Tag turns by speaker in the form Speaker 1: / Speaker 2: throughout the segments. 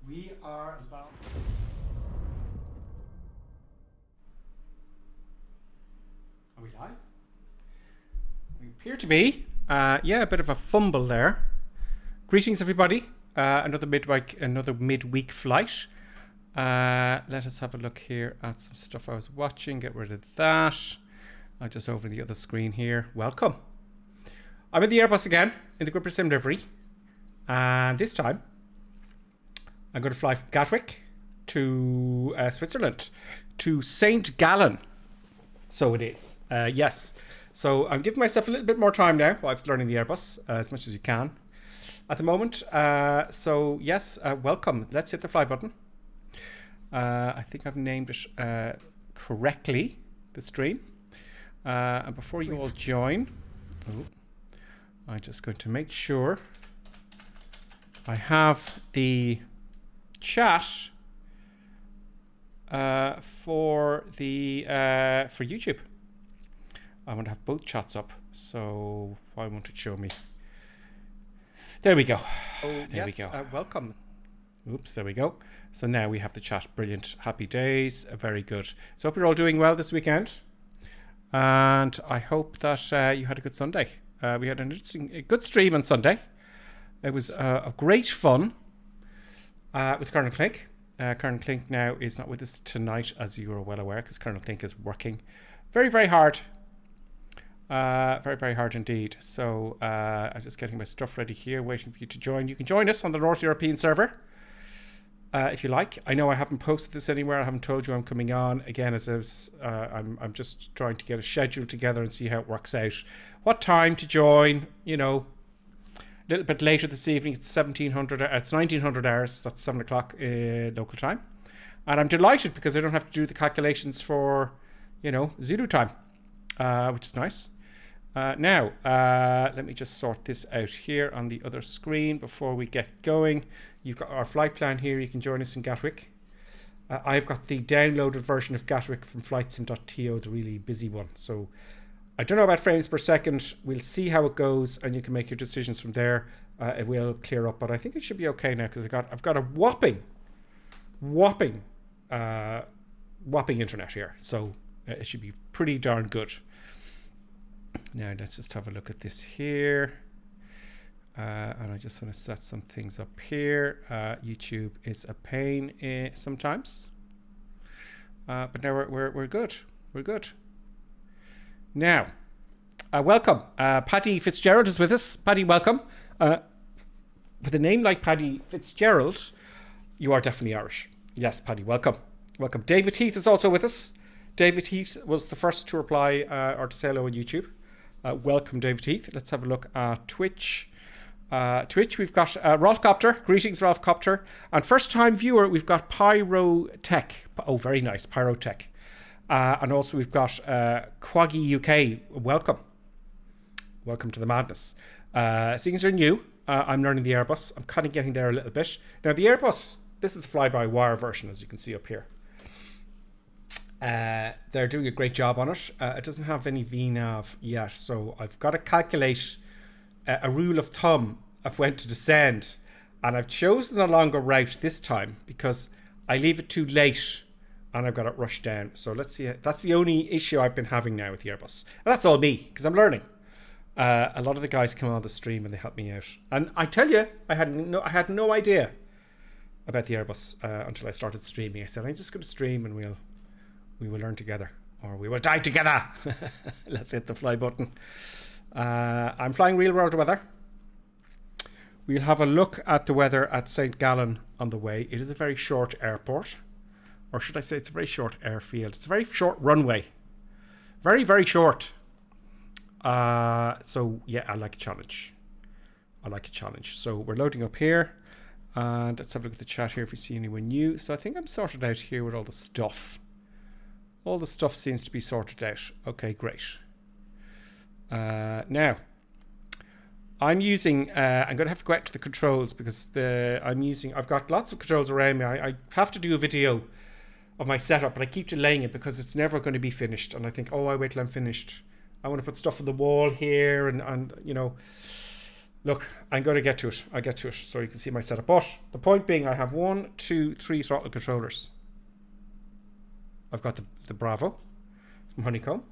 Speaker 1: We are live. Are we live? We appear to be. Yeah, a bit of a fumble there. Greetings, everybody. Another midweek flight. Let us have a look here at some stuff I was watching. Get rid of that. I'll just over the other screen here. Welcome. I'm in the Airbus again in the Gripper Sim livery, and this time I'm going to fly from Gatwick to Switzerland, to St. Gallen. So it is. Yes. So I'm giving myself a little bit more time now whilst learning the Airbus, as much as you can at the moment. So yes, welcome. Let's hit the fly button. I think I've named it correctly, the stream. And before you all join, I'm just going to make sure I have the chat for YouTube. I want to have both chats up, so why won't it show me? There we go. There we go. Welcome. Oops, there we go. So now we have the chat. Brilliant. Happy days. Very good. So hope you're all doing well this weekend, and I hope that you had a good Sunday. We had a good stream on Sunday. It was a great fun with Colonel Clink. Colonel Clink now is not with us tonight, as you are well aware, because Colonel Clink is working very, very hard. Very, very hard indeed. So I'm just getting my stuff ready here, waiting for you to join. You can join us on the North European server if you like. I know I haven't posted this anywhere. I haven't told you I'm coming on. Again, I'm just trying to get a schedule together and see how it works out. What time to join, you know. A little bit later this evening. It's 1900 hours. That's 7 o'clock local time. And I'm delighted because I don't have to do the calculations for, you know, Zulu time, which is nice. Now, let me just sort this out here on the other screen before we get going. You've got our flight plan here. You can join us in Gatwick. I've got the downloaded version of Gatwick from flightsim.to, the really busy one. So I don't know about frames per second. We'll see how it goes, and you can make your decisions from there. It will clear up, but I think it should be okay now because I've got a whopping internet here. So it should be pretty darn good. Now let's just have a look at this here. And I just want to set some things up here. YouTube is a pain sometimes. But now we're good. We're good. Now, welcome. Paddy Fitzgerald is with us. Paddy, welcome. With a name like Paddy Fitzgerald, you are definitely Irish. Yes, Paddy, welcome. Welcome. David Heath is also with us. David Heath was the first to reply or to say hello on YouTube. Welcome, David Heath. Let's have a look at Twitch. We've got Rolf Copter. Greetings, Rolf Copter. And first time viewer, we've got Pyro Tech. Oh, very nice. Pyro Tech. And also we've got Quaggy UK. Welcome. Welcome to the madness. Seeing as you're new, I'm learning the Airbus. I'm kind of getting there a little bit. Now the Airbus, this is the fly-by-wire version, as you can see up here. They're doing a great job on it. It doesn't have any VNAV yet, so I've got to calculate a rule of thumb of when to descend. And I've chosen a longer route this time because I leave it too late and I've got it rushed down. So let's see. That's the only issue I've been having now with the Airbus. And that's all me, because I'm learning. A lot of the guys come on the stream and they help me out. And I tell you, I had no idea about the Airbus until I started streaming. I said, I'm just going to stream and we will learn together, or we will die together. Let's hit the fly button. I'm flying real world weather. We'll have a look at the weather at St. Gallen on the way. It is a very short airport. Or should I say it's a very short airfield. It's a very short runway. Very, very short. So, yeah, I like a challenge. So we're loading up here. And let's have a look at the chat here if we see anyone new. So I think I'm sorted out here with all the stuff. All the stuff seems to be sorted out. Okay, great. Now, I'm using, I'm going to have to go out to the controls because I've got lots of controls around me. I have to do a video of my setup, but I keep delaying it because it's never going to be finished. And I think, oh, I wait till I'm finished. I want to put stuff on the wall here and you know, Look, I'm going to get to it. I'll get to it so you can see my setup. But the point being, I have 1, 2, 3 throttle controllers. I've got the Bravo from Honeycomb.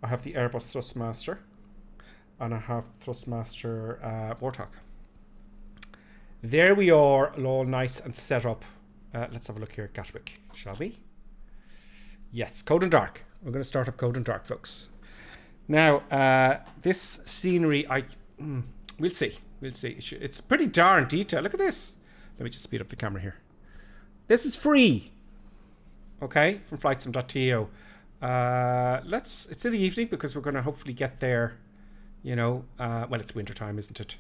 Speaker 1: I have the AirBus Thrustmaster. And I have Thrustmaster Warthog. There we are, all nice and set up. Let's have a look here at Gatwick, shall we? Yes, Cold and Dark. We're going to start up Cold and Dark, folks. Now, this scenery, we'll see. We'll see. It's pretty darn detailed. Look at this. Let me just speed up the camera here. This is free. Okay, from flightsim.to. It's in the evening because we're going to hopefully get there, you know, well, it's winter time, isn't it?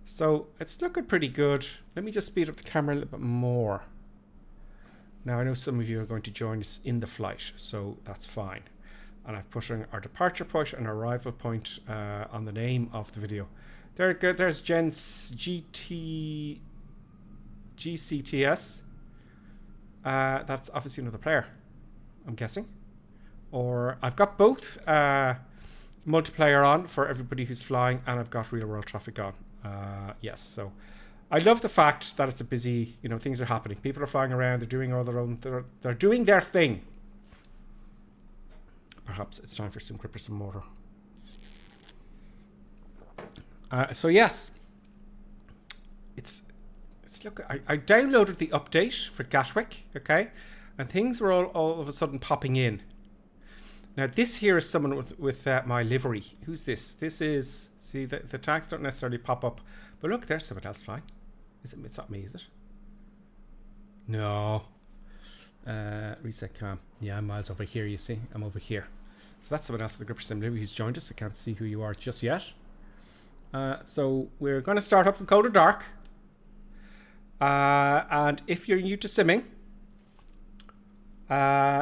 Speaker 1: So it's looking pretty good. Let me just speed up the camera a little bit more. Now, I know some of you are going to join us in the flight, so that's fine. And I've put our departure point and arrival point on the name of the video. There's Jen's GCTS. That's obviously another player, I'm guessing. Or I've got both multiplayer on for everybody who's flying, and I've got real world traffic on. Yes, so I love the fact that it's a busy, you know, things are happening. People are flying around, they're doing all their own, they're doing their thing. Perhaps it's time for some grip or some motor. So yes, it's look. I downloaded the update for Gatwick, okay, and things were all of a sudden popping in. Now this here is someone with my livery. Who's this? This is, see, the tags don't necessarily pop up, but look, there's someone else flying. It's not me, is it? No. Reset cam. Yeah, I'm miles over here. You see, I'm over here. So that's someone else at the Gripper Sim livery who's joined us. I can't see who you are just yet. So we're going to start up from Cold and Dark. And if you're new to simming,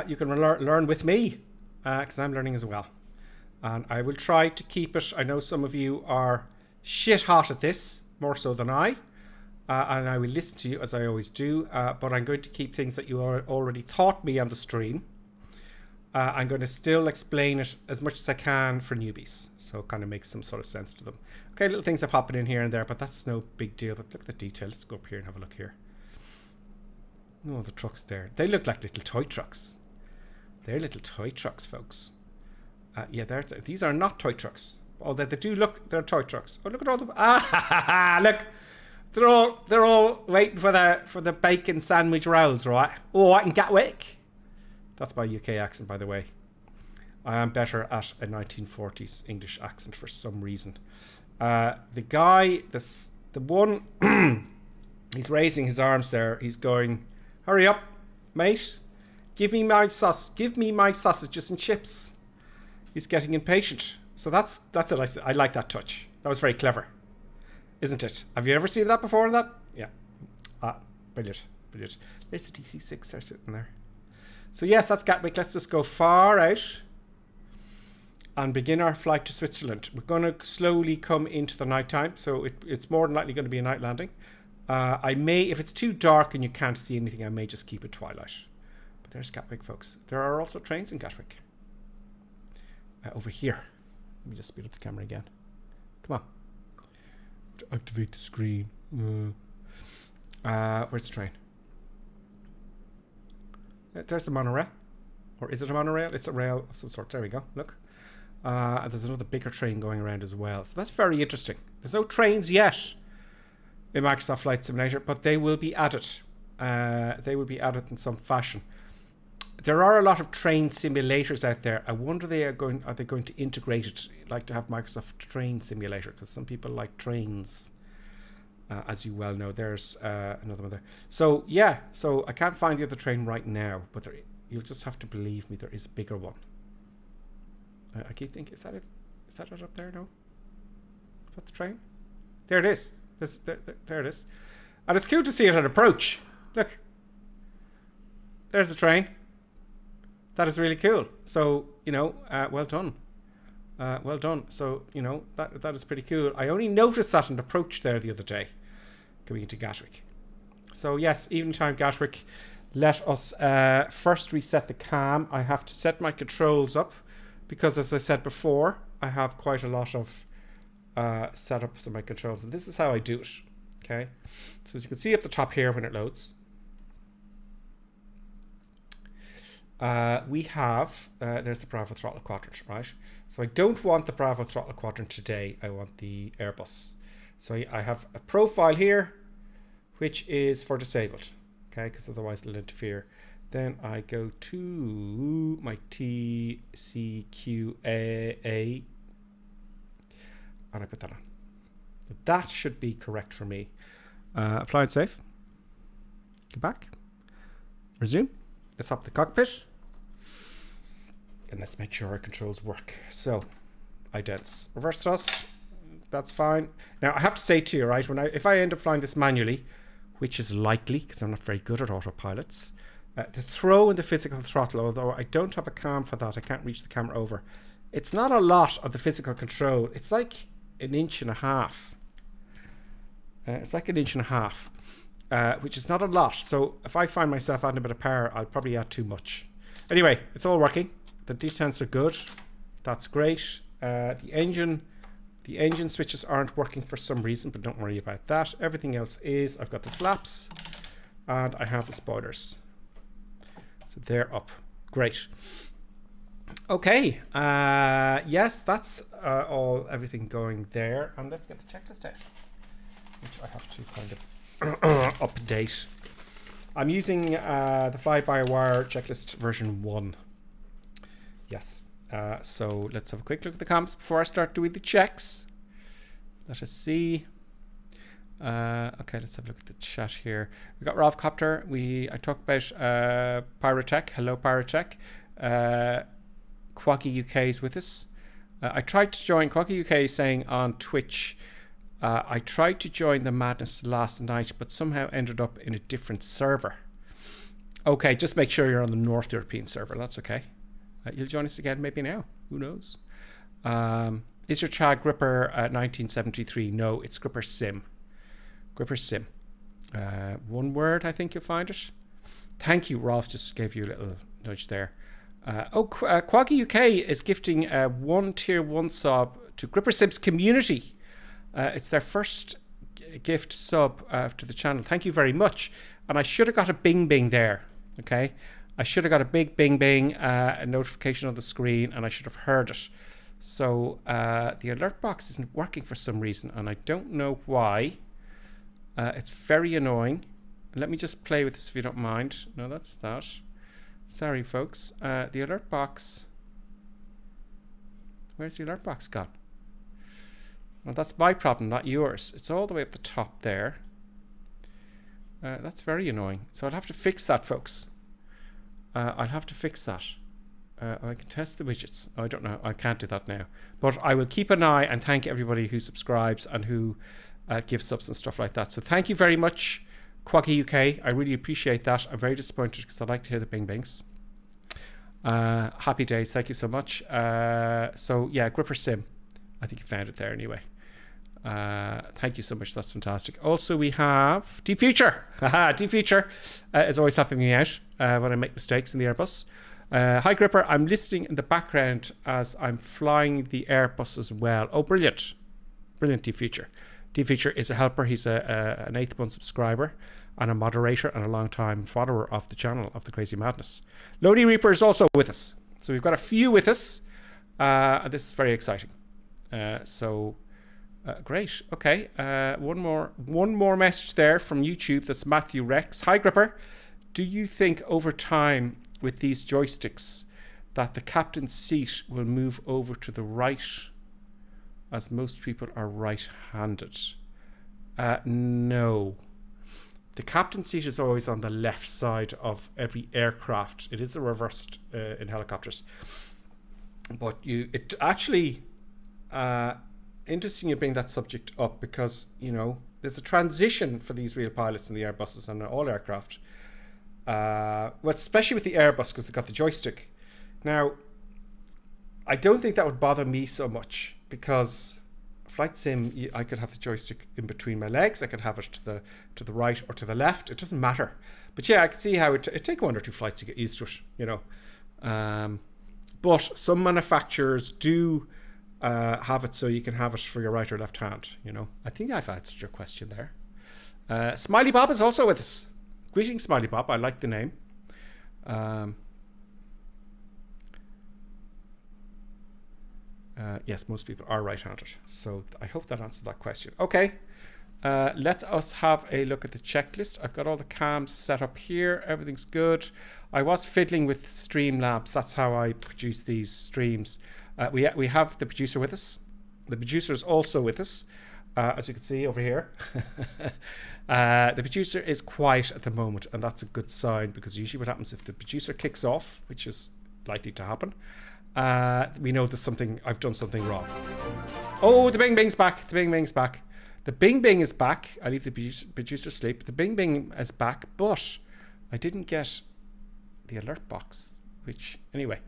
Speaker 1: you can learn with me, because I'm learning as well. And I will try to keep it. I know some of you are shit hot at this, more so than I. And I will listen to you as I always do. But I'm going to keep things that you already taught me on the stream. I'm going to still explain it as much as I can for newbies. So it kind of makes some sort of sense to them. Okay, little things are popping in here and there, but that's no big deal. But look at the detail. Let's go up here and have a look here. Oh, the trucks there. They look like little toy trucks. They're little toy trucks, folks. Yeah, these are not toy trucks. Although they do look, they're toy trucks. Oh, look at all the... look. They're all waiting for the bacon sandwich rolls, right? Oh, in Gatwick. That's my UK accent, by the way. I am better at a 1940s English accent for some reason. The guy, the one, he's raising his arms there. He's going, hurry up, mate. Give me my sausages and chips. He's getting impatient. So that's it. I like that touch. That was very clever, isn't it? Have you ever seen that before? That, yeah. Brilliant. There's the DC-6 there sitting there. So yes, that's Gatwick. Let's just go far out and begin our flight to Switzerland. We're going to slowly come into the night time, so it's more than likely going to be a night landing. I may, if it's too dark and you can't see anything, I may just keep it twilight. But there's Gatwick, folks. There are also trains in Gatwick. Over here. Let me just speed up the camera again. Come on. To activate the screen. Where's the train? There's the monorail. Or is it a monorail? It's a rail of some sort. There we go. Look. And there's another bigger train going around as well. So that's very interesting. There's no trains yet in Microsoft Flight Simulator, but they will be added. They will be added in some fashion. There are a lot of train simulators out there. I wonder are they going to integrate it, like to have Microsoft Train Simulator, because some people like trains. As you well know, there's another one there. So yeah, so I can't find the other train right now, but you'll just have to believe me, there is a bigger one. I keep thinking, is that it? Is that it up there? No? Is that the train? There it is. There it is. And it's cool to see it at approach. Look. There's the train. That is really cool. So, you know, well done. Well done. So, you know, that is pretty cool. I only noticed that on approach there the other day, going into Gatwick. So yes, evening time Gatwick. Let us first reset the cam. I have to set my controls up because, as I said before, I have quite a lot of set up some of my controls, and this is how I do it. Okay, so as you can see up the top here when it loads, we have there's the Bravo throttle quadrant, right? So I don't want the Bravo throttle quadrant today. I want the Airbus. So I have a profile here, which is for disabled, okay, because otherwise it'll interfere. Then I go to my TCQA and I put that on. So that should be correct for me. Apply and save. Go back. Resume. Let's hop the cockpit. And let's make sure our controls work. So, idents. Reverse thrust. That's fine. Now, I have to say to you, right, if I end up flying this manually, which is likely, because I'm not very good at autopilots, the throw and the physical throttle, although I don't have a cam for that, I can't reach the camera over. It's not a lot of the physical control. It's like an inch and a half. Which is not a lot. So if I find myself adding a bit of power, I'll probably add too much. Anyway, it's all working. The detents are good. That's great. The engine switches aren't working for some reason, but don't worry about that. Everything else is. I've got the flaps and I have the spoilers. So they're up. Great. Okay. Yes, that's everything going there. And let's get the checklist out, which I have to kind of update. I'm using the fly-by-wire checklist version 1. Yes. So let's have a quick look at the comments before I start doing the checks. Let us see. Okay, let's have a look at the chat here. We got Rovcopter. I talked about Pyrotech. Hello, Pyrotech. Quaggy UK is with us. I tried to join. Quaggy UK is saying on Twitch, I tried to join the madness last night, but somehow ended up in a different server. Okay, just make sure you're on the North European server. That's okay. You'll join us again maybe now. Who knows? Is your tag Gripper 1973? No, it's Gripper Sim. Gripper Sim. One word, I think you'll find it. Thank you, Rolf. Just gave you a little nudge there. Quaggy UK is gifting one tier 1 sub to Gripper Sim's community. It's their first gift sub to the channel. Thank you very much. And I should have got a bing bing there. Okay. I should have got a big bing bing, a notification on the screen, and I should have heard it. So the alert box isn't working for some reason, and I don't know why. It's very annoying. Let me just play with this if you don't mind. No, that's that. Sorry, folks. The alert box. Where's the alert box gone? Well, that's my problem, not yours. It's all the way up the top there. That's very annoying. So I'll have to fix that, folks. I'll have to fix that. I can test the widgets. I don't know. I can't do that now. But I will keep an eye and thank everybody who subscribes and who gives subs and stuff like that. So thank you very much, Quaggy UK. I really appreciate that. I'm very disappointed because I like to hear the bing bings. Happy days. Thank you so much. So yeah, Gripper Sim. I think you found it there anyway. Thank you so much. That's fantastic. Also, we have Deep Future. Deep Future is always helping me out when I make mistakes in the Airbus. Hi, Gripper. I'm listening in the background as I'm flying the Airbus as well. Oh, brilliant. Brilliant, Deep Future. Deep Future is a helper. He's an 8th month subscriber and a moderator and a long-time follower of the channel of the Crazy Madness. Lodi Reaper is also with us. So we've got a few with us. And this is very exciting. Great. Okay. One more message there from YouTube. That's Matthew Rex. Hi, Gripper. Do you think over time with these joysticks that the captain's seat will move over to the right, as most people are right-handed? No. The captain's seat is always on the left side of every aircraft. It is reversed in helicopters. But it actually... interesting you bring that subject up because, you know, there's a transition for these real pilots in the Airbuses and all aircraft. Well, especially with the Airbus because they've got the joystick. Now, I don't think that would bother me so much because flight sim, I could have the joystick in between my legs. I could have it to the right or to the left. It doesn't matter. But yeah, I can see how it'd take 1 or 2 flights to get used to it, you know. But some manufacturers do have it so you can have it for your right or left hand, you know. I think I've answered your question there. Smiley Bob is also with us. Greetings, Smiley Bob. I like the name. Yes, most people are right-handed. So I hope that answers that question. Okay. Let us have a look at the checklist. I've got all the cams set up here. Everything's good. I was fiddling with Streamlabs. That's how I produce these streams. We have the producer with us. The producer is also with us, as you can see over here. The producer is quiet at the moment, and that's a good sign, because usually what happens if the producer kicks off, which is likely to happen, we know there's something, I've done something wrong. Oh, the Bing Bing's back. The Bing Bing's back. The Bing Bing is back. I leave the producer asleep. The Bing Bing is back, but I didn't get the alert box, which, anyway.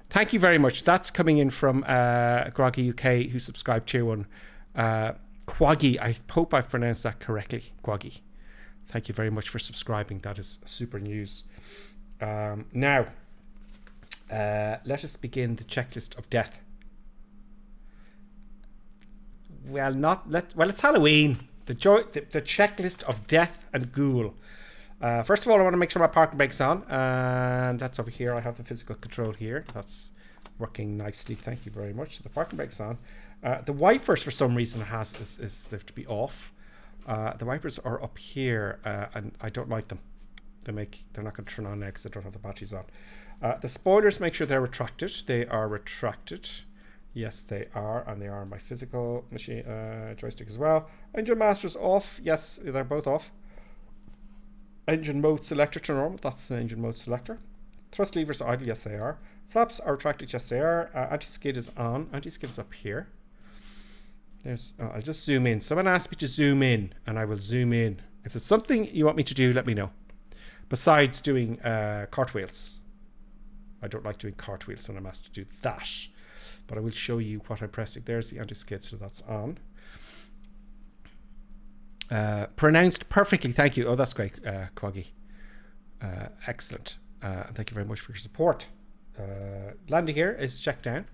Speaker 1: Thank you very much. That's coming in from Groggy UK, who subscribed tier 1. Quaggy, I hope I've pronounced that correctly. Quaggy. Thank you very much for subscribing. That is super news. Now, let us begin the checklist of death. Well, it's Halloween. The checklist of death and ghoul. First of all, I want to make sure my parking brake's on, and that's over here. I have the physical control here. That's working nicely. Thank you very much. The parking brake's on. The wipers, for some reason, is they have to be off. The wipers are up here, and I don't like them. They're not going to turn on now because I don't have the batteries on. The spoilers, make sure they're retracted. They are retracted. Yes, they are, and they are on my physical machine joystick as well. Engine master's off. Yes, they're both off. Engine mode selector to normal. That's the engine mode selector. Thrust levers are idle. Yes, they are. Flaps are retracted. Yes, they are. Anti-skid is on. Anti-skid is up here. There's. I'll just zoom in. Someone asked me to zoom in, and I will zoom in. If there's something you want me to do, let me know. Besides doing cartwheels. I don't like doing cartwheels when I'm asked to do that. But I will show you what I'm pressing. There's the anti-skid, so that's on. Pronounced perfectly, thank you. Oh, that's great, Quaggy. Excellent. Thank you very much for your support. Landing gear is checked down.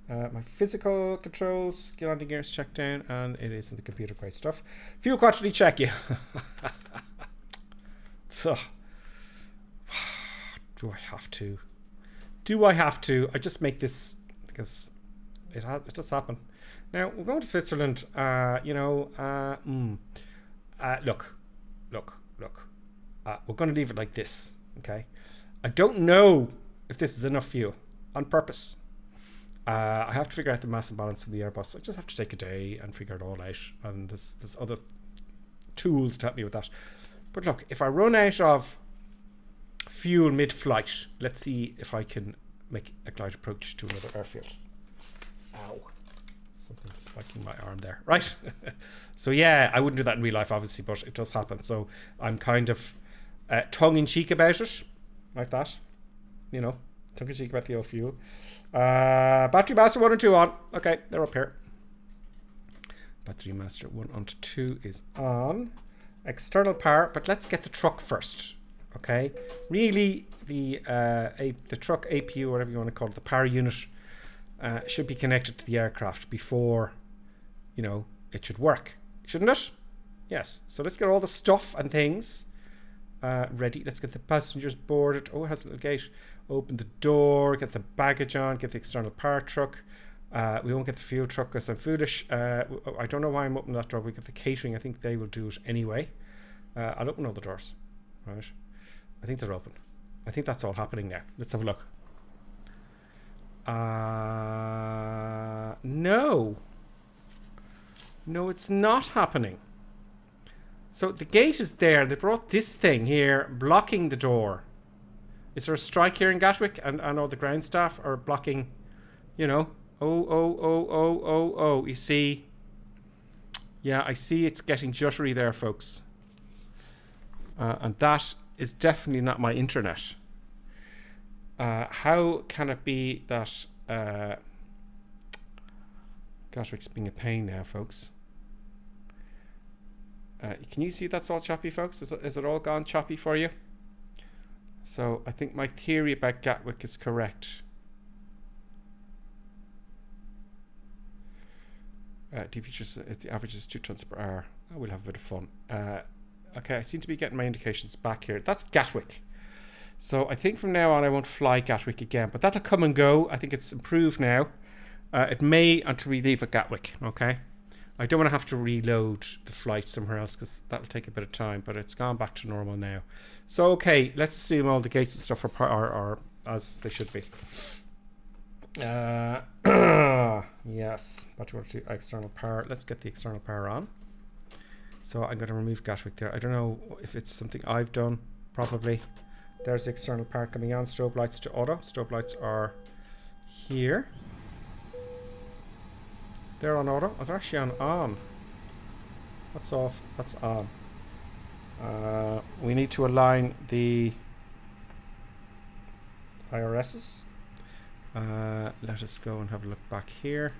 Speaker 1: My physical controls, landing gear is checked down, and it is in the computer. Great stuff. Fuel quantity check, yeah. So, do I have to? Do I have to? I just make this because it does happen. Now we're going to Switzerland. Look. We're going to leave it like this. Okay. I don't know if this is enough fuel on purpose. I have to figure out the mass and balance of the AirBus. I just have to take a day and figure it all out. And there's other tools to help me with that. But look, if I run out of fuel mid-flight, let's see if I can make a glide approach to another airfield. Ow. Something spiking my arm there. Right. So yeah, I wouldn't do that in real life, obviously, but it does happen. So I'm kind of tongue-in-cheek about it. Like that. You know, tongue-in-cheek about the old fuel. Battery master 1 and 2 on. Okay, they're up here. Battery master 1 and 2 is on. External power, but let's get the truck first. Okay, really the truck APU, whatever you want to call it, the power unit should be connected to the aircraft before, you know, it should work, shouldn't it? Yes. So let's get all the stuff and things ready. Let's get the passengers boarded. Oh, it has a little gate. Open the door, get the baggage on, get the external power truck. We won't get the fuel truck because I'm foolish. I don't know why I'm opening that door. We get the catering. I think they will do it anyway. I'll open all the doors. Right. I think they're open. I think that's all happening now. Let's have a look. No. No, it's not happening. So the gate is there. They brought this thing here blocking the door. Is there a strike here in Gatwick? And all the ground staff are blocking, you know. Oh. You see? Yeah, I see it's getting jittery there, folks. And that is definitely not my internet. How can it be that Gatwick's being a pain now, folks? Can you see that's all choppy, folks? Is it all gone choppy for you? So I think my theory about Gatwick is correct. D features, it's the average is 2 tons per hour. Oh, we'll have a bit of fun. Okay, I seem to be getting my indications back here. That's Gatwick. So I think from now on I won't fly Gatwick again, but that'll come and go. I think it's improved now. It may until we leave at Gatwick, okay? I don't want to have to reload the flight somewhere else because that'll take a bit of time, but it's gone back to normal now. So, okay, let's assume all the gates and stuff are as they should be. Yes, but we want to do external power. Let's get the external power on. So I'm going to remove Gatwick there. I don't know if it's something I've done, probably. There's the external power coming on. Strobe lights to auto. Strobe lights are here. They're on auto. Oh, they're actually on. That's off. That's on. We need to align the IRSs. Let us go and have a look back here.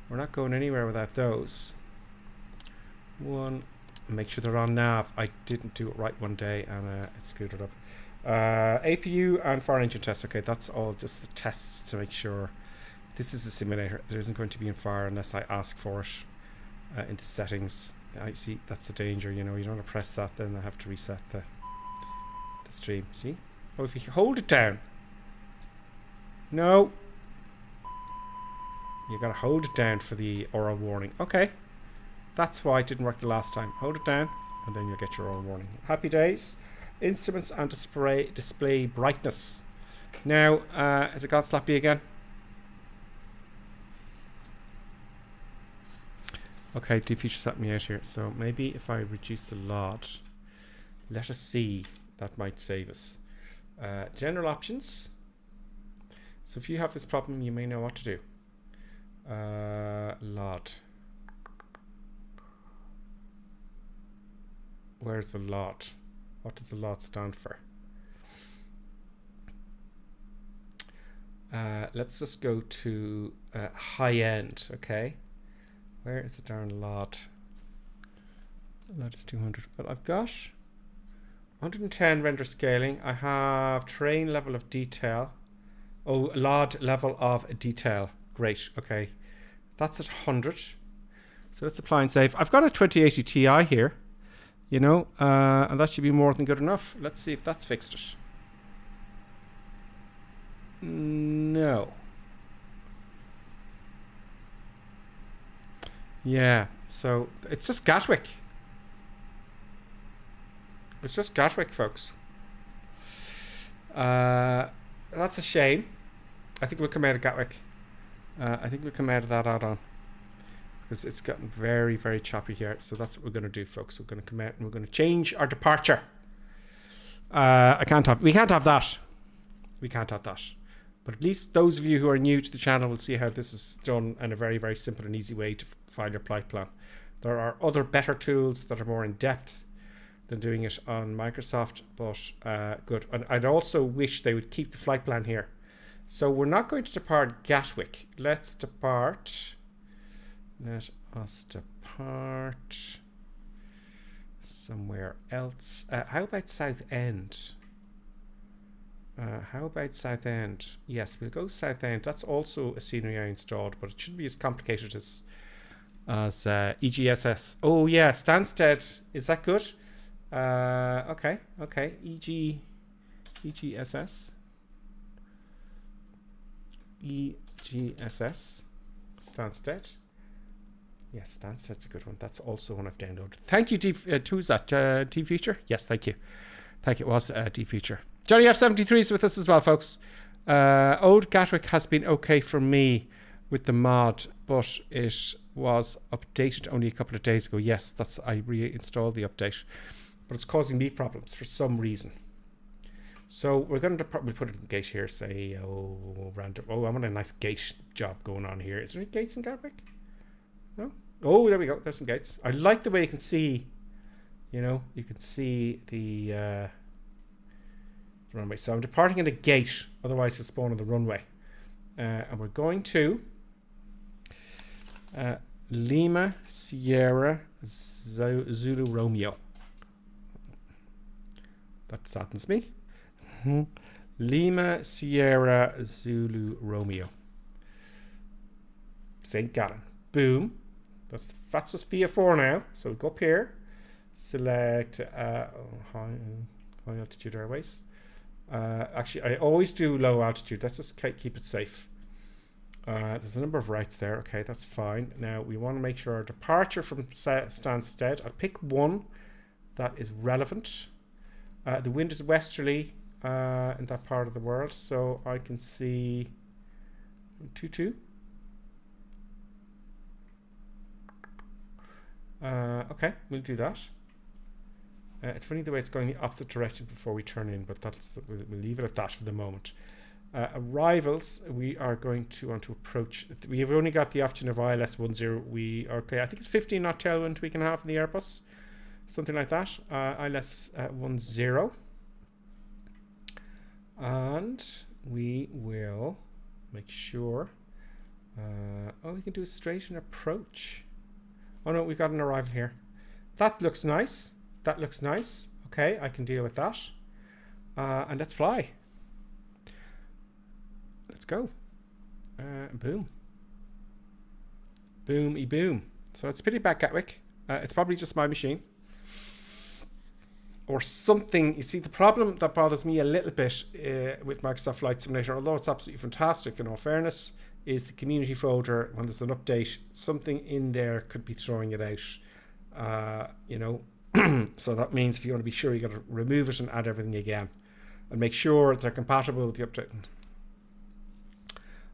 Speaker 1: We're not going anywhere without those. Make sure they're on nav. I didn't do it right one day and it screwed it up. APU and fire engine test. Okay, that's all just the tests to make sure. This is a simulator. There isn't going to be in fire unless I ask for it in the settings. I see, that's the danger, you know, you don't want to press that, then I have to reset the stream. See? Oh, if you hold it down. No. You gotta hold it down for the oral warning. Okay. That's why it didn't work the last time. Hold it down and then you'll get your oral warning. Happy days. Instruments and display brightness. Now, has it gone sloppy again? Okay, defeature set me out here. So maybe if I reduce the LOD, let us see, that might save us. General options. So if you have this problem, you may know what to do. LOD. Where's the LOD? What does the LOD stand for? Let's just go to high end, okay? Where is the darn LOD? LOD is 200. Well, I've got 110 render scaling. I have terrain level of detail. Oh, LOD level of detail. Great. Okay. That's at 100. So let's apply and save. I've got a 2080 Ti here, you know, and that should be more than good enough. Let's see if that's fixed it. No. Yeah, so it's just Gatwick. It's just Gatwick, folks. That's a shame. I think we'll come out of Gatwick. I think we'll come out of that add-on because it's gotten very, very choppy here. So that's what we're going to do, folks. We're going to come out and we're going to change our departure. We can't have that. We can't have that. But at least those of you who are new to the channel will see how this is done in a very, very simple and easy way to file your flight plan. There are other better tools that are more in depth than doing it on Microsoft, but good. And I'd also wish they would keep the flight plan here. So we're not going to depart Gatwick. Let's depart. Let us depart somewhere else. How about Southend? How about Southend? Yes, we'll go Southend. That's also a scenery I installed, but it shouldn't be as complicated as EGSS. Oh yeah, Stansted. Is that good? Okay. EGSS. EGSS. Stansted. Yes, Stansted's a good one. That's also one I've downloaded. Thank you, who's that? D-Feature? Yes, thank you. Thank you. It was D-Feature. Johnny F73 is with us as well, folks. Old Gatwick has been okay for me with the mod, but it was updated only a couple of days ago. Yes, I reinstalled the update, but it's causing me problems for some reason. So we're going to we'll put it in gate here. Say random. Oh, I want a nice gate job going on here. Is there any gates in Gatwick? No. Oh, there we go. There's some gates. I like the way you can see. You know, you can see the runway. So I'm departing at a gate, otherwise it'll spawn on the runway. And we're going to Lima Sierra Zulu Romeo. That saddens me. Lima Sierra Zulu Romeo. St. Gallen. Boom. That's just VF4 now. So go up here, select high altitude airways. Actually, I always do low altitude. Let's just keep it safe. There's a number of routes there. Okay, that's fine. Now we want to make sure our departure from Stansted. I'll pick one that is relevant. The wind is westerly in that part of the world, so I can see 22. Okay, we'll do that. It's funny the way it's going the opposite direction before we turn in, but we'll leave it at that for the moment. Arrivals, we are going to want to approach. We have only got the option of ILS10. We are okay. I think it's 15 knot tailwind we can have in the Airbus, something like that. ILS10, and we will make sure. We can do a straight and approach. Oh no, we've got an arrival here. That looks nice. That looks nice. Okay, I can deal with that. And let's fly. Let's go. Boom. Boom-y boom. So it's pretty bad, Gatwick. It's probably just my machine. Or something. You see, the problem that bothers me a little bit with Microsoft Flight Simulator, although it's absolutely fantastic in all fairness, is the community folder. When there's an update, something in there could be throwing it out. You know, so that means if you want to be sure, you got to remove it and add everything again, and make sure they're compatible with the update.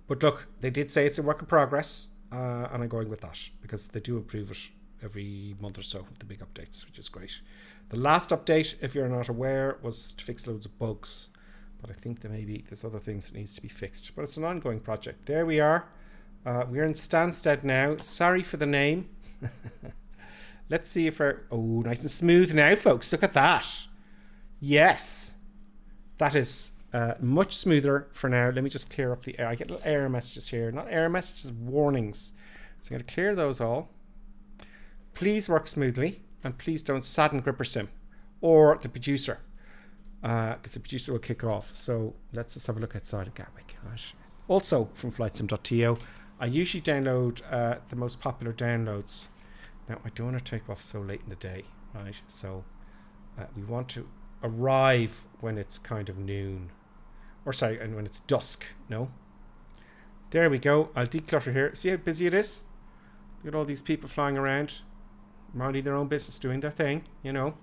Speaker 1: But look, they did say it's a work in progress, and I'm going with that because they do improve it every month or so with the big updates, which is great. The last update, if you're not aware, was to fix loads of bugs, but I think there there's other things that needs to be fixed. But it's an ongoing project. There we are. We're in Stansted now. Sorry for the name. Let's see if we're... Oh, nice and smooth now, folks. Look at that. Yes. That is much smoother for now. Let me just clear up the air. I get little error messages here. Not error messages, warnings. So I'm going to clear those all. Please work smoothly. And please don't sadden Gripper Sim or the producer. Because the producer will kick off. So let's just have a look outside of Gatwick. Right. Also from flightsim.to, I usually download the most popular downloads. Now, I don't want to take off so late in the day, right? So we want to arrive when it's kind of noon. Or sorry, and when it's dusk, no? There we go. I'll declutter here. See how busy it is? Look at all these people flying around, minding their own business, doing their thing, you know.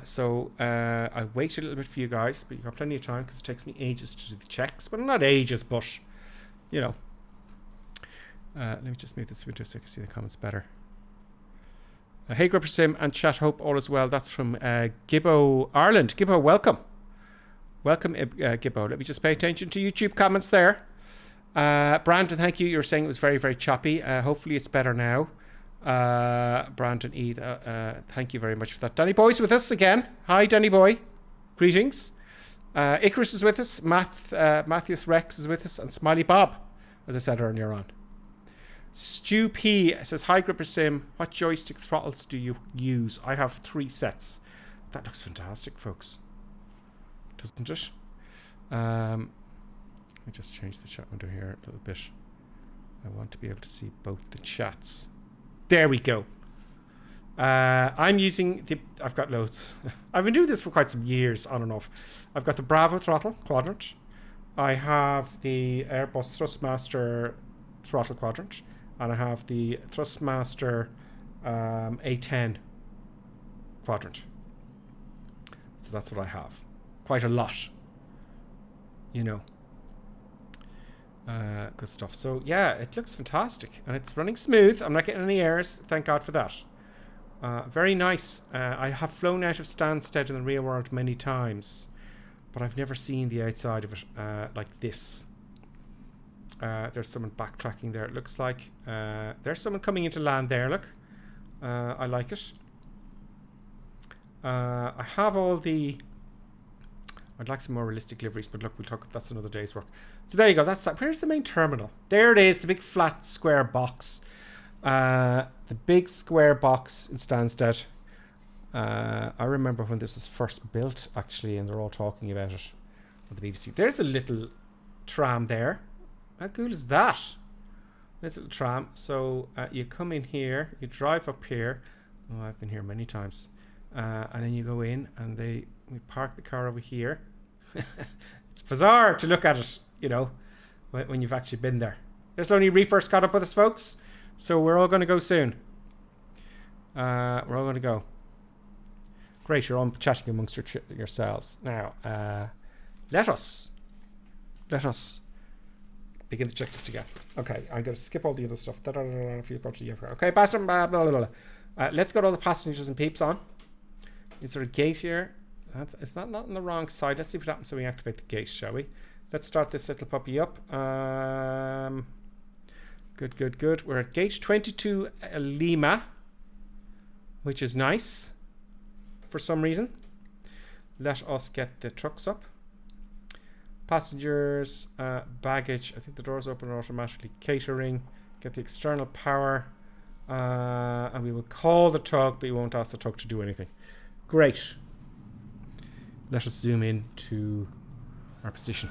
Speaker 1: So I'll wait a little bit for you guys, but you've got plenty of time because it takes me ages to do the checks. But not ages, but, you know. Let me just move this window so I can see the comments better. Hey Gripper Sim and chat, hope all is well. That's from Gibbo Ireland. Gibbo, welcome. Welcome, Gibbo. Let me just pay attention to YouTube comments there. Brandon, thank you. You were saying it was very, very choppy. Hopefully it's better now. Brandon E, thank you very much for that. Danny Boy's with us again. Hi, Danny Boy. Greetings. Icarus is with us. Matthews Rex is with us. And Smiley Bob, as I said earlier on. Stu P says, hi Gripper Sim, what joystick throttles do you use? I have 3 sets. That looks fantastic, folks. Doesn't it? Let me just change the chat window here a little bit. I want to be able to see both the chats. There we go. I'm using the... I've got loads. I've been doing this for quite some years, on and off. I've got the Bravo throttle quadrant. I have the Airbus Thrustmaster throttle quadrant. And I have the Thrustmaster A10 quadrant. So that's what I have. Quite a lot. You know. Good stuff. So yeah, it looks fantastic. And it's running smooth. I'm not getting any errors. Thank God for that. Very nice. I have flown out of Stansted in the real world many times. But I've never seen the outside of it like this. There's someone backtracking there, it looks like. There's someone coming into land there, look. I like it. I have all the... I'd like some more realistic liveries, but look, we'll talk... That's another day's work. So there you go. That's that. Where's the main terminal? There it is, the big flat square box. The big square box in Stansted. I remember when this was first built, actually, and they're all talking about it on the BBC. There's a little tram there. How cool is that? This little tram. So you come in here, you drive up here. Oh, I've been here many times. And then you go in, and we park the car over here. It's bizarre to look at it, you know, when you've actually been there. There's only Reapers caught up with us, folks. So we're all going to go soon. We're all going to go. Great, you're all chatting amongst yourselves. Now, let us begin the checklist again. Okay, I'm going to skip all the other stuff. Okay, let's get all the passengers and peeps on. Is there a gate here? It's not on the wrong side. Let's see what happens when we activate the gate, shall we? Let's start this little puppy up. Good. We're at gate 22 Lima, which is nice for some reason. Let us get the trucks up. Passengers, baggage. I think the doors open automatically. Catering. Get the external power. And we will call the tug, but we won't ask the tug to do anything. Great. Let us zoom in to our position.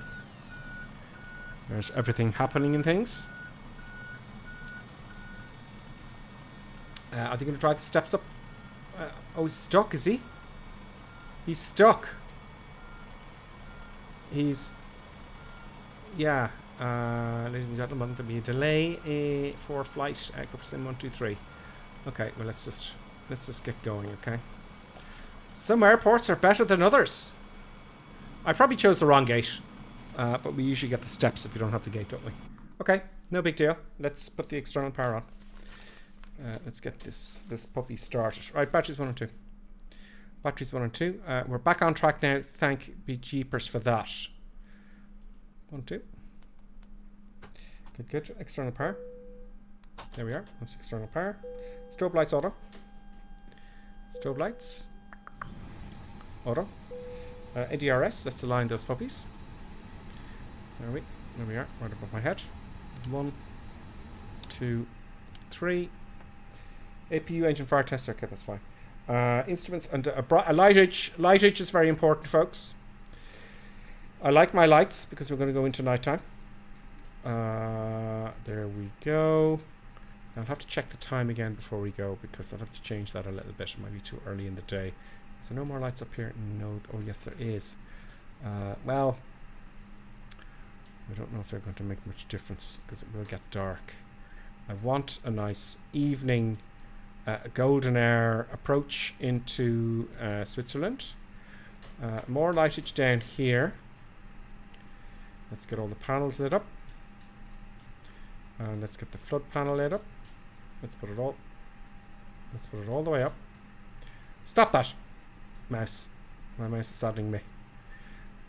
Speaker 1: There's everything happening in things. Are they going to drive the steps up? Oh, he's stuck, is he? He's stuck. Yeah. Ladies and gentlemen, there'll be a delay for flight. Sim 123. Okay, well let's just get going, okay? Some airports are better than others. I probably chose the wrong gate, but we usually get the steps if you don't have the gate, don't we? Okay, no big deal. Let's put the external power on. Let's get this puppy started. Right, batteries 1 and 2. Batteries 1 and 2. We're back on track now. Thank be jeepers for that. 1, 2. Good. External power. There we are. That's external power. Strobe lights auto. Strobe lights. Auto. ADRS. Let's align those puppies. There we are. Right above my head. 1, 2, 3. APU engine fire tester. Okay, that's fine. Instruments and a light edge. Light edge is very important, folks. I like my lights because we're going to go into nighttime. There we go. I'll have to check the time again before we go because I'll have to change that a little bit. It might be too early in the day. Is there no more lights up here? No. Oh, yes, there is. Well, I don't know if they're going to make much difference because it will get dark. I want a nice evening golden hour approach into Switzerland. More lightage down here. Let's get all the panels lit up. And let's get the flood panel lit up. Let's put it all the way up. Stop that, mouse. My mouse is saddening me.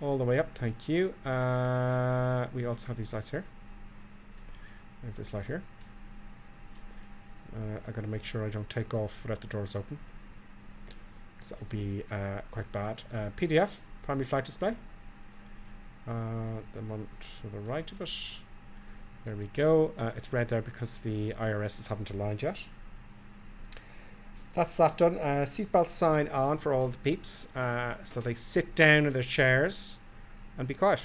Speaker 1: All the way up, thank you. We also have these lights here. We have this light here. I gotta make sure I don't take off without the doors open, because that would be quite bad. PDF, primary flight display. The one to the right of it. There we go. It's red there because the IRSs haven't aligned yet. That's that done. Seatbelt sign on for all the peeps. So they sit down in their chairs and be quiet.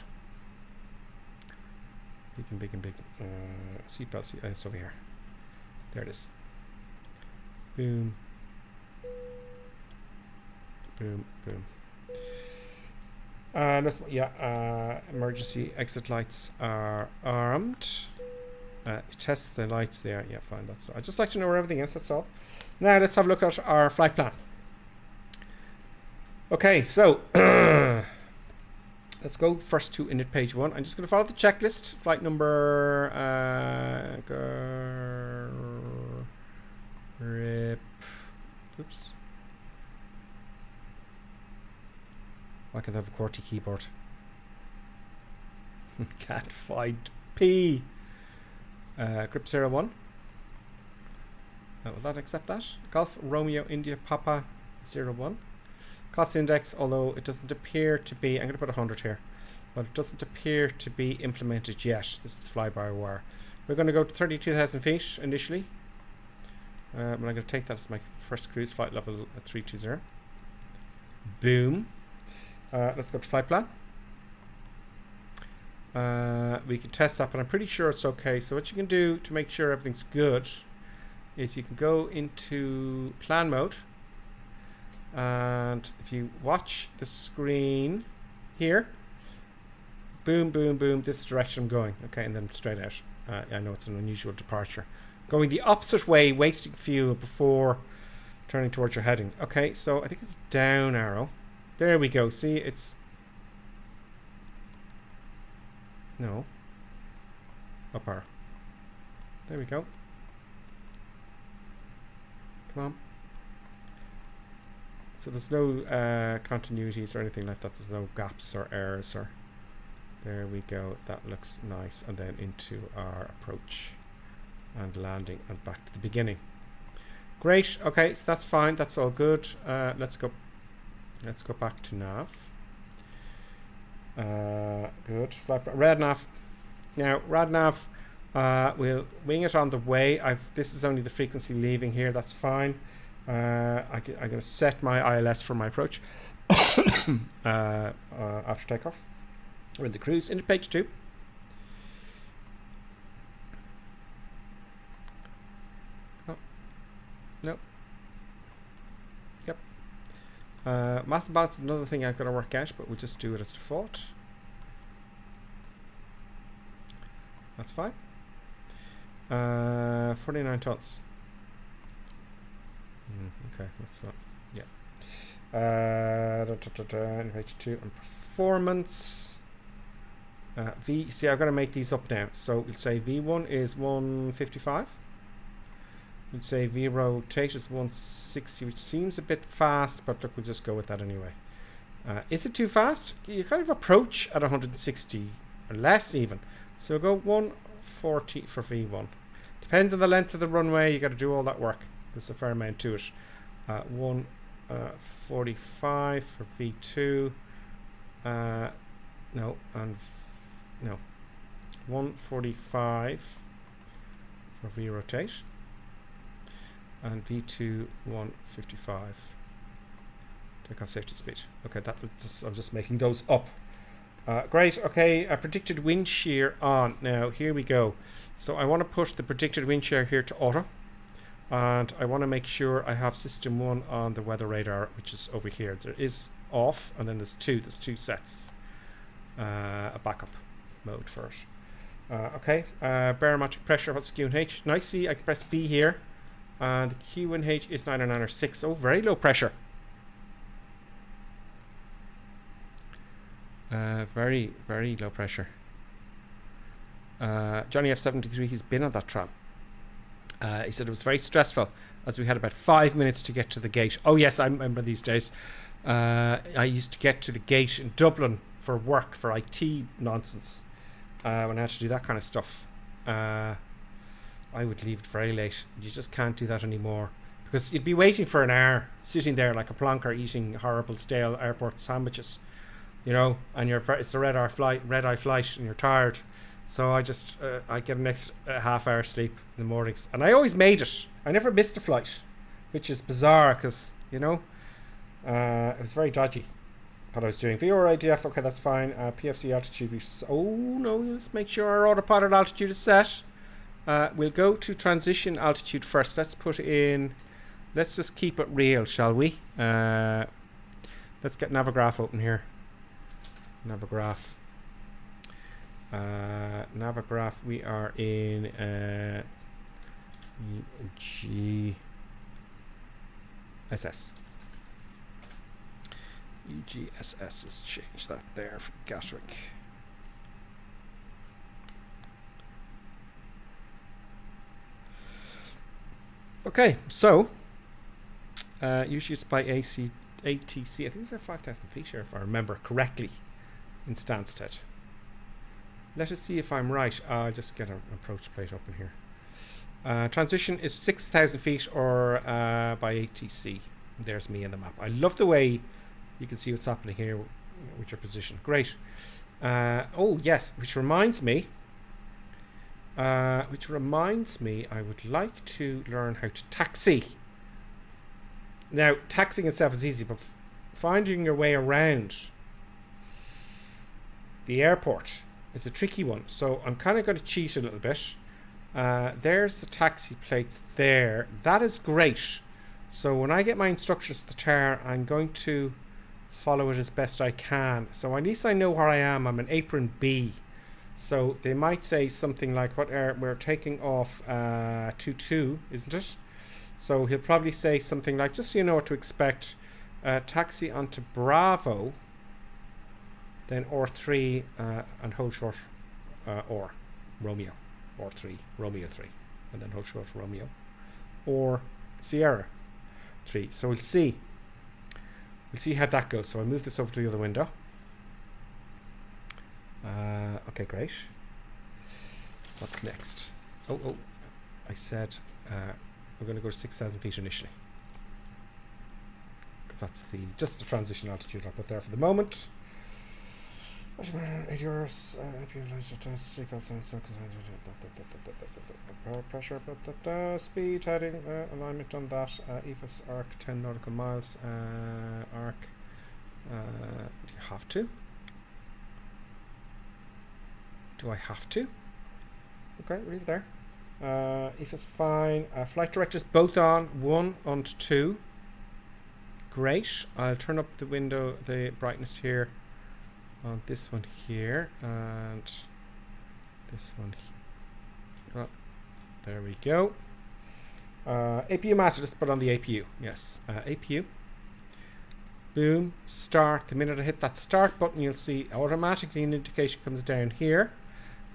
Speaker 1: Big and big. Seatbelt. It's over here. There it is. Boom. Boom. Emergency exit lights are armed. Test the lights there. Yeah, fine. That's all. I'd just like to know where everything is. That's all. Now let's have a look at our flight plan. Okay, so let's go first to init page 1. I'm just going to follow the checklist. Flight number. Oops. Why can't I have a QWERTY keyboard? Can't find P. Grip 01. Will that accept that? Golf Romeo India Papa 01. Cost index, although it doesn't appear to be, I'm going to put 100 here, but it doesn't appear to be implemented yet. This is fly-by-wire. We're going to go to 32,000 feet initially. But I'm going to take that as my first cruise flight level at 320. Boom. Let's go to flight plan. We can test that, but I'm pretty sure it's okay. So what you can do to make sure everything's good is you can go into plan mode, and if you watch the screen here, boom, boom, boom, this is the direction I'm going. Okay, and then straight out. I know it's an unusual departure. Going the opposite way, wasting fuel before turning towards your heading. Okay, so I think it's down arrow. There we go. See, it's... No. Up arrow. There we go. Come on. So there's no continuities or anything like that. There's no gaps or errors or... There we go. That looks nice. And then into our approach and landing and back to the beginning. Great. Okay, so that's fine. That's all good. Let's go back to nav. Good. Red nav. Now, rad nav, we'll wing it on the way. This is only the frequency leaving here. That's fine. I'm going to set my ILS for my approach after takeoff. We're in the cruise into page 2. Oh. No. Yep. Mass balance is another thing I've got to work out, but we'll just do it as default. That's fine. 49 tons. Okay, that's not. Yeah. Page 2 and performance. See, I've got to make these up now. So we'll say V1 is 155. We'll say V rotate is 160, which seems a bit fast, but look, we'll just go with that anyway. Is it too fast? You kind of approach at 160 or less even. So we'll go 140 for V1. Depends on the length of the runway. You got to do all that work. There's a fair amount to it. 145 for V2. No, and no. 145 for V rotate. And V2 155. Take off safety speed. Okay, I'm just making those up. Great. Okay, predicted wind shear on. Now here we go. So I want to push the predicted wind shear here to auto, and I want to make sure I have system 1 on the weather radar, which is over here. There is off, and then there's two sets. A backup mode for it. Okay, barometric pressure. What's Q and H? Nicely, I can press B here, and the Q and H is 9 or 9 or 6. Oh, very low pressure. Very, very low pressure. Johnny F73, he's been on that tram. He said it was very stressful as we had about 5 minutes to get to the gate. Oh yes, I remember these days. I used to get to the gate in Dublin for work, for IT nonsense, when I had to do that kind of stuff. I would leave it very late. You just can't do that anymore, because you'd be waiting for an hour, sitting there like a plonker, eating horrible stale airport sandwiches, you know, and it's a red-eye flight, and you're tired. So I just I get an extra half-hour sleep in the mornings, and I always made it. I never missed a flight, which is bizarre, because it was very dodgy what I was doing. VR IDF, okay, that's fine. PFC altitude, oh no, let's make sure our autopilot altitude is set. We'll go to transition altitude first. Let's just keep it real, shall we? Let's get Navigraph open here. Navigraph, we are in EGSS. EGSS, let's change that there for Gatwick. Okay, so usually it's by ATC. I think it's about 5,000 feet here, if I remember correctly, in Stansted. Let us see if I'm right. I'll just get an approach plate open here. Transition is 6,000 feet or by ATC. There's me in the map. I love the way you can see what's happening here with your position. Great. Oh yes, which reminds me, I would like to learn how to taxi. Now, taxiing itself is easy, but finding your way around the airport is a tricky one. So I'm kind of going to cheat a little bit. There's the taxi plates there. That is great. So when I get my instructions for the tower, I'm going to follow it as best I can. So at least I know where I am. I'm in apron B. So they might say something like, "What we're taking off 22, isn't it?" So he'll probably say something like, "Just so you know what to expect, taxi onto Bravo, then R3 and hold short or Romeo, R3, Romeo 3, and then hold short Romeo, or Sierra 3." So we'll see. We'll see how that goes. So I'll move this over to the other window. Okay, great. What's next? Oh, I said we're going to go to 6,000 feet initially, because that's just the transition altitude I'll put there for the moment. 8 euros. Pressure, speed, heading, alignment on that. EFS arc 10 nautical miles. Arc. Do you have to? Do I have to? Okay, leave it there. EFS fine. Flight directors both on. 1 and 2. Great. I'll turn up the window, the brightness here on this one here, and this one here. Oh, there we go. APU master, let's put on the APU. Yes, APU. Boom, start. The minute I hit that start button, you'll see automatically an indication comes down here.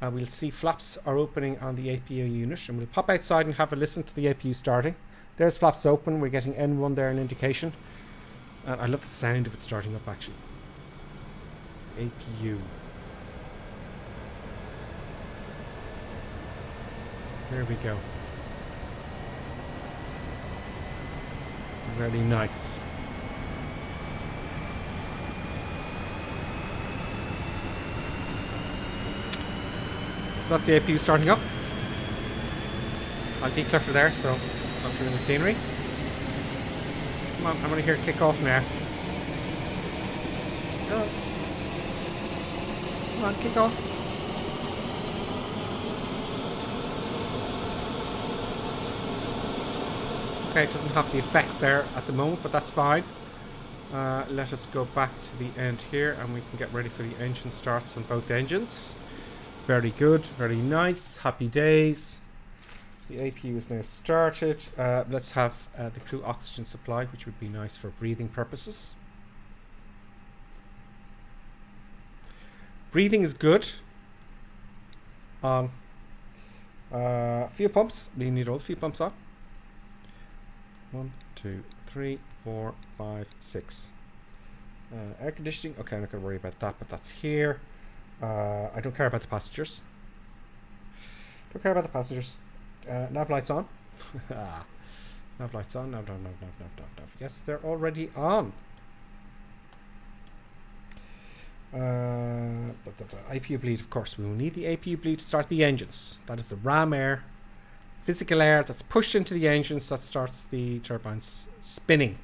Speaker 1: We'll see flaps are opening on the APU unit, and we'll pop outside and have a listen to the APU starting. There's flaps open. We're getting N1 there, an indication. And I love the sound of it starting up, actually. APU. There we go. Very nice. So that's the APU starting up. I'll declutter there, so I'm doing the scenery. Come on, I'm going to hear it kick off now. Go. Come on, kick off. Okay, it doesn't have the effects there at the moment, but that's fine. Let us go back to the end here, and we can get ready for the engine starts on both engines. Very good, very nice, happy days. The APU is now started. Let's have the crew oxygen supply, which would be nice for breathing purposes. Breathing is good. Fuel pumps, we need all the fuel pumps on. 1, 2, 3, 4, 5, 6. Air conditioning, okay, I'm not going to worry about that, but that's here. I don't care about the passengers. Nav lights on. Nav lights on. Nav. Yes, they're already on. APU bleed, of course. We will need the APU bleed to start the engines. That is the ram air, physical air that's pushed into the engines that starts the turbines spinning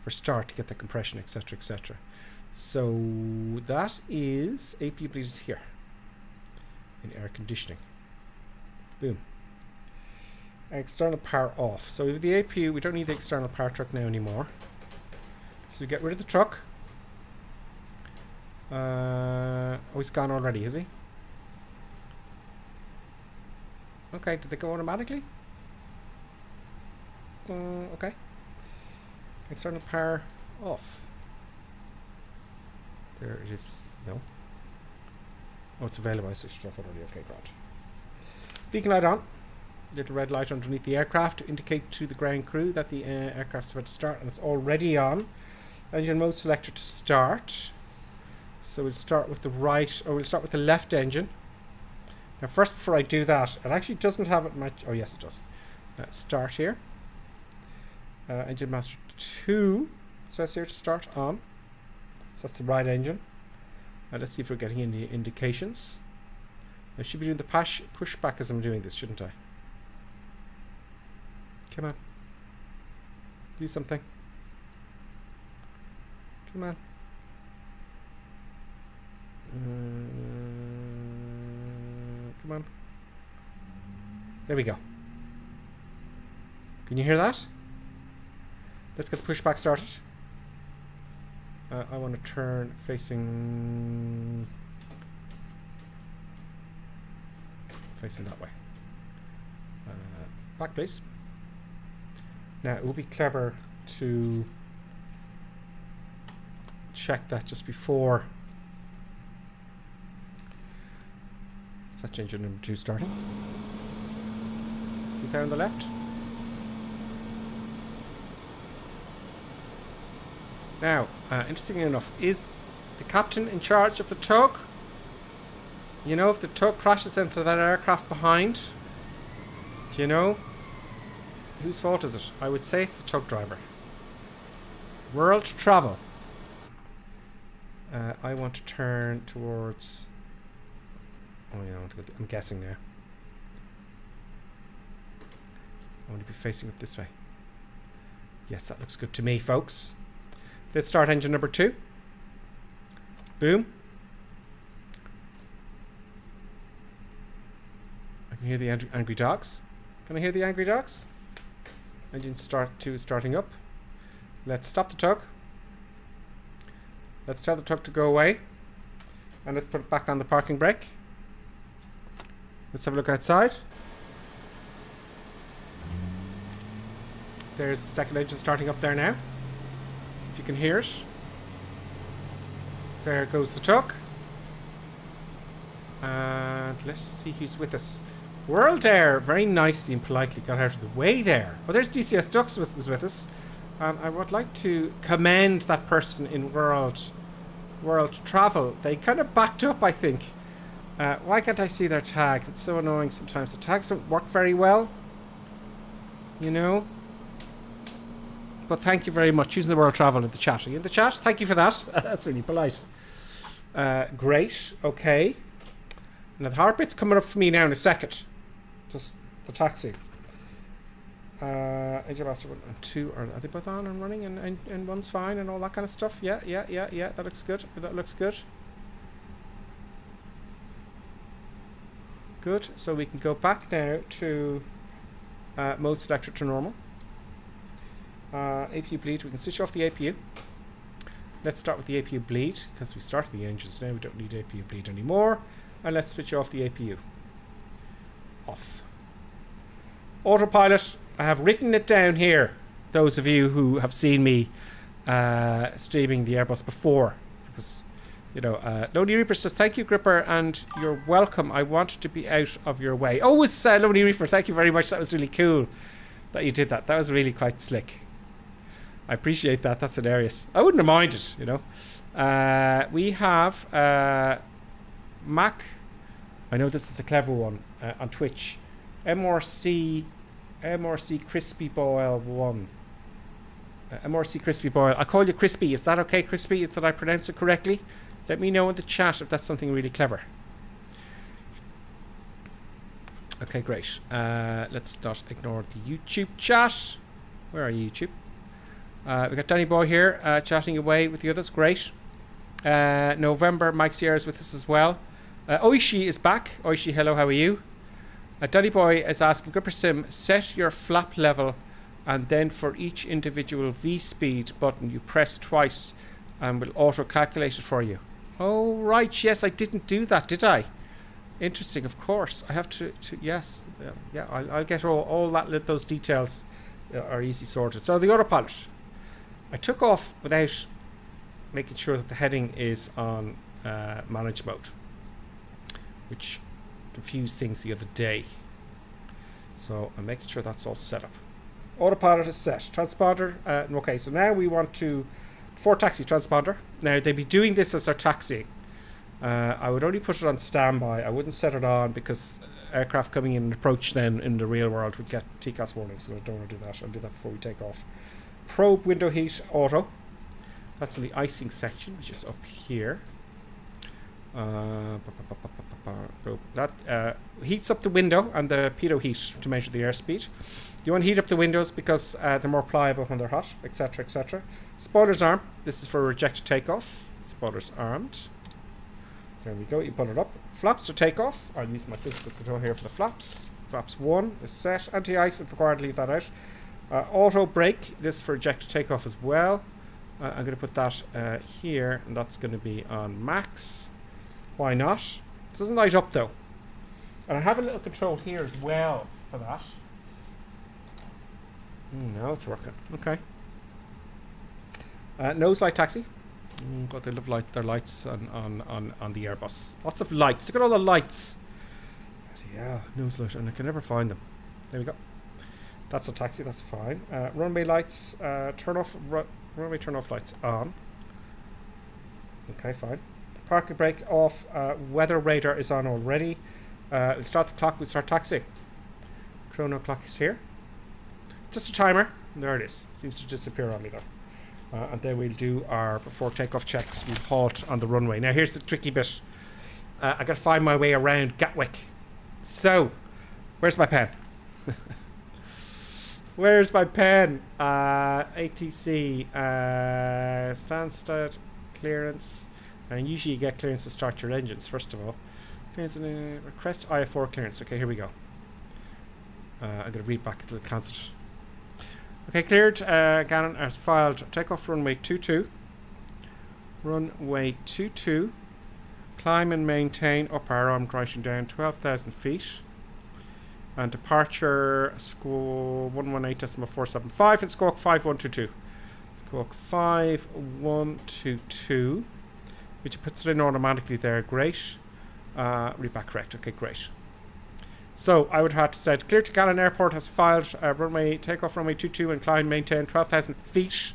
Speaker 1: for start to get the compression, etc., etc. So that is APU bleed is here in air conditioning. Boom. External power off. So with the APU, we don't need the external power truck now anymore. So we get rid of the truck. Oh, he's gone already, is he? Okay, did they go automatically? Okay. External power off. There it is. No. Oh, it's available. I switched it off already. Okay, great. Beacon light on. Little red light underneath the aircraft to indicate to the ground crew that the aircraft's about to start, and it's already on. Engine mode selector to start. So we'll start with the right, or we'll start with the left engine. Now, first, before I do that, it actually doesn't have it much. Oh, yes, it does. Start here. Engine master 2 says here to start on. So that's the right engine. Let's see if we're getting any indications. I should be doing the push back as I'm doing this, shouldn't I? Come on. Do something. Come on. Come on. There we go. Can you hear that? Let's get the pushback started. I want to turn facing that way. Back, please. Now, it would be clever to check that just before search engine number 2 starting. See there on the left? Now, interestingly enough, is the captain in charge of the tug? You know, if the tug crashes into that aircraft behind, do you know? Whose fault is it? I would say it's the tug driver. World travel. I want to turn towards... Oh, yeah, I want to go I'm guessing now. I want to be facing up this way. Yes, that looks good to me, folks. Let's start engine number 2. Boom. I can hear the angry dogs. Can I hear the angry dogs? Engine 2 is starting up. Let's stop the tug. Let's tell the tug to go away. And let's put it back on the parking brake. Let's have a look outside. There's the second engine starting up there now. If you can hear it. There goes the tug. And let's see who's with us. World Air very nicely and politely got out of the way there. Well, there's DCS Ducks with us. I would like to commend that person in World Travel. They kind of backed up, I think. Why can't I see their tag? It's so annoying sometimes. The tags don't work very well. You know? But thank you very much. Using the World Travel in the chat. Are you in the chat? Thank you for that. That's really polite. Great. Okay. Now the heartbeat's coming up for me now in a second. Just the taxi. AirBus 1 and 2 are they both on and running and one's fine and all that kind of stuff? Yeah. That looks good. That looks good. Good. So we can go back now to mode selector to normal. APU bleed. We can switch off the APU. Let's start with the APU bleed because we started the engines now. We don't need APU bleed anymore. And let's switch off the APU. Off. Autopilot. I have written it down here. Those of you who have seen me streaming the AirBus before. Because, you know, Lonely Reaper says, thank you, Gripper, and you're welcome. I wanted to be out of your way. Oh, it's Lonely Reaper. Thank you very much. That was really cool that you did that. That was really quite slick. I appreciate that. That's hilarious. I wouldn't have minded, you know. We have Mac. I know this is a clever one on Twitch. MRC Crispy Boil 1. MRC Crispy Boil. I call you Crispy. Is that okay, Crispy? Did I pronounce it correctly? Let me know in the chat if that's something really clever. Okay, great. Let's not ignore the YouTube chat. Where are you, YouTube? We got Danny Boy here chatting away with the others. Great. November, Mike Sierra is with us as well. Oishi is back. Oishi, hello, how are you? Danny Boy is asking, Gripper Sim, set your flap level and then for each individual V-speed button you press twice and will auto-calculate it for you. Oh, right, yes, I didn't do that, did I? Interesting, of course. I have to yes. Yeah, I'll get all that, those details are easy sorted. So the autopilot. I took off without making sure that the heading is on manage mode, which confused things the other day. So I'm making sure that's all set up. Autopilot is set. Transponder. Okay, so now we want to for taxi transponder. Now they'd be doing this as they're taxiing. I would only put it on standby. I wouldn't set it on because aircraft coming in and approach then in the real world would get TCAS warnings. So I don't want to do that. I'll do that before we take off. Probe window heat auto. That's in the icing section, which is up here. That heats up the window and the pitot heat to measure the airspeed. You want to heat up the windows because they're more pliable when they're hot, etc., etc. Spoilers arm. This is for rejected takeoff. Spoilers armed. There we go. You pull it up. Flaps for takeoff. I'll use my physical control here for the flaps. Flaps 1 is set. Anti-ice if required, leave that out. Auto brake. This for ejector takeoff as well. I'm going to put that here, and that's going to be on max. Why not? It doesn't light up though. And I have a little control here as well for that. Now it's working. Okay. Nose light taxi. God, they love their lights on the Airbus. Lots of lights. Look at all the lights. Yeah, nose light, and I can never find them. There we go. That's a taxi. That's fine. Runway lights. Turn off. Runway turn off lights on. Okay, fine. Parking brake off. Weather radar is on already. We'll start the clock. We'll start taxiing. Chrono clock is here. Just a timer. There it is. Seems to disappear on me though. And then we'll do our before takeoff checks. We'll halt on the runway. Now here's the tricky bit. I got to find my way around Gatwick. So, where's my pen? Where's my pen? ATC. Stansted. Clearance. And usually you get clearance to start your engines, first of all. Clearance and request IF4 clearance. Okay, here we go. I'm going to read back until it cancelled. Okay, cleared. Gallen has filed takeoff runway 22. Runway 22. Climb and maintain up arrow. I'm writing down 12,000 feet. And departure squawk 118.475 and squawk 5122. Squawk 5122. Which puts it in automatically there. Great. Read back correct. Okay, great. So I would have to say, clear to Gallen Airport has filed runway takeoff runway 22 and climb maintain 12,000 feet.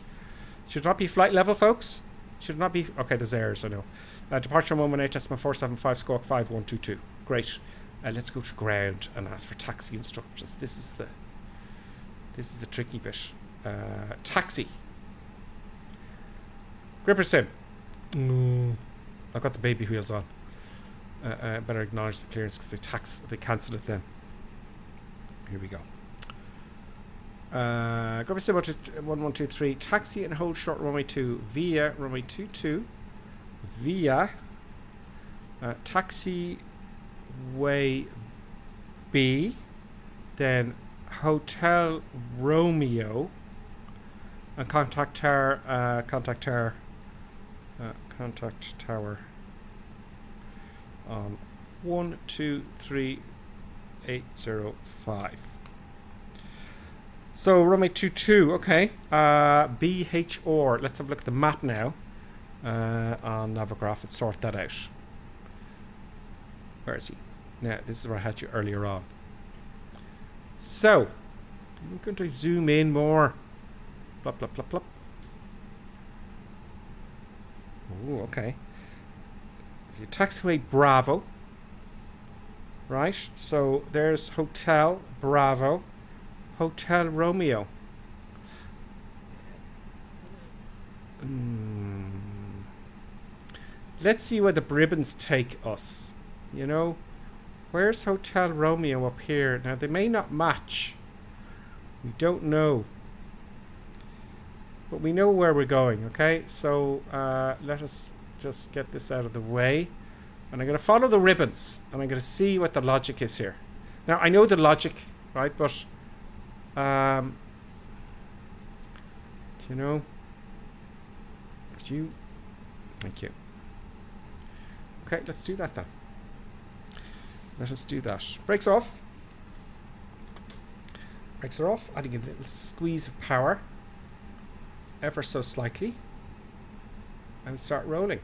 Speaker 1: Should not be flight level, folks. Should not be. Okay, there's errors, I know. Departure 118.475 squawk 5122. Great. Let's go to ground and ask for taxi instructions. This is the tricky bit. Taxi. Gripper sim. I've got the baby wheels on. Better acknowledge the clearance because they cancel it then. Here we go. Gripper sim 1123. Taxi and hold short runway 2 via runway 22 via taxi way B, then Hotel Romeo, and contact tower on 123805. So runway 22, okay. BHR. Let's have a look at the map now on Naviggraph and sort that out. Where is he? Yeah, this is where I had you earlier on. So, I'm going to zoom in more. Plop, plop, plop, plop. Oh, okay. If you taxiway Bravo. Right, so there's Hotel Bravo. Hotel Romeo. Let's see where the ribbons take us. You know, where's Hotel Romeo up here? Now, they may not match. We don't know. But we know where we're going, okay? So, let us just get this out of the way. And I'm going to follow the ribbons. And I'm going to see what the logic is here. Now, I know the logic, right? But, do you know? Could you? Thank you. Okay, let's do that then. Let us do that. Brakes off. Brakes are off. Adding a little squeeze of power. Ever so slightly. And start rolling.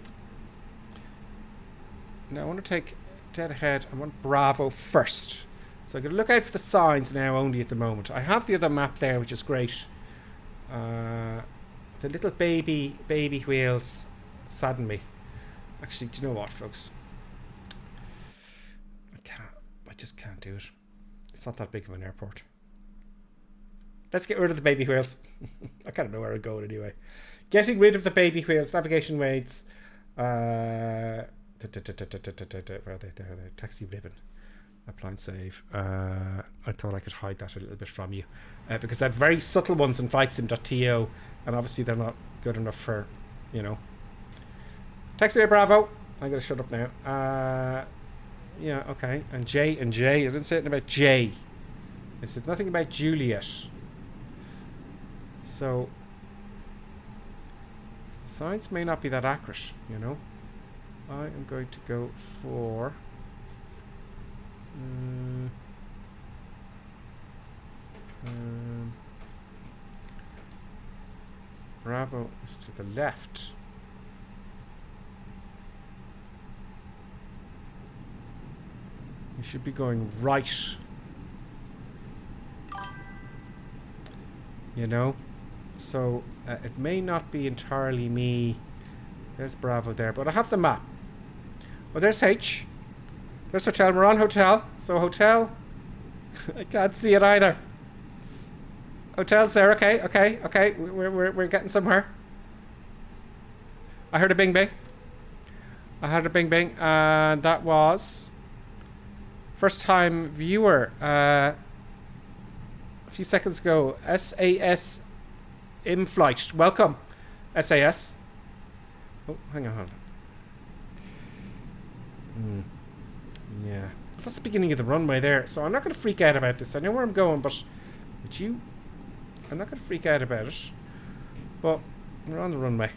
Speaker 1: Now I want to take dead ahead. I want Bravo first. So I'm going to look out for the signs now only at the moment. I have the other map there, which is great. The little baby wheels sadden me. Actually, do you know what, folks? I just can't do it. It's not that big of an airport. Let's get rid of the baby wheels. I kind of know where I'm going anyway. Getting rid of the baby wheels. Navigation weights. Where are they? There. Taxi ribbon. Apply and save. I thought I could hide that a little bit from you. Because I had very subtle ones in flightsim.to. And obviously they're not good enough for, you know. Taxiway Bravo. I gotta shut up now. Yeah, okay. And J. I didn't say anything about J. I said nothing about Juliet. So science may not be that accurate, you know. I am going to go for Bravo is to the left. We should be going right. You know? So it may not be entirely me. There's Bravo there, but I have the map. Oh, there's H. There's hotel. We're on hotel. So hotel. I can't see it either. Hotel's there. Okay. We're getting somewhere. I heard a bing bing. And that was first time viewer. A few seconds ago. SAS in flight. Welcome, SAS. Oh, hang on. Yeah. That's the beginning of the runway there. So I'm not going to freak out about this. I know where I'm going, but with you, I'm not going to freak out about it. But we're on the runway.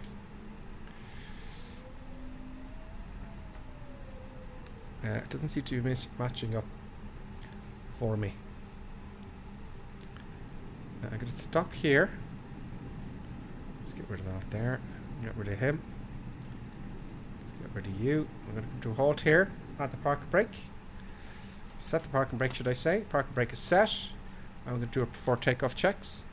Speaker 1: It doesn't seem to be matching up for me. I'm going to stop here. Let's get rid of that there. Get rid of him. Let's get rid of you. I'm going to come to a halt here at the parking brake. Set the parking brake, should I say. Parking brake is set. I'm going to do it before takeoff checks.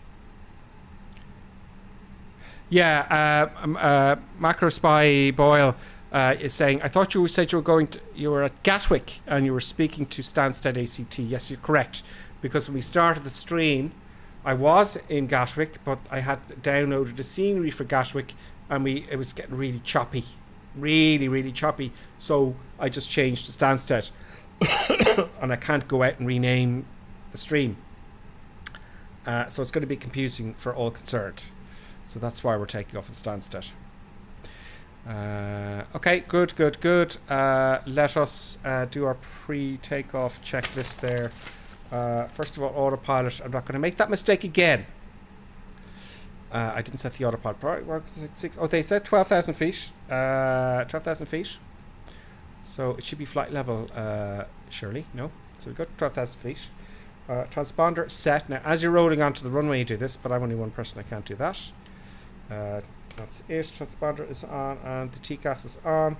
Speaker 1: Yeah, Macro Spy Boyle is saying, I thought you said you were at Gatwick and you were speaking to Stansted ACT. Yes, you're correct. Because when we started the stream, I was in Gatwick, but I had downloaded the scenery for Gatwick and it was getting really choppy. Really choppy. So I just changed to Stansted. And I can't go out and rename the stream. So it's going to be confusing for all concerned. So that's why we're taking off in Stansted. Okay, good. Let us do our pre-takeoff checklist there. First of all, autopilot. I'm not going to make that mistake again. I didn't set the autopilot. Oh, they said 12,000 feet. 12,000 feet. So it should be flight level, surely. No? So we've got 12,000 feet. Transponder set. Now, as you're rolling onto the runway, you do this, but I'm only one person. I can't do that. That's it. Transponder is on, and the TCAS is on.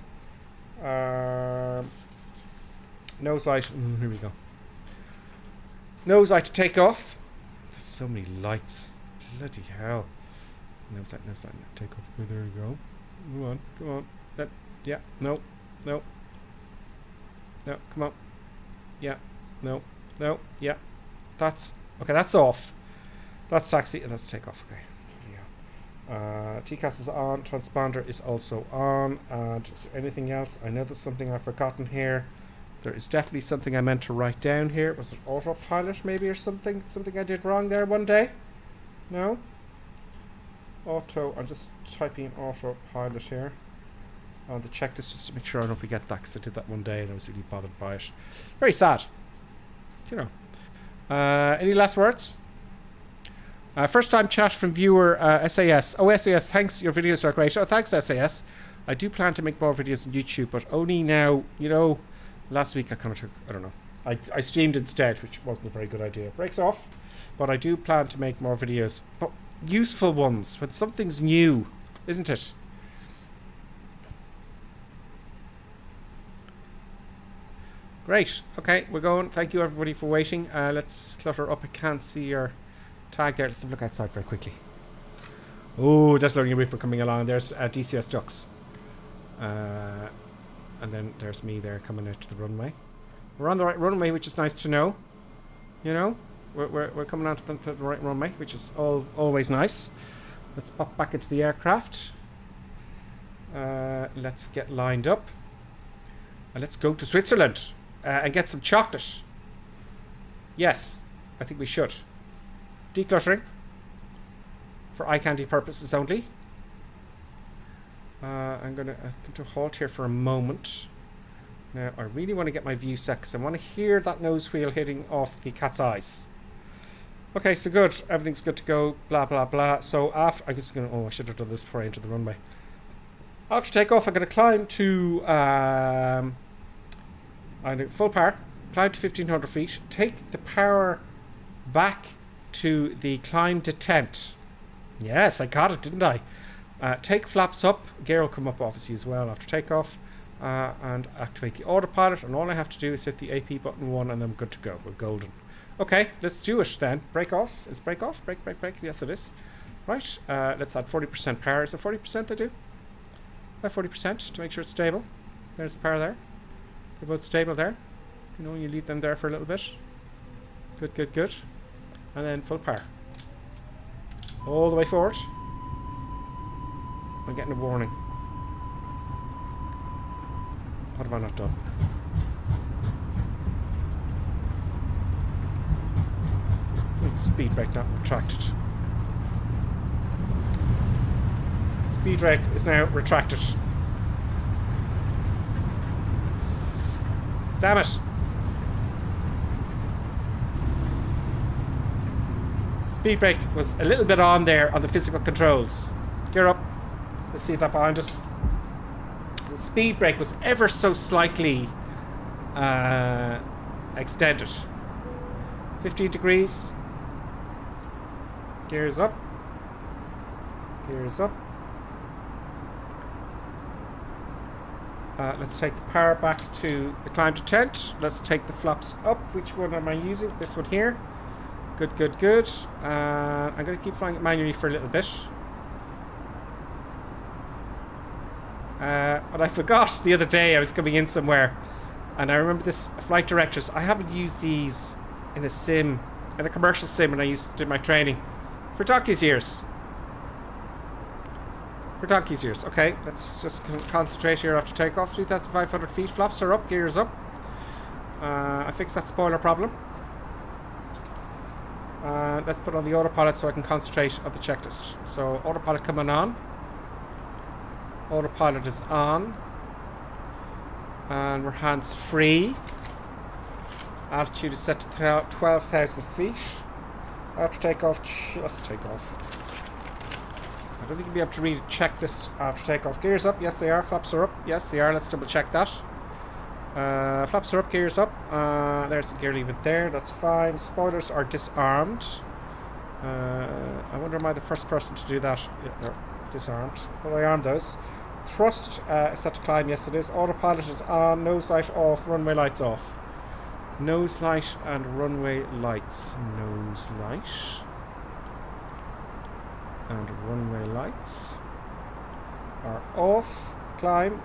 Speaker 1: Nose light. Here we go. Nose light to take off. There's so many lights. Bloody hell. Nose light. Take off. Okay, there you go. Come on. Yeah. No. Come on. Yeah. No. Yeah. That's okay. That's off. That's taxi, and that's take off. Okay. TCAS is on. Transponder is also on. And is there anything else? I know there's something I've forgotten here. There is definitely something I meant to write down here. Was it autopilot maybe or something? Something I did wrong there one day? No? Auto. I'm just typing in autopilot here on the checklist just to make sure I don't forget that, because I did that one day and I was really bothered by it. Very sad. You know. Any last words? First time chat from viewer SAS. Oh, SAS, thanks. Your videos are great. Oh, thanks, SAS. I do plan to make more videos on YouTube, but only now, you know, last week I kind of took, I don't know. I streamed instead, which wasn't a very good idea. Breaks off. But I do plan to make more videos. But useful ones, when something's new, isn't it? Great. Okay, we're going. Thank you, everybody, for waiting. Let's clutter up. I can't see your tag there. Let's have a look outside very quickly. Oh, that's Learning a Reaper coming along. There's DCS Ducks. And then there's me there coming out to the runway. We're on the right runway, which is nice to know. You know, we're coming onto the right runway, which is always nice. Let's pop back into the aircraft. Let's get lined up. And let's go to Switzerland and get some chocolate. Yes, I think we should. Decluttering for eye candy purposes only. I'm going to halt here for a moment. Now, I really want to get my view set because I want to hear that nose wheel hitting off the cat's eyes. Okay, so good. Everything's good to go. Blah, blah, blah. So after... I'm just going to... Oh, I should have done this before I entered the runway. After takeoff, I'm going to climb to... full power. Climb to 1,500 feet. Take the power back to the climb to tent. Yes, I got it, didn't I? Take flaps up. Gear will come up, obviously, as well after takeoff. And activate the autopilot, and all I have to do is hit the AP button 1 and I'm good to go. We're golden. Okay, let's do it then. Brake off. Is brake off? Brake. Yes, it is. Right, let's add 40% power. Is it 40% I do? 40% to make sure it's stable. There's the power there. They're both stable there. You know, you leave them there for a little bit. Good. And then full power. All the way forward. I'm getting a warning. What have I not done? Speed brake not retracted. Speed brake is now retracted. Damn it! Speed brake was a little bit on there on the physical controls. Gear up. Let's see if that behind us. The speed brake was ever so slightly extended. 15 degrees. Gears up. Let's take the power back to the climb to tent. Let's take the flaps up. Which one am I using? This one here. Good. I'm going to keep flying it manually for a little bit. But I forgot the other day I was coming in somewhere, and I remember this flight directors. I haven't used these in a sim, in a commercial sim, when I used to do my training. For donkey's ears. Okay, let's just concentrate here after takeoff. 3,500 feet. Flaps are up. Gears up. I fixed that spoiler problem. Let's put on the autopilot so I can concentrate on the checklist. So autopilot coming on. Autopilot is on. And we're hands free. Altitude is set to 12,000 feet. After takeoff, let's take off. I don't think you'll be able to read a checklist after takeoff. Gears up, yes they are. Flaps are up, yes they are. Let's double check that. Flaps are up, gears up. There's the gear lever there, that's fine. Spoilers are disarmed. I wonder am I the first person to do that? Yeah, they're disarmed. But I armed those. Thrust is set to climb, yes it is. Autopilot is on, nose light off, runway lights off. Nose light and runway lights. Nose light and runway lights are off. Climb.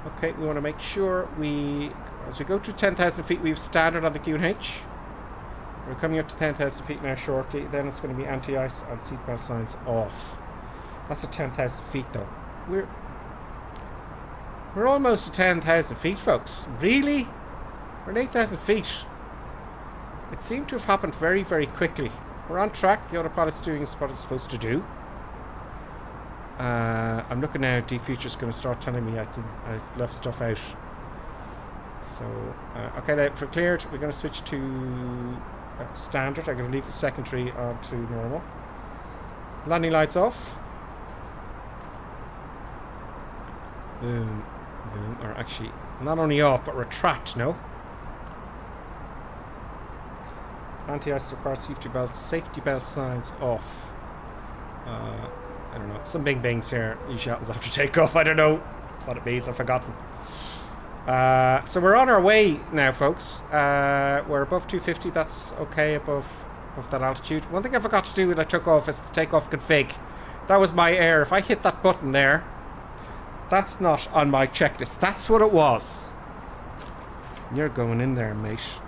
Speaker 1: Okay, we want to make sure as we go to 10,000 feet, we have standard on the QNH. We're coming up to 10,000 feet now shortly. Then it's going to be anti-ice and seatbelt signs off. That's at 10,000 feet though. We're almost at 10,000 feet, folks. Really? We're at 8,000 feet. It seemed to have happened very, very quickly. We're on track. The autopilot's doing what it's supposed to do. I'm looking now. D-Future's going to start telling me I've left stuff out. So, okay, now for cleared, we're going to switch to standard. I'm going to leave the secondary on to normal. Landing lights off. Boom, boom. Or actually, not only off, but retract, no? Anti-ice required safety belt signs off. I don't know, some bing bings here usually happens after takeoff. I don't know what it means, I've forgotten. So we're on our way now, folks. We're above 250, that's okay, above that altitude. One thing I forgot to do when I took off is the takeoff config. That was my error. If I hit that button there, that's not on my checklist. That's what it was. You're going in there, mate.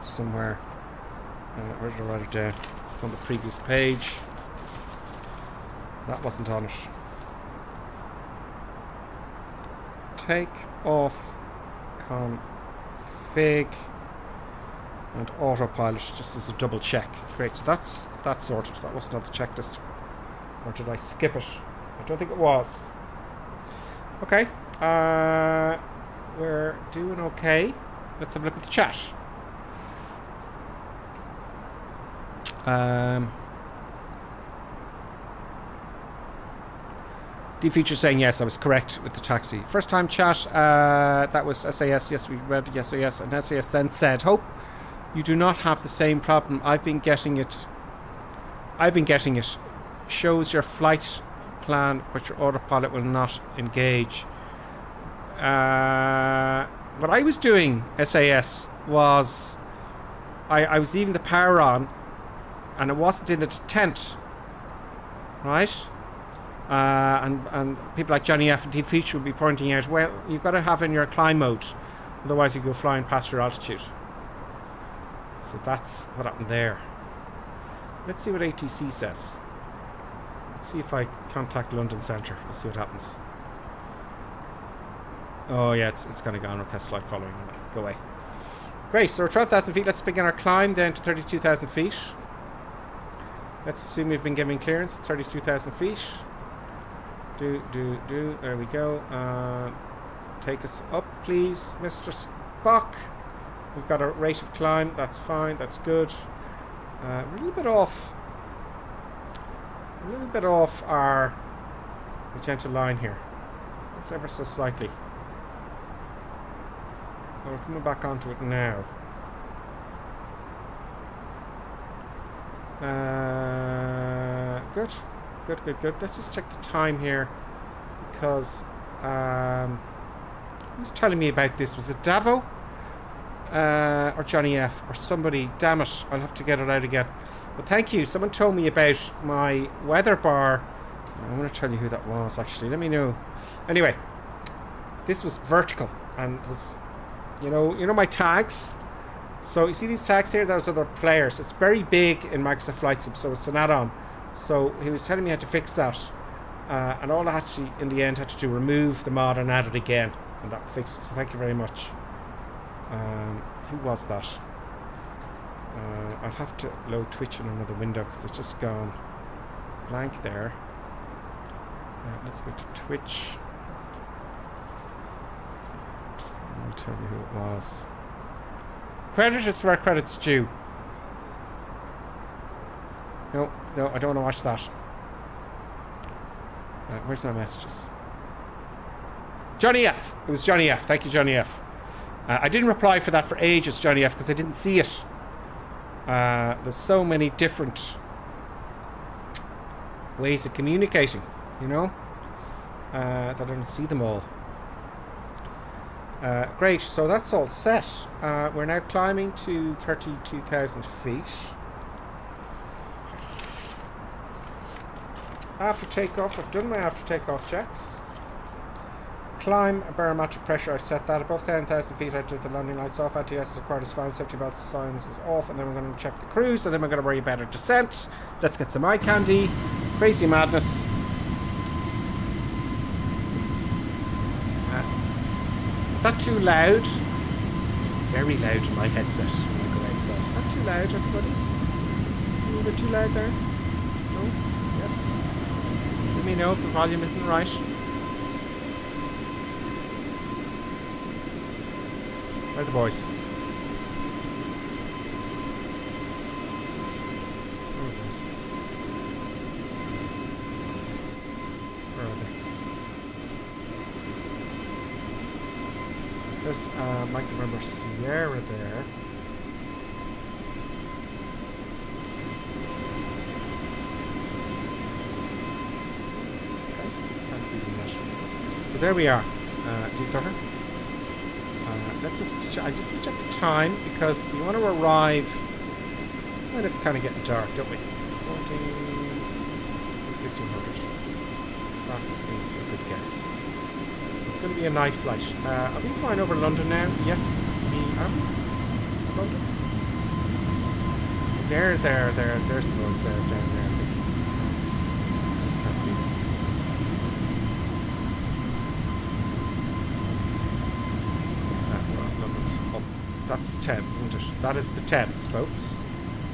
Speaker 1: Somewhere. Where did I write it down? It's on the previous page. That wasn't on it. Take off config and autopilot just as a double check. Great, so that's sorted. That wasn't on the checklist. Or did I skip it? I don't think it was. Okay. We're doing okay. Let's have a look at the chat. D-Feature saying yes, I was correct with the taxi. First time chat, that was SAS. Yes, we read yes. And SAS then said, hope you do not have the same problem. I've been getting it. Shows your flight plan, but your autopilot will not engage. What I was doing, SAS, was I was leaving the power on, and it wasn't in the tent, right? And people like Johnny F and D-Feature would be pointing out, well, you've got to have in your climb mode, otherwise you go flying past your altitude. So that's what happened there. Let's see what ATC says. Let's see if I contact London Centre. We'll see what happens. Oh yeah, it's kind of gone. Request flight following. Go away. Great, so we're 12,000 feet. Let's begin our climb down to 32,000 feet. Let's assume we've been given clearance at 32,000 feet. There we go. Take us up, please, Mr. Spock. We've got a rate of climb. That's fine. That's good. We're a little bit off. A little bit off our magenta line here. It's ever so slightly. Oh, we're coming back onto it now. Good. Let's just check the time here, because who's telling me about this? Was it Davo? Or Johnny F or somebody? Damn it, I'll have to get it out again. But thank you. Someone told me about my weather bar. I want to tell you who that was, actually. Let me know. Anyway, this was vertical, and this, you know my tags. So you see these tags here? Those are the players. It's very big in Microsoft Flight Sim, so it's an add-on. So he was telling me how to fix that, and all I actually in the end had to do remove the mod and add it again, and that fixed it. So thank you very much. Who was that? I'll have to load Twitch in another window because it's just gone blank there. Let's go to Twitch. I'll tell you who it was. Credit is where credit's due. No, I don't want to watch that. Where's my messages? Johnny F. It was Johnny F. Thank you, Johnny F. I didn't reply for that for ages, Johnny F, because I didn't see it. There's so many different ways of communicating, that I don't see them all. Great, so that's all set. We're now climbing to 32,000 feet. After takeoff, I've done my after takeoff checks. Climb barometric pressure, I've set that above 10,000 feet. I did the landing lights off, anti-S is required is fine, safety belts signs is off, and then we're going to check the cruise, and then we're going to worry about our descent. Let's get some eye candy. Crazy madness. Is that too loud? Very loud in my headset when I go outside. Is that too loud, everybody? A little bit too loud there? No? Yes? Let me know if the volume isn't right. Where are the boys? Where are the boys? Where are they? There's Mike November Sierra there. Okay, can't see them yet. So there we are. Do you cover? Let's just I just check the time, because we want to arrive when it's kind of getting dark, don't we? 1500. That is a good guess. So it's going to be a night flight. Are we flying over London now? Yes, we are. London? There's the ones there, down there, I think. I just can't see them. That's the Thames, isn't it? That is the Thames, folks.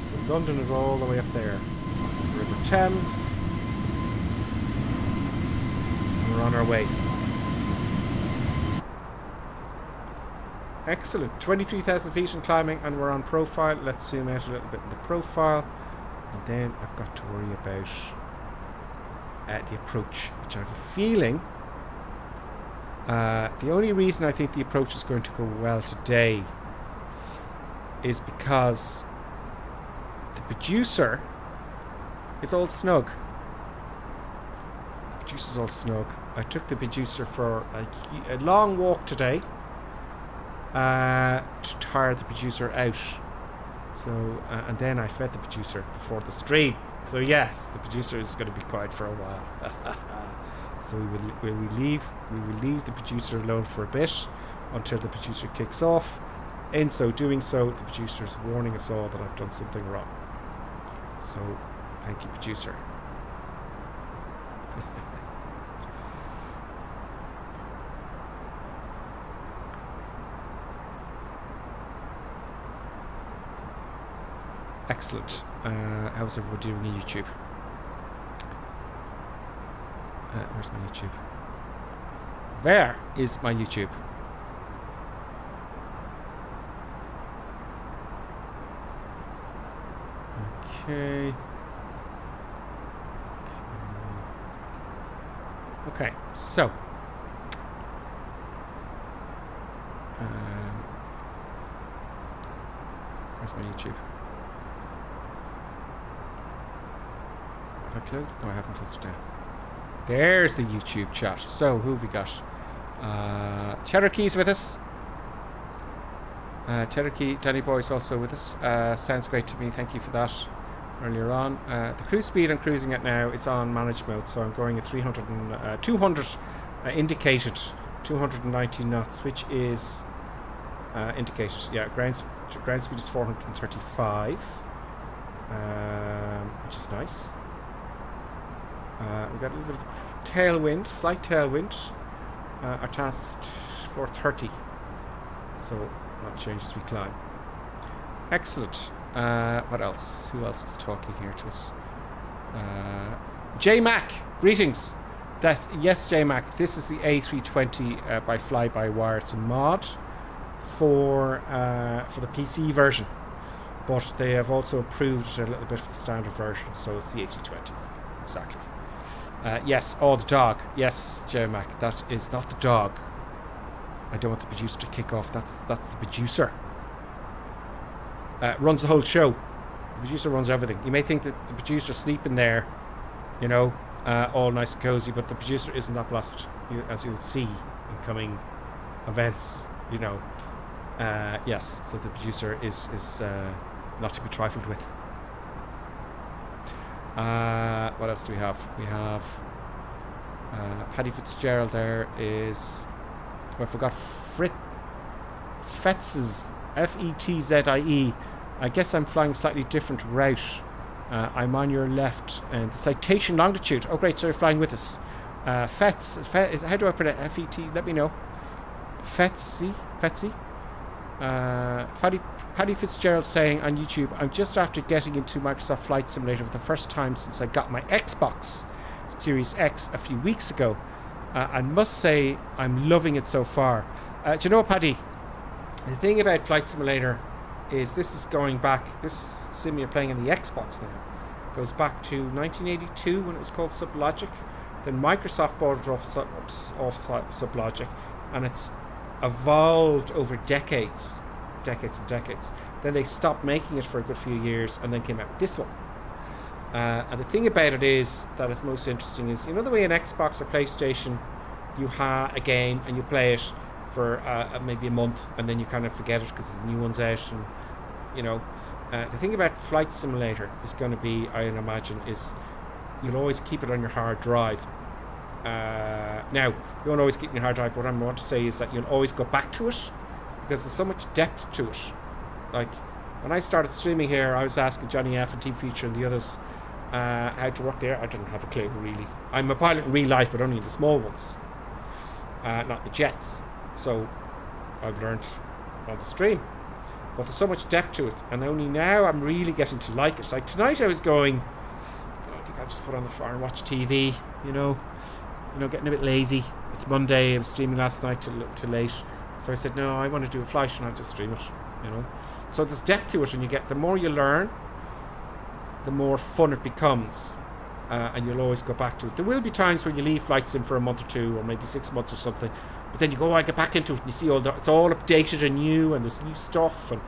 Speaker 1: So London is all the way up there. That's the River Thames. we're on our way. Excellent. 23,000 feet and climbing, and we're on profile. Let's zoom out a little bit in the profile. And then I've got to worry about the approach, which I have a feeling... the only reason I think the approach is going to go well today is because the producer is all snug. The producer's all snug. I took the producer for a long walk today to tire the producer out. So, and then I fed the producer before the stream. So yes, the producer is going to be quiet for a while. So we will leave the producer alone for a bit until the producer kicks off. In so doing so, the producer is warning us all that I've done something wrong. So, thank you, producer. Excellent. How's everybody doing on YouTube? Where's my YouTube? There is my YouTube. Okay. Okay, so where's my YouTube? Have I closed? No, I haven't closed it down. There's the YouTube chat. So, who have we got? Cherokee's with us. Cherokee, Danny Boy's also with us. Sounds great to me. Thank you for that earlier on. The cruise speed I'm cruising at now is on managed mode, so I'm going at 200 indicated, 290 knots, which is indicated. Yeah, ground speed is 435, which is nice. We got a little bit of tailwind, slight tailwind. Our task is 430, so that changes as we climb. Excellent. What else? Who else is talking here to us? J Mac, greetings. Yes, J Mac. This is the A320 by fly-by-wire. It's a mod for the PC version, but they have also improved it a little bit for the standard version. So it's the A320. Exactly. Yes. Oh, the dog. Yes, J Mac. That is not the dog. I don't want the producer to kick off. That's the producer. Runs the whole show. The producer runs everything. You may think that the producer's sleeping there, you know, all nice and cozy, but the producer isn't that blessed, as you'll see in coming events, you know. Yes, so the producer is not to be trifled with. What else do we have? We have Paddy Fitzgerald there is... I forgot Fetz's F-E-T-Z-I-E. I guess I'm flying a slightly different route. I'm on your left and the citation longitude. Oh great, so you're flying with us. Fetz, how do I pronounce F-E-T? Let me know. Fetzy? Paddy Fitzgerald saying on YouTube, I'm just after getting into Microsoft Flight Simulator for the first time since I got my Xbox Series X a few weeks ago. I must say I'm loving it so far. Do you know what, Paddy? The thing about Flight Simulator is this is going back, this sim you're playing on the Xbox now goes back to 1982 when it was called Sublogic. Then Microsoft bought it off Sublogic, and it's evolved over decades and decades. Then they stopped making it for a good few years and then came out with this one. And the thing about it is that is most interesting is, you know, the way an Xbox or PlayStation, you have a game and you play it for maybe a month and then you kind of forget it because there's new ones out, and you know, the thing about Flight Simulator is going to be, I imagine, is you'll always keep it on your hard drive. Now, you won't always keep it on your hard drive, but what I want to say is that you'll always go back to it because there's so much depth to it. Like, when I started streaming here, I was asking Johnny F and Team Future and the others how to work there. I didn't have a clue, really. I'm a pilot in real life, but only the small ones, not the jets. So I've learned on the stream. But there's so much depth to it, and only now I'm really getting to like it. Like tonight I was going, I think I'll just put on the floor and watch TV, you know. getting a bit lazy. It's Monday. I was streaming last night till late. So I said, no, I want to do a flight and I'll just stream it, So there's depth to it, and the more you learn, the more fun it becomes. And you'll always go back to it. There will be times when you leave flights in for a month or two, or maybe 6 months or something. But then you go, I get back into it, and you see it's all updated and new, and there's new stuff. And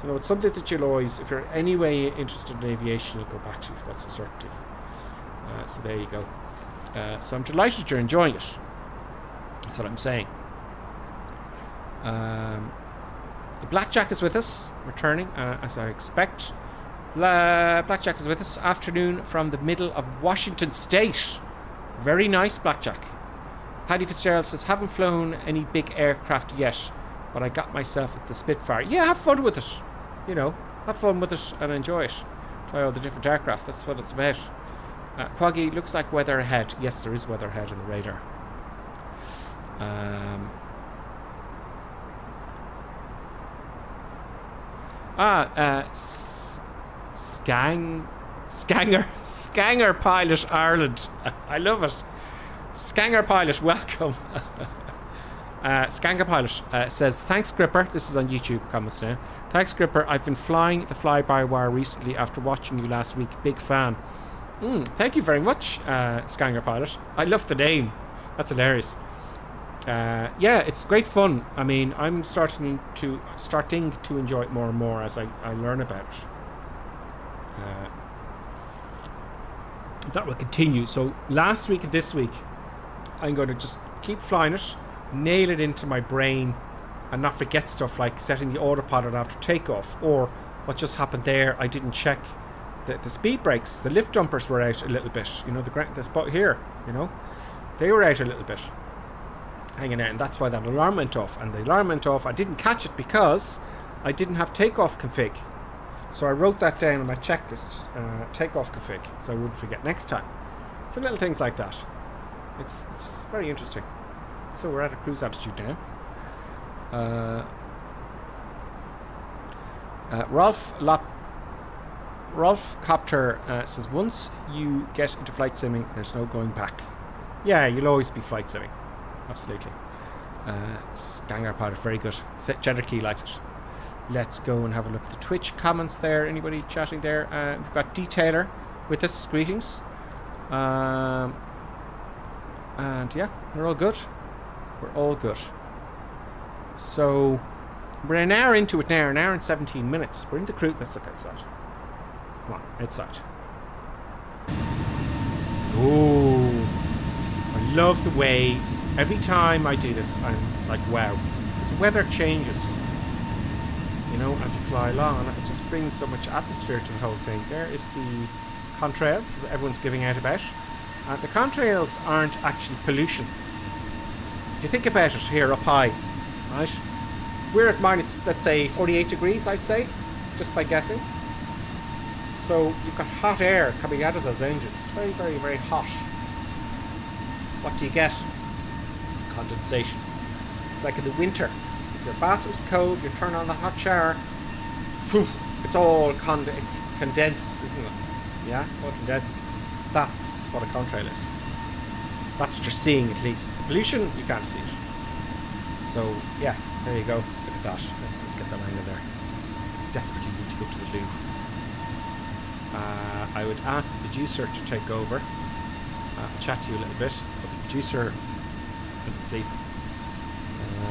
Speaker 1: it's something that you'll always, if you're any way interested in aviation, you'll go back to. That's a certainty. So there you go. So I'm delighted you're enjoying it. That's what I'm saying. The Blackjack is with us, returning as I expect. Blackjack is with us. Afternoon from the middle of Washington State. Very nice, Blackjack. Paddy Fitzgerald says, haven't flown any big aircraft yet, but I got myself at the Spitfire. Yeah, have fun with it. Have fun with it and enjoy it. Try all the different aircraft. That's what it's about. Quaggy, looks like weather ahead. Yes, there is weather ahead on the radar. Scanger Pilot Ireland. I love it. Scanger Pilot, welcome. Scanger Pilot says, thanks Gripper. This is on YouTube comments now. Thanks Gripper. I've been flying the fly-by-wire recently after watching you last week. Big fan. Thank you very much, Scanger Pilot. I love the name. That's hilarious. Yeah, it's great fun. I mean, I'm starting to enjoy it more and more as I learn about it. That will continue. So last week and this week, I'm going to just keep flying it, nail it into my brain, and not forget stuff like setting the autopilot after takeoff, or what just happened there. I didn't check the speed brakes. The lift dumpers were out a little bit. The spot here. They were out a little bit, hanging out, and that's why that alarm went off. And the alarm went off. I didn't catch it because I didn't have takeoff config. So I wrote that down on my checklist, takeoff config, so I wouldn't forget next time. So little things like that. It's very interesting. So we're at a cruise altitude now. Rolf Copter says, once you get into flight simming, there's no going back. Yeah, you'll always be flight simming. Absolutely. Scanger Pilot, very good. Cheddar Key likes it. Let's go and have a look at the Twitch comments there. Anybody chatting there? We've got Detailer with us. Greetings. And yeah, we're all good. We're all good. So we're an hour into it now, an hour and 17 minutes. We're in the cruise. Let's look outside. Come on, outside. Oh, I love the way every time I do this, I'm like, wow. As the weather changes, as you fly along, and it just brings so much atmosphere to the whole thing. There is the contrails that everyone's giving out about. The contrails aren't actually pollution. If you think about it here up high, right? We're at minus, let's say, 48 degrees, I'd say, just by guessing. So you've got hot air coming out of those engines. It's very, very, very hot. What do you get? Condensation. It's like in the winter. If your bathroom's cold, you turn on the hot shower, phew, it's all condensed, isn't it? Yeah, all condenses. That's what a contrail is. That's what you're seeing, at least. The pollution, you can't see it. So, yeah, there you go. Look at that. Let's just get that angle there. Desperately need to go to the loo. I would ask the producer to take over. Chat to you a little bit. But the producer is asleep.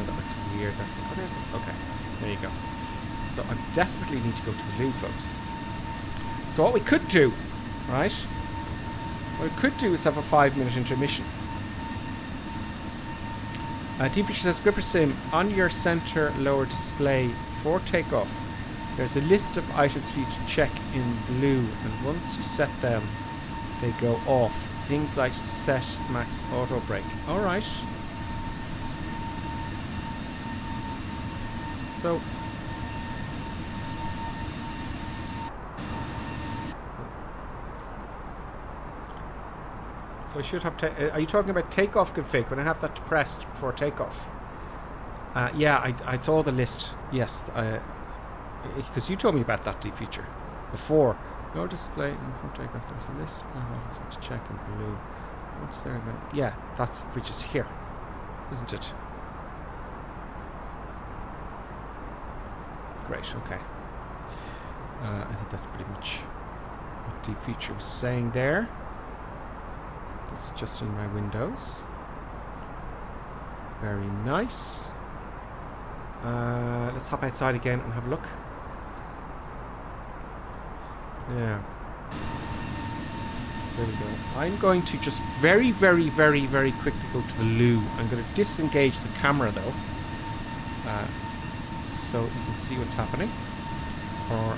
Speaker 1: That looks weird. Oh, there's this. Okay, there you go. So I desperately need to go to the loo, folks. So what we could do, right? What we could do is have a 5-minute intermission. T-Feature says, Gripper Sim, on your center lower display before takeoff, there's a list of items for you to check in blue, and once you set them, they go off. Things like set max auto brake. Alright. So I should have are you talking about takeoff config when I have that depressed before takeoff? Yeah, I saw the list. Yes, because you told me about that feature before. No display before takeoff. There's a list to check in blue. What's there? Yeah, that's which is here, isn't it? Great. Okay. I think that's pretty much what the feature was saying there. Just adjusting my windows. Very nice. Let's hop outside again and have a look. Yeah. There we go. I'm going to just very quickly go to the loo. I'm going to disengage the camera though, so you can see what's happening. Or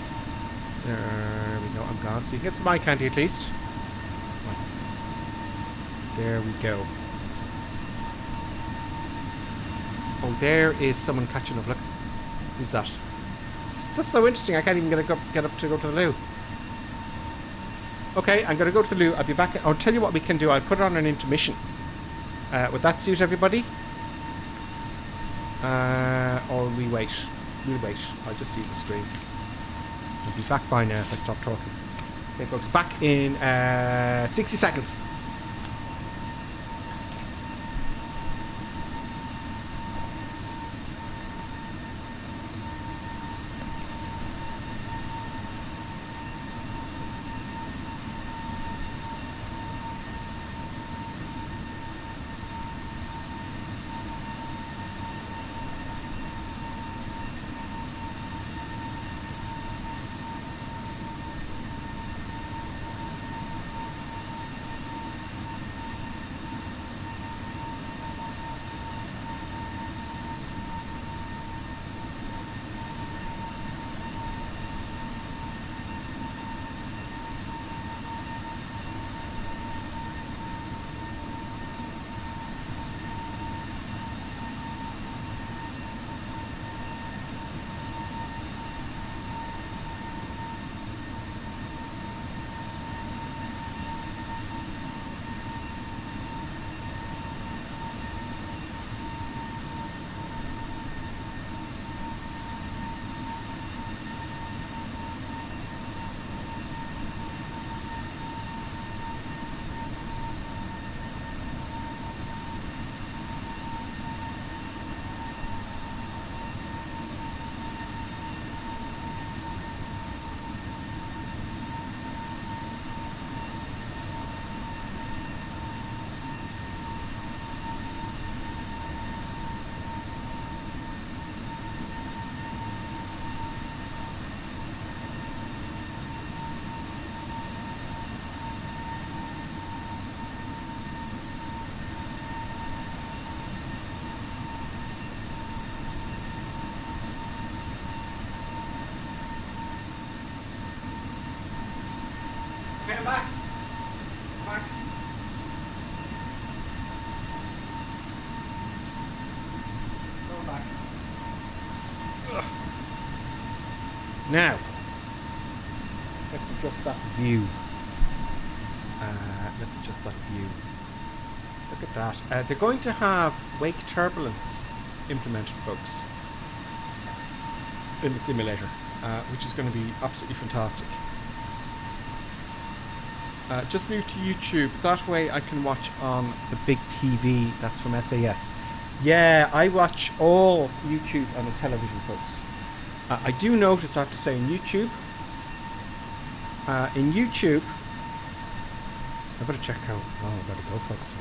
Speaker 1: there we go. I'm gone. So you can get some eye candy at least. There we go. Oh, there is someone catching up. Look, who's that? It's just so interesting. I can't even get up to go to the loo. Okay, I'm going to go to the loo. I'll be back. I'll tell you what we can do. I'll put on an intermission. Would that suit everybody? Or we wait? We'll wait. I'll just see the screen. I'll be back by now if I stop talking. Okay, folks, back in 60 seconds. Okay, I'm back. Back. Going back. Ugh. Now, let's adjust that view. Look at that. They're going to have wake turbulence implemented, folks, in the simulator, which is going to be absolutely fantastic. Just move to YouTube. That way I can watch on the big TV that's from SAS. Yeah, I watch all YouTube on the television, folks. I do notice, I have to say, in YouTube, I better check how long I better go, folks.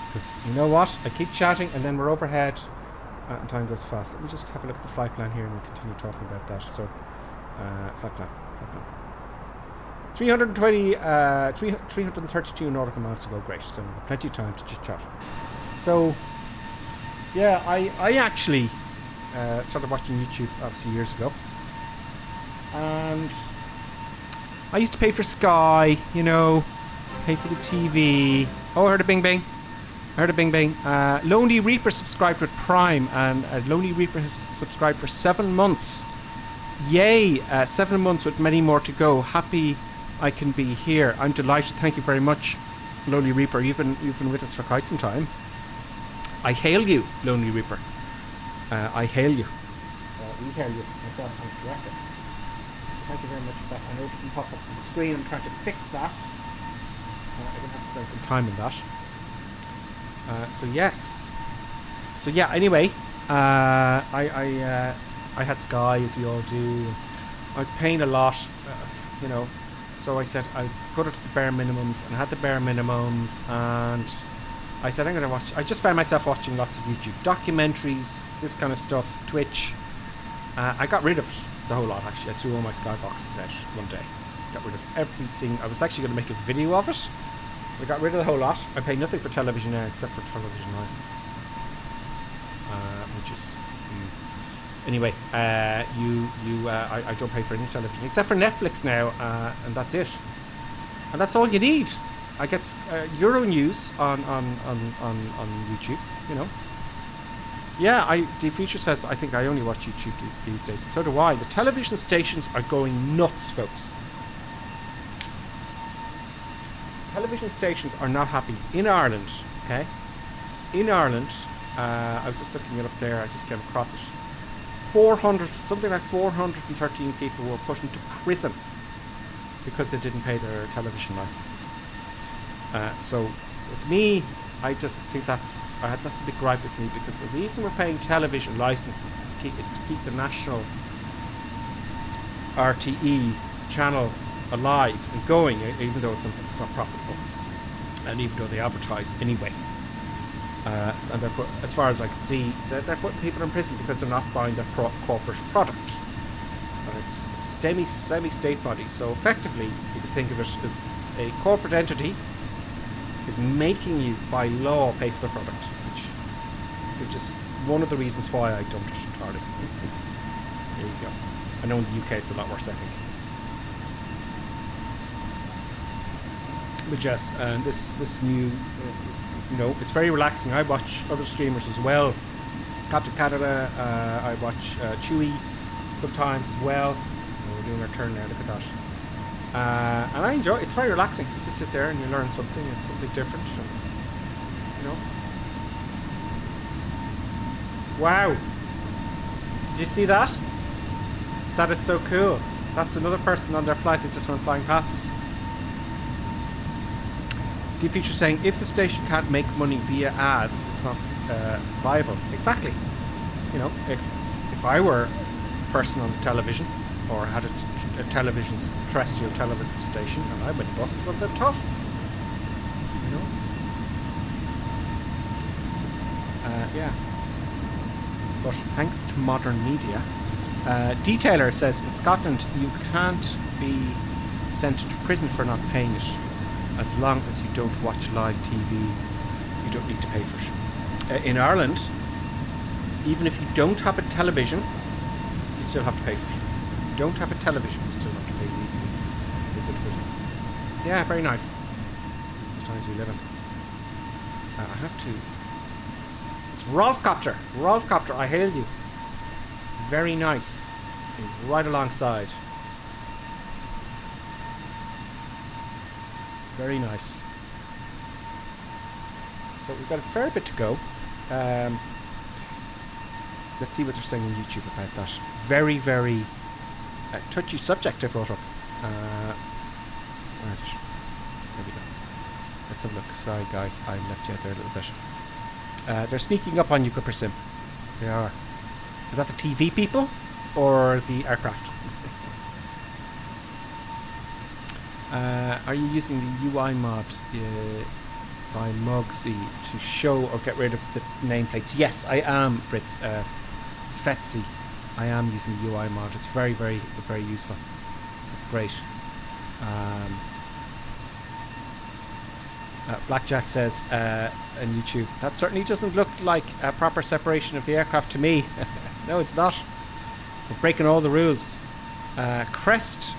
Speaker 1: Because you know what? I keep chatting and then we're overhead and time goes fast. Let me just have a look at the flight plan here and we'll continue talking about that. So, flight plan. 332 nautical miles to go. Great. So we've got plenty of time to just chat. So, yeah, I actually started watching YouTube obviously years ago. And I used to pay for Sky, you know, pay for the TV. Oh, I heard a bing bing. Lonely Reaper subscribed with Prime, and Lonely Reaper has subscribed for 7 months. Yay, 7 months with many more to go. Happy I can be here. I'm delighted. Thank you very much, Lonely Reaper. You've been with us for quite some time. I hail you, Lonely Reaper. I hail you. We hail you. Myself and the director. Thank you very much for that. I know it didn't pop up on the screen. I'm trying to fix that. I'm going to have to spend some time on that. So yes. So yeah. Anyway, I had Sky, as we all do. I was paying a lot, you know. So I said I put it to the bare minimums, and I had the bare minimums, and I said I'm going to watch. I just found myself watching lots of YouTube documentaries, this kind of stuff, Twitch. I got rid of it, the whole lot. Actually, I threw all my Sky boxes out one day. Got rid of every single. I was actually going to make a video of it. I got rid of the whole lot. I pay nothing for television now except for television licenses, which is anyway. I don't pay for any television except for Netflix now, and that's it. And that's all you need. I get Euro News on YouTube. You know. Yeah, the Future says I think I only watch YouTube these days. So do I. The television stations are going nuts, folks. Television stations are not happy in Ireland. Okay, in Ireland, I was just looking it up there. I just came across it. 413 people were put into prison because they didn't pay their television licenses. So with me, I just think that's a big gripe with me, because the reason we're paying television licenses is to keep the national RTE channel alive and going, even though it's not profitable, and even though they advertise anyway. And they're as far as I can see, they're putting people in prison because they're not buying their corporate product. And it's a semi-state body, so effectively you can think of it as a corporate entity is making you by law pay for the product, which is one of the reasons why I dumped it entirely. There you go. I know in the UK it's a lot worse, I think. But yes, and this new, you know, it's very relaxing. I watch other streamers as well. Captain Canada, I watch Chewy sometimes as well. Oh, we're doing our turn now, look at that. And I enjoy it. It's very relaxing. You just sit there and you learn something. It's something different. And, you know. Wow. Did you see that? That is so cool. That's another person on their flight that just went flying past us. The Future saying, if the station can't make money via ads, it's not viable. Exactly. You know, if I were a person on the television, or had a terrestrial television station, and I went bust, well, they're tough. You know? Yeah. But thanks to modern media, Detailer says in Scotland you can't be sent to prison for not paying it. As long as you don't watch live TV, you don't need to pay for it. In Ireland, even if you don't have a television, you still have to pay for it. If you don't have a television, you still have to pay legally. You go to prison. Yeah, very nice. These are the times we live in. I have to... It's Rolfcopter. Rolfcopter, I hail you. Very nice. He's right alongside. Very nice. So we've got a fair bit to go. Let's see what they're saying on YouTube about that. Very, very touchy subject I brought up. Where is it? There we go. Let's have a look. Sorry guys, I left you out there a little bit. They're sneaking up on you, Cooper Sim. They are. Is that the TV people or the aircraft? Are you using the UI mod by Mugsy to show or get rid of the nameplates? Yes, I am, Fetsy. I am using the UI mod. It's very, very, very useful. It's great. Blackjack says on YouTube, that certainly doesn't look like a proper separation of the aircraft to me. No, it's not. We're breaking all the rules. Crest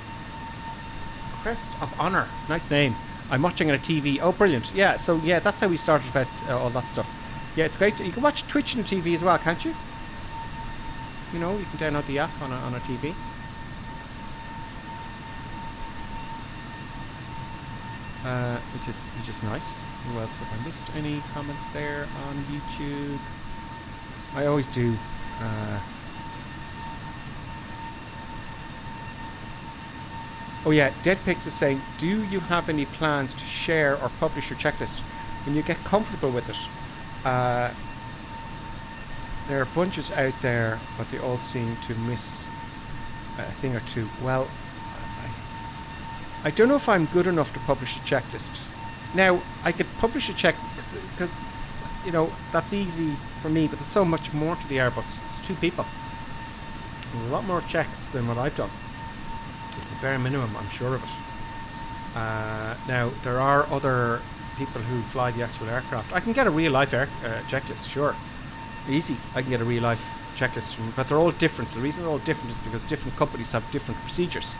Speaker 1: of Honor. Nice name. I'm watching on a TV. Oh, brilliant. Yeah, so yeah, that's how we started about all that stuff. Yeah, it's great. You can watch Twitch on a TV as well, can't you? You know, you can download the app on a TV. Which is nice. Who else have I missed? Any comments there on YouTube? I always do. Oh yeah, Deadpix is saying, do you have any plans to share or publish your checklist when you get comfortable with it? there are bunches out there, but they all seem to miss a thing or two. Well, I don't know if I'm good enough to publish a checklist. Now, I could publish a check because, you know, that's easy for me, but there's so much more to the AirBus. It's 2 people. There's a lot more checks than what I've done. It's the bare minimum, I'm sure of it. Now, there are other people who fly the actual aircraft. I can get a real-life checklist, sure. Easy, I can get a real-life checklist from, but they're all different. The reason they're all different is because different companies have different procedures.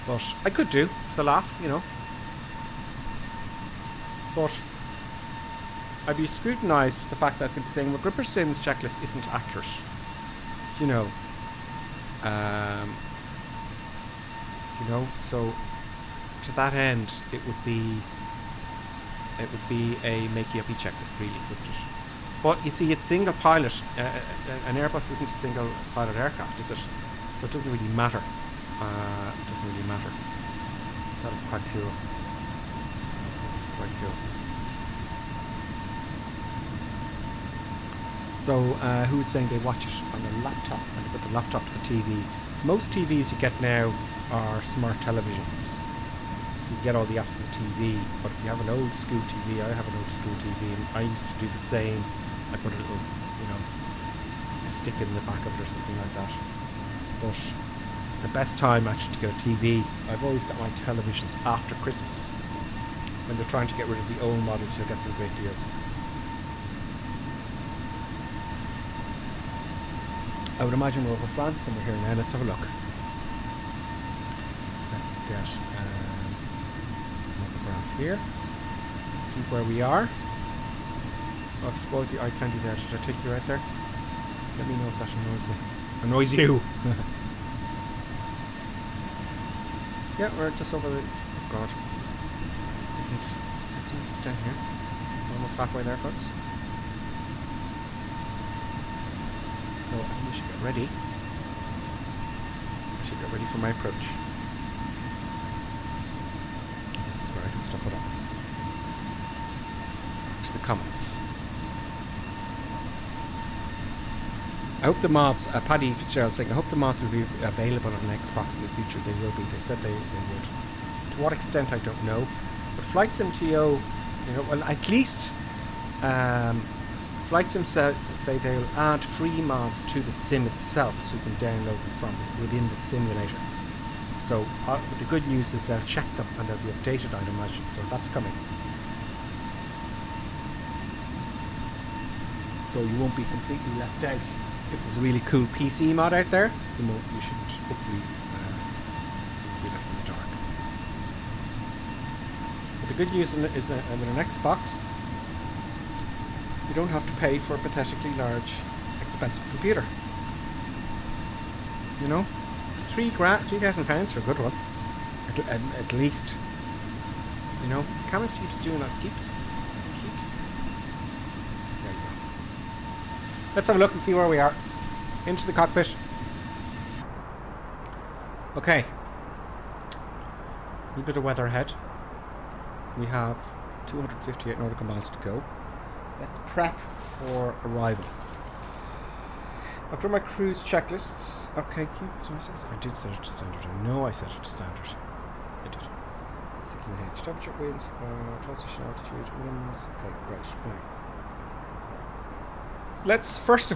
Speaker 1: But I could do, for the laugh, you know. But I'd be scrutinised to the fact that I'm saying, well, Gripper Sim's checklist isn't accurate. You know. You know, so to that end, it would be a makey-uppy checklist, really, wouldn't it? But you see, it's single pilot. An Airbus isn't a single pilot aircraft, is it? So it doesn't really matter. It doesn't really matter. That is quite cool. That is quite cool. So, who's saying they watch it on their laptop and they put the laptop to the TV? Most TVs you get now are smart televisions. So you get all the apps on the TV. But if you have an old school TV, I have an old school TV, and I used to do the same. I put a little, you know, a stick in the back of it or something like that. But the best time actually to get a TV, I've always got my televisions after Christmas. When they're trying to get rid of the old models, you'll get some great deals. I would imagine we're over France and we're here now. Let's have a look. Let's get another graph here. Let's see where we are. Oh, I've spoiled the eye candy there. Should I take you right there? Let me know if that annoys me. Annoys you! Yeah, we're just over the... Oh God. Isn't it just down here? Almost halfway there, folks. So I think we should get ready. We should get ready for my approach. This is where I can stuff it up. Back to the comments. I hope the mods, Paddy Fitzgerald saying, I hope the mods will be available on Xbox in the future. They will be. They said they would. To what extent, I don't know. But Flight Sim TO, you know, well, at least Flight Sim say they'll add free mods to the sim itself, so you can download them from within the simulator. So the good news is they'll check them and they'll be updated, I'd imagine. So that's coming. So you won't be completely left out. If there's a really cool PC mod out there, you should hopefully be left in the dark. But the good news is with an Xbox, you don't have to pay for a pathetically large, expensive computer. You know, it's £3,000 for a good one, at least. You know, Cameras keeps doing that. Keeps. There you go. Let's have a look and see where we are. Into the cockpit. Okay. A little bit of weather ahead. We have 258 nautical miles to go. Let's prep for arrival. I've done my cruise checklists. Okay, I did set it to standard. I know I set it to standard. I did. CQH temperature, winds, transition altitude, winds. Okay, great. Right. Let's first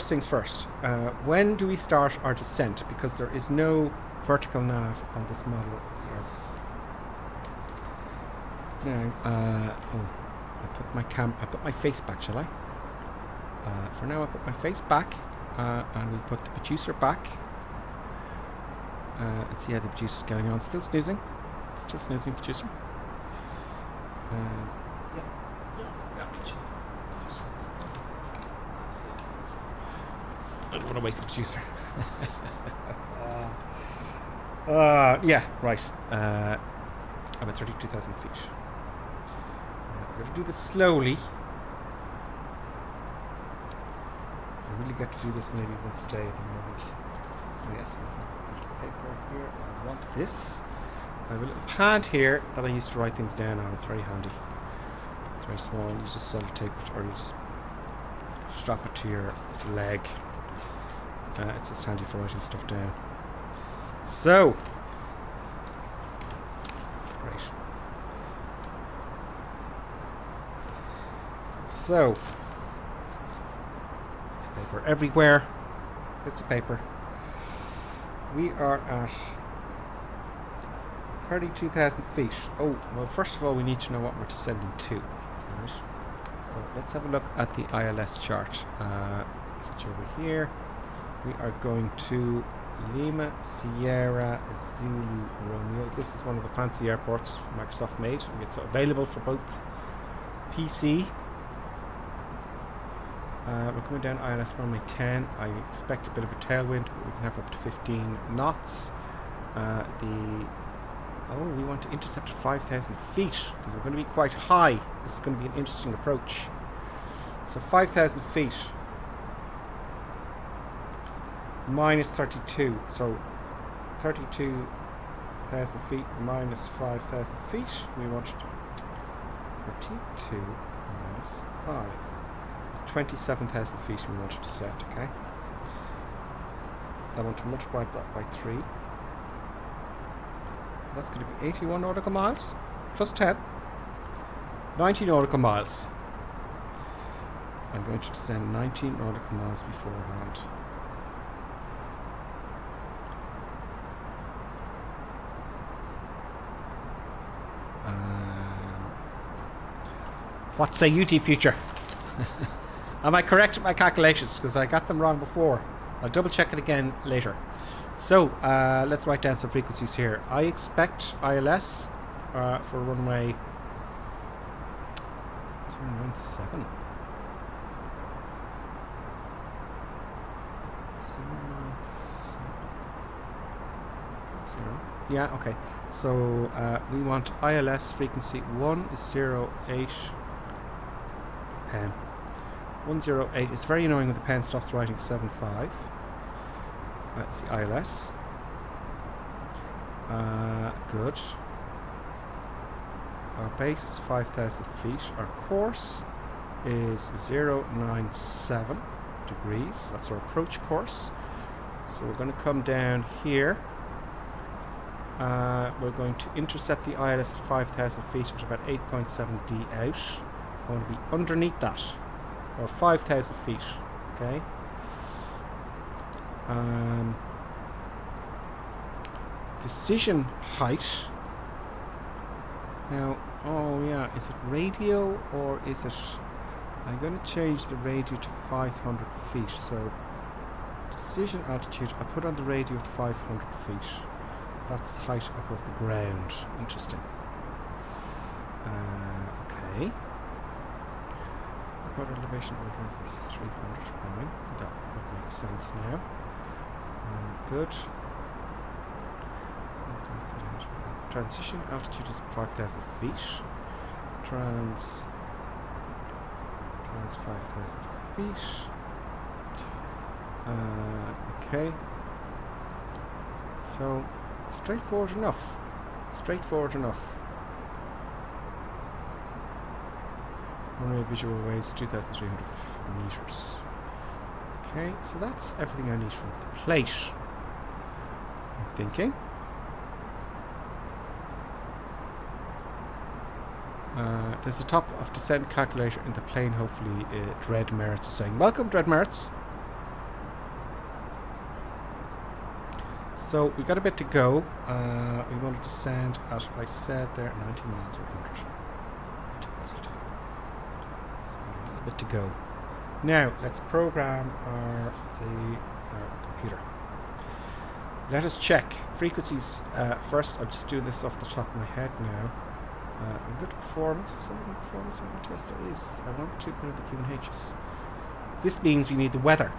Speaker 1: things first. When do we start our descent? Because there is no vertical nav on this model of the Airbus. Now, I put my face back, shall I? For now, I put my face back, and we put the producer back. Let's see how the producer's getting on. Still snoozing, producer. I don't want to wake the producer. Yeah, right. I'm at 32,000 feet. I'm going to do this slowly. So I really get to do this maybe once a day at the moment. Oh, yes, I've got paper here. I want this. I have a little pad here that I used to write things down on. It's very handy. It's very small. You just sellotape it, or you just strap it to your leg. It's just handy for writing stuff down. So, great. So, paper everywhere. Bits of paper. We are at 32,000 feet. Oh, well, first of all, we need to know what we're descending to. Right. So let's have a look at the ILS chart. Switch over here. We are going to Lima, Sierra, Zulu, Romeo. This is one of the fancy airports Microsoft made. It's available for both PC. We're coming down ILS runway 10. I expect a bit of a tailwind, but we can have up to 15 knots. We want to intercept at 5,000 feet because we're going to be quite high. This is going to be an interesting approach. So 5,000 feet minus 32. So 32,000 feet minus 5,000 feet. We want 32 minus 5. It's 27,000 feet we want to descend, okay? I want to multiply that by 3. That's going to be 81 nautical miles plus 10. 90 nautical miles. I'm going to descend 19 nautical miles beforehand. What say you, future? Am I correct with my calculations? Because I got them wrong before. I'll double check it again later. So, let's write down some frequencies here. I expect ILS for runway 297. 0. Yeah, okay. So, we want ILS frequency 108 pen. 108. It's very annoying when the pen stops writing 75. That's the ILS. Good. Our base is 5,000 feet. Our course is 097 degrees. That's our approach course. So we're going to come down here. We're going to intercept the ILS at 5,000 feet at about 8.7 D out. I want to be underneath that, or 5,000 feet. Okay. Decision height. Now, oh yeah, is it radio or is it? I'm going to change the radio to 500 feet. So, decision altitude. I put on the radio at 500 feet. That's height above the ground. Interesting. Okay. What elevation is 300? Fine. That would make sense now. Good. Transition altitude is 5,000 feet. Trans 5,000 feet. Okay. So straightforward enough. Straightforward enough. Runway visual waves 2,300 meters. Okay, so that's everything I need from the plate. I'm thinking. There's a top of descent calculator in the plane. Hopefully, Dread Merits is saying, "Welcome, Dread Merits." So we got a bit to go. We want to descend at, I said there, 90 miles or 100. 90 miles a day. So a little bit to go. Now let's program our computer. Let us check frequencies first. I'm just doing this off the top of my head now. We go to performance. Is there any performance I want to test? There is. I want to put in the QNHs. This means we need the weather.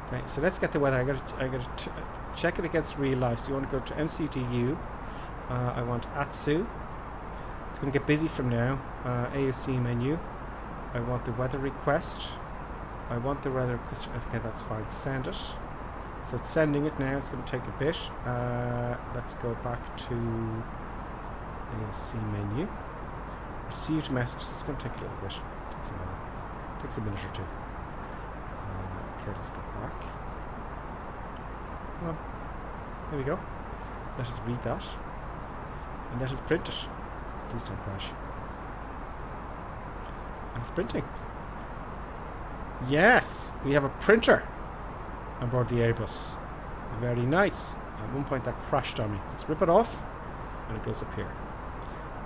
Speaker 1: Okay, so let's get the weather. I got to check it against real life. So you want to go to MCDU. I want ATSU. It's going to get busy from now. AOC menu. I want the weather request. I want the weather request. Okay, that's fine. Send it. So it's sending it now. It's going to take a bit. Let's go back to AOC menu. Received messages. It's going to take a little bit. Takes a minute or two. Okay, let's go back. Come on. There we go. Let us read that. And let us print it. Please don't crash. And it's printing. Yes! We have a printer on board the AirBus. Very nice. At one point that crashed on me. Let's rip it off. And it goes up here.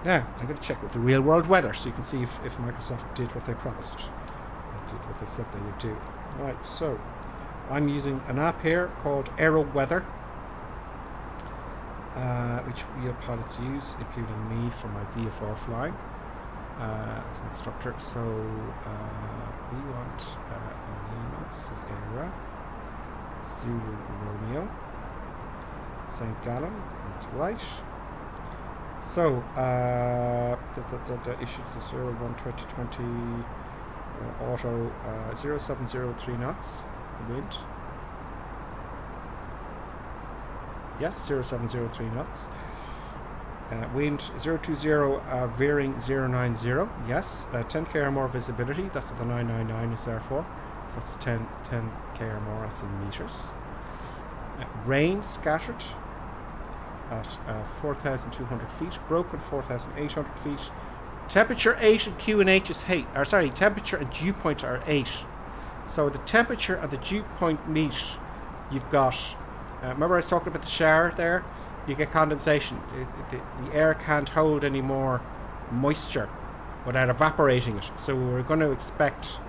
Speaker 1: Now, I'm going to check with the real world weather so you can see if Microsoft did what they promised. Or did what they said they would do. Alright, so I'm using an app here called Aero Weather, which real pilots use, including me for my VFR flying as an instructor. So we want Lima Sierra Zulu Romeo St. Gallen. That's right. So issued to 01/2020 auto 0703 knots wind. Yes, 0703 knots. Wind 020 veering 090. Yes, 10k or more visibility. That's what the 999 is there for. So that's 10k or more. That's in meters. Rain scattered at 4,200 feet. Broken 4,800 feet. Temperature 8 and QNH is 8. Or sorry, temperature and dew point are 8. So the temperature and the dew point meet. You've got. Remember I was talking about the shower there? You get condensation. The air can't hold any more moisture without evaporating it. So we're going to expect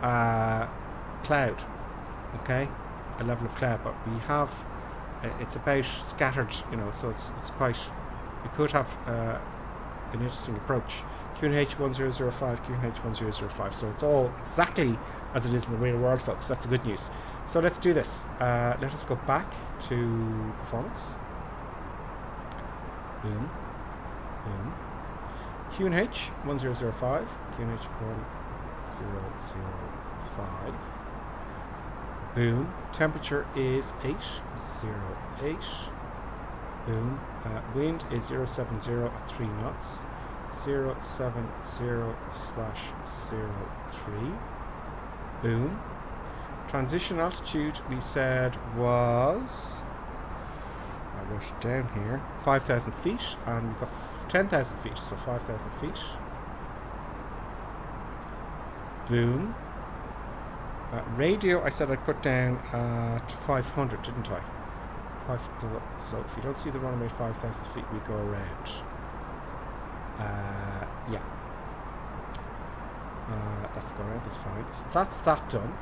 Speaker 1: cloud. Okay, a level of cloud, but we have. It's about scattered, you know. So it's quite. We could have an interesting approach. QNH 1005, QNH 1005. So it's all exactly as it is in the real world, folks. That's the good news. So let's do this. Let us go back to performance. Boom. Boom. QNH 1005. QNH 1005. Boom. Temperature is 808. Boom. Wind is 070 at 3 knots. 070/03. Boom. Transition altitude we said was, I wrote it down here, 5,000 feet, and we've got 10,000 feet, so 5,000 feet. Boom. Radio I said I'd put down at 500, didn't I? So if you don't see the runway 5,000 feet, we go around. Yeah. That's go around, that's fine. So that's that done.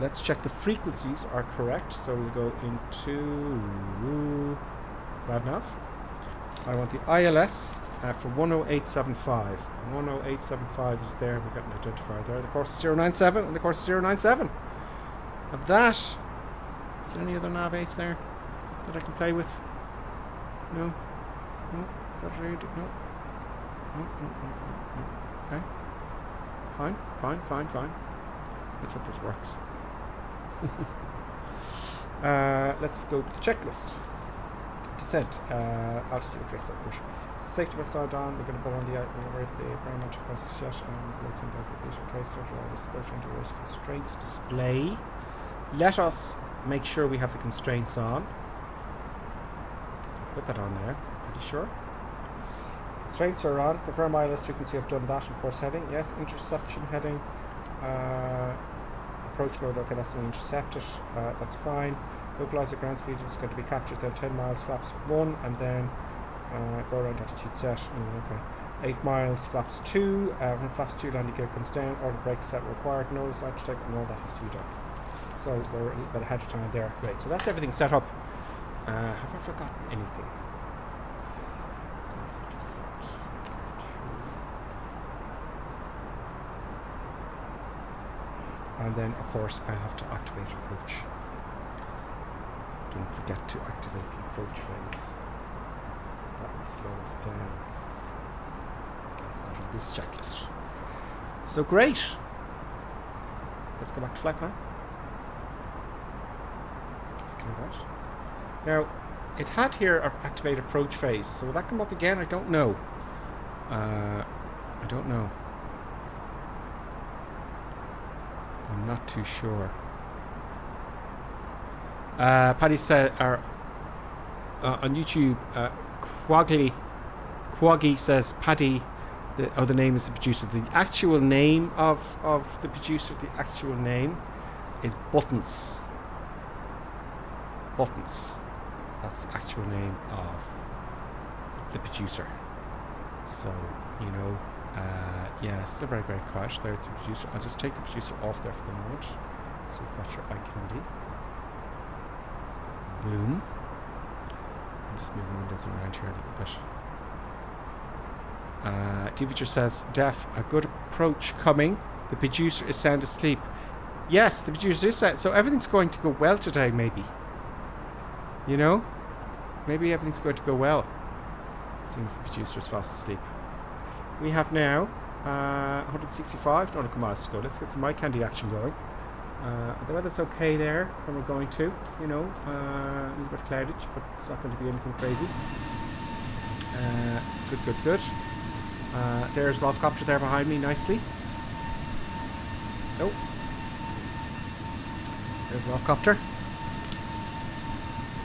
Speaker 1: Let's check the frequencies are correct. So we'll go into RadNav. I want the ILS for 10875. 10875 is there. We've got an identifier there. The course is 097 and the course is 097. And that. Is there any other nav 8s there that I can play with? No? No? Is that right? No? No. Okay. Fine. Let's hope this works. Let's go to the checklist. Descent. Altitude. Okay, so push. Safety belts are down. We're going to go on the environmental process yet. Below 10,000 feet. Okay, start integration constraints display. Let us make sure we have the constraints on. Put that on there. Pretty sure. Constraints are on. Confirm ILS frequency. I've done that in course heading. Yes. Interception heading. Approach mode. Okay, that's an intercepted. That's fine. Localizer ground speed is going to be captured. Then 10 miles flaps 1, and then go around altitude set. Okay. 8 miles flaps 2. When flaps 2 landing gear comes down, auto brake set required. No slide to take, and all that has to be done. So we're a little bit ahead of time there. Great. So that's everything set up. Have I forgotten anything? And then, of course, I have to activate approach. Don't forget to activate the approach phase. That will slow us down. That's not on this checklist. So great. Let's go back to flight plan. Let's clear that. Now, it had here activate approach phase. So will that come up again? I don't know. I don't know. I'm not too sure. Paddy said, on YouTube, Quaggy says, Paddy, the name is the producer. The actual name of the producer, the actual name is Buttons. Buttons. That's the actual name of the producer. So, you know, yeah, still very, very quiet there. It's the producer. I'll just take the producer off there for the moment. So you've got your eye candy. Boom. I'm just moving windows around here a little bit. Deviature says, Def, a good approach coming. The producer is sound asleep. Yes, the producer is sound. So everything's going to go well today, maybe. You know? Maybe everything's going to go well. Since the producer is fast asleep. We have now 165. Don't know how miles to go. Let's get some eye candy action going. The weather's okay there when we're going to. You know, a little bit clouded, but it's not going to be anything crazy. Good. There's Rolfcopter there behind me nicely. Oh. There's Rolfcopter.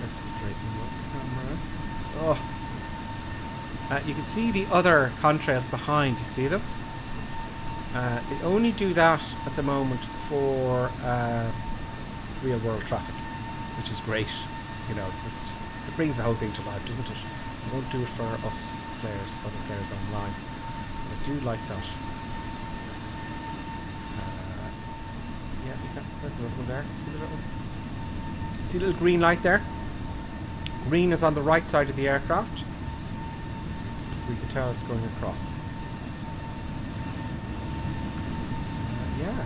Speaker 1: Let's straighten the camera. Oh. You can see the other contrails behind. You see them? They only do that at the moment for real world traffic, which is great. You know, it's just, it brings the whole thing to life, doesn't it? It won't do it for us players, other players online. But I do like that. Yeah, there's another one there. See the little one? See the little green light there? Green is on the right side of the aircraft. So we can tell it's going across. Yeah,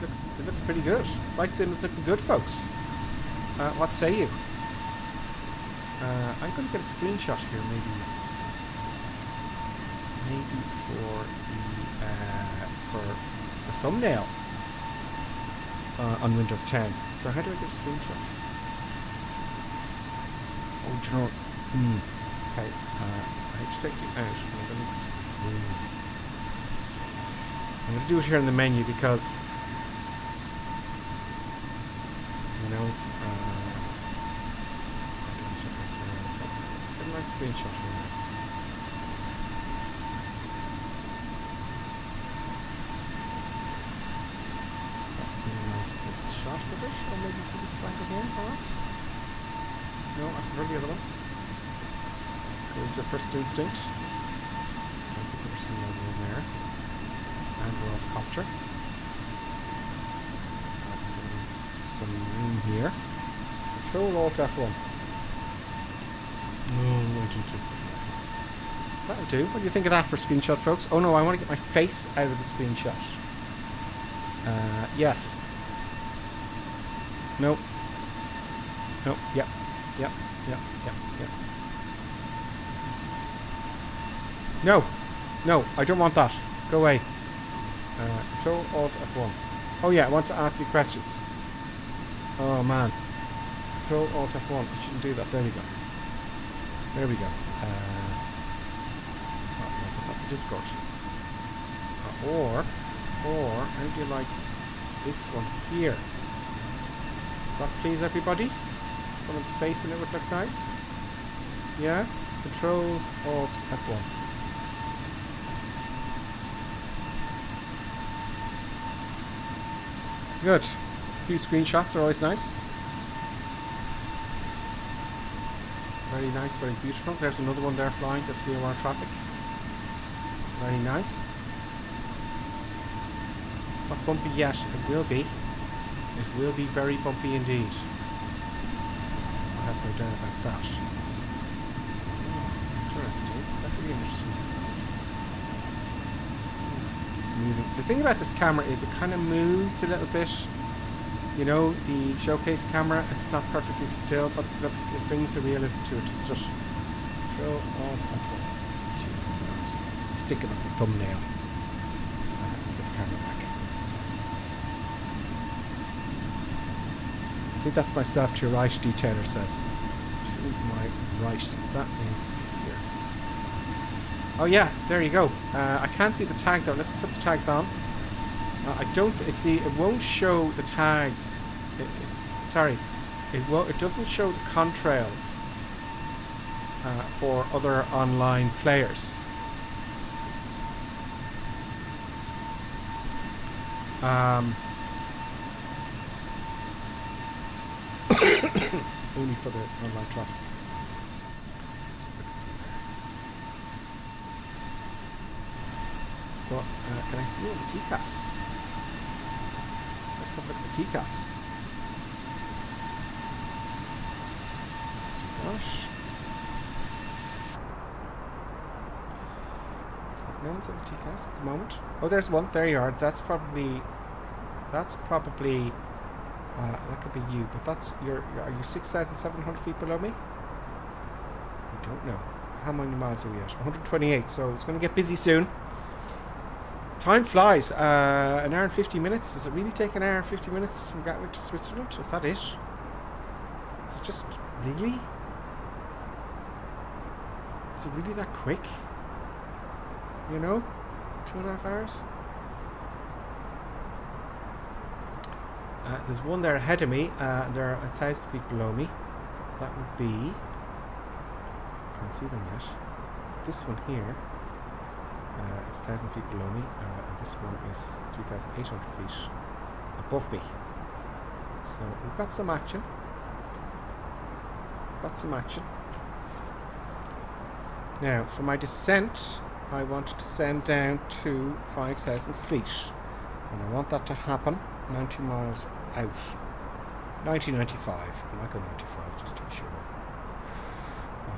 Speaker 1: it looks pretty good. Flight sim is looking good, folks. What say you? I'm going to get a screenshot here, maybe for the thumbnail on Windows 10. So how do I get a screenshot? Oh, do you know what? Okay, I have to take you out. I'm going to zoom. I'm going to do it here in the menu because, you know, get a nice screenshot here. A nice little shot with it, or maybe for this side again, perhaps? No, I prefer the other one. Go with your first instinct. I think there's some over in there. And we're off copter. Some room here. Control Alt F1. That'll do. What do you think of that for screenshot, folks? Oh no, I want to get my face out of the screenshot. Yes. Nope. Nope. Yep. No, I don't want that. Go away. Control Alt F1. Oh yeah, I want to ask you questions. Oh man. Control Alt F1. I shouldn't do that. There we go. I'll put that to Discord. Or how do you like this one here? Does that please everybody? Someone's face in it would look nice. Yeah? Control Alt F1. Good. A few screenshots are always nice. Very nice, very beautiful. There's another one there flying, just real world traffic. Very nice. It's not bumpy yet, it will be. It will be very bumpy indeed. I have no doubt about that. Interesting. That could be interesting. It's moving. The thing about this camera is it kind of moves a little bit. You know, the showcase camera, it's not perfectly still, but look, it brings the realism to it. Just show all stick it on the thumbnail. Let's get the camera back. I think that's myself to your right, detailer says. To my right, that is here. Oh yeah, there you go. I can't see the tag though. Let's put the tags on. I don't see. It won't show the tags. Sorry, it doesn't show the contrails for other online players. Only for the online traffic. So I can see there. But can I see all the TCAS? Let's have a look at the TCAS. Let's do that. No one's on the TCAS at the moment. Oh, there's one. There you are. That's probably. That could be you, but that's are you 6,700 feet below me? I don't know. How many miles are we at? 128, so it's going to get busy soon. Time flies. An hour and 50 minutes. Does it really take an hour and 50 minutes from Gatwick to Switzerland? Is that it? Is it just really? Is it really that quick? You know? 2.5 hours? There's one there ahead of me. They're 1,000 feet below me. That would be... Can't see them yet. This one here is 1,000 feet below me, and this one is 3,800 feet above me. So we've got some action. Now, for my descent, I want to descend down to 5,000 feet, and I want that to happen 90 miles out. 90-95. I might go 95 just to be sure.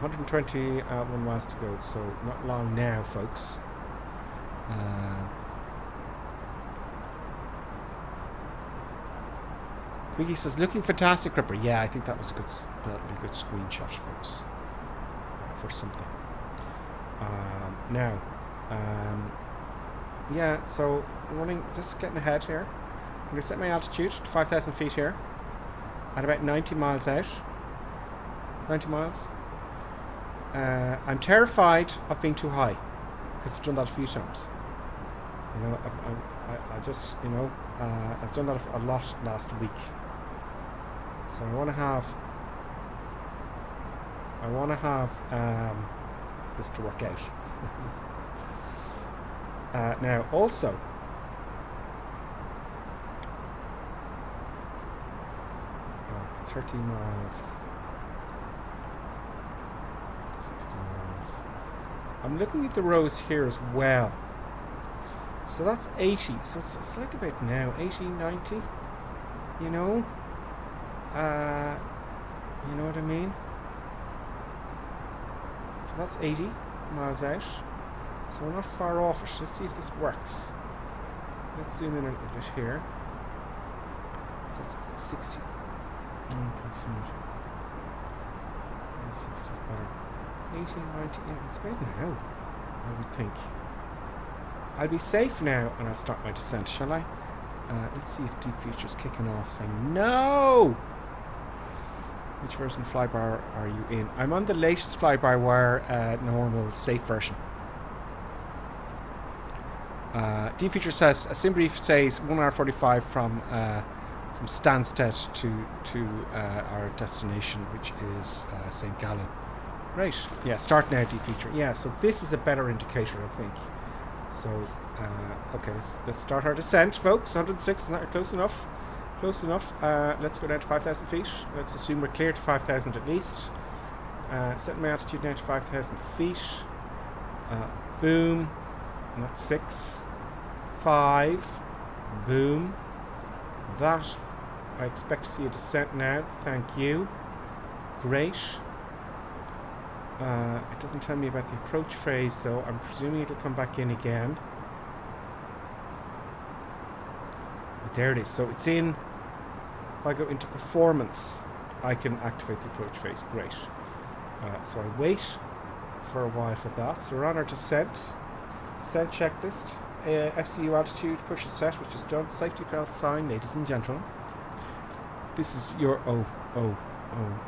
Speaker 1: 121 miles to go, so not long now, folks. Quiggy says, looking fantastic, Ripper. Yeah, I think that'll be a good screenshot, folks, for something. Yeah, so just getting ahead here. I'm going to set my altitude to 5,000 feet here at about 90 miles out. 90 miles. I'm terrified of being too high because I've done that a few times. You know, I just, you know, I've done that a lot last week. So I want to have this to work out. Now, also, 30 miles, 60 miles. I'm looking at the rows here as well. So that's 80. So it's like about now 80, 90. You know, you know what I mean. So that's 80 miles out. So we're not far off it. Let's see if this works. Let's zoom in a little bit here. So that's 60. I can see it. 60 is better. 80, 90. Yeah, it's about now, I would think. I'll be safe now and I'll start my descent, shall I? Let's see if Deep Future's kicking off saying no! Which version of Flybar are you in? I'm on the latest Fly-by-Wire normal safe version. Deep Future says, a sim brief says 1 hour 45 from Stansted to our destination, which is St. Gallen. Right, yeah, start now, Deep Future. Yeah, so this is a better indicator, I think. So, okay, let's start our descent, folks. 106 is not close enough. Close enough. Let's go down to 5,000 feet. Let's assume we're clear to 5,000 at least. Setting my altitude down to 5,000 feet. Boom. And that's 6. 5. Boom. That. I expect to see a descent now. Thank you. Great. It doesn't tell me about the approach phase though. I'm presuming it'll come back in again. But there it is. So it's in. If I go into performance, I can activate the approach phase. Great. So I wait for a while for that. So we're on our descent. Descent checklist. FCU altitude, push and set, which is done. Safety belt sign, ladies and gentlemen. This is your... Oh,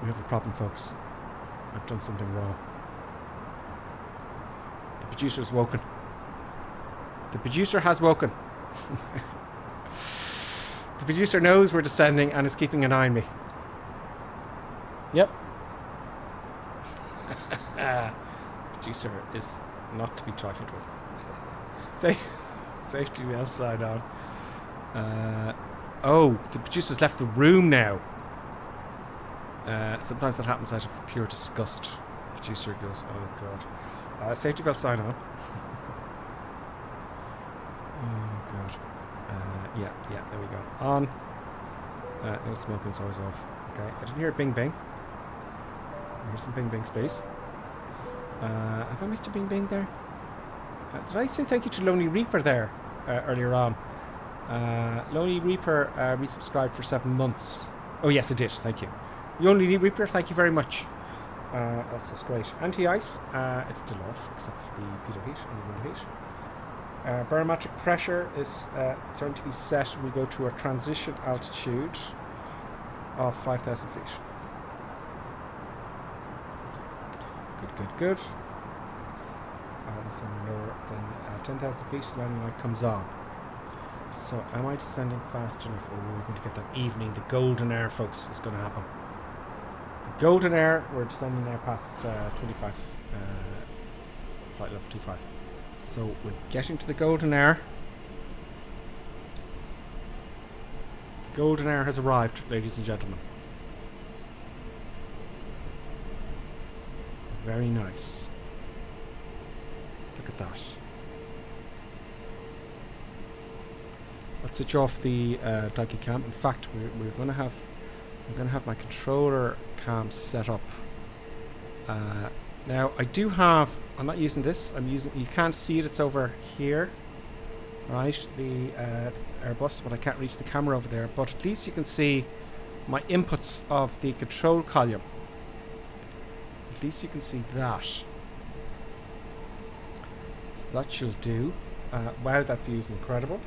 Speaker 1: we have a problem, folks. I've done something wrong. The producer's woken. The producer has woken. The producer knows we're descending and is keeping an eye on me. Yep. Producer is not to be trifled with. Safety belt sign on. Oh, the producer's left the room now. Sometimes that happens out of pure disgust. The producer goes, oh god. Safety belt sign on. Oh god. Yeah, there we go. On. No smoking's always off. Okay, I didn't hear a bing bing. I hear some bing bing space. Have I missed a bing bing there? Did I say thank you to Lonely Reaper there earlier on? Lonely Reaper resubscribed for 7 months. Oh yes, I did. Thank you. Lonely Reaper, thank you very much. That's just great. Anti-ice, it's still off except for the pitot heat and the wind heat. Barometric pressure is going to be set when we go to a transition altitude of 5,000 feet. Good. That's lower than 10,000 feet. Landing light comes on. So, am I descending fast enough? Oh, we're going to get that evening. The golden hour, folks, is going to happen. The golden hour, we're descending there past 25, flight level 25. So, we're getting to the golden hour. The golden hour has arrived, ladies and gentlemen. Very nice. Look at that. Let's switch off the Daiki cam. In fact, I'm going to have my controller cam set up. Now I do have. I'm not using this. I'm using. You can't see it. It's over here, right? The AirBus, but I can't reach the camera over there. But at least you can see my inputs of the control column. At least you can see that. So that should do. Wow, that view is incredible.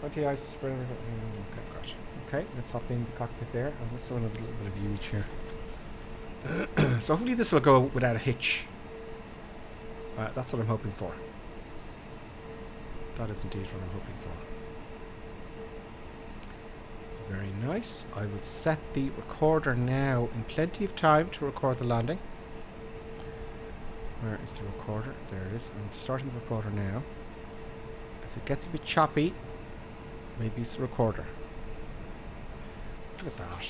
Speaker 1: Anti-ice. Okay, great. Okay, let's hop in the cockpit there, and let's have a little bit of view each here. So hopefully this will go without a hitch. That's what I'm hoping for. That is indeed what I'm hoping for. Very nice. I will set the recorder now in plenty of time to record the landing. Where is the recorder? There it is. I'm starting the recorder now. If it gets a bit choppy, maybe it's the recorder. Look at that.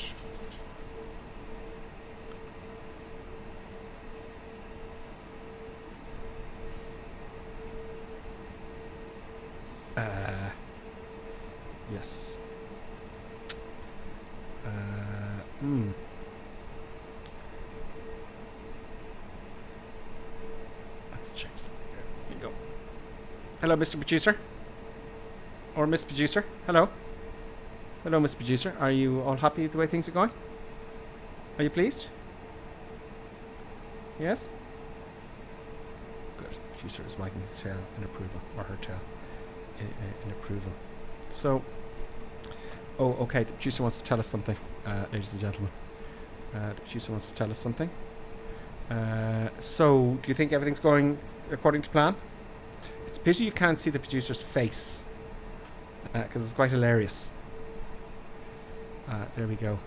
Speaker 1: Yes. Let's change that. There you go. Hello, Mr. Producer. Or Miss Producer. Hello. Hello, Miss Producer. Are you all happy with the way things are going? Are you pleased? Yes? Good. The producer is wagging his tail in approval. Or her tail in approval. So, oh, okay. The producer wants to tell us something, ladies and gentlemen. The producer wants to tell us something. So, do you think everything's going according to plan? It's a pity you can't see the producer's face. Because it's quite hilarious. There we go.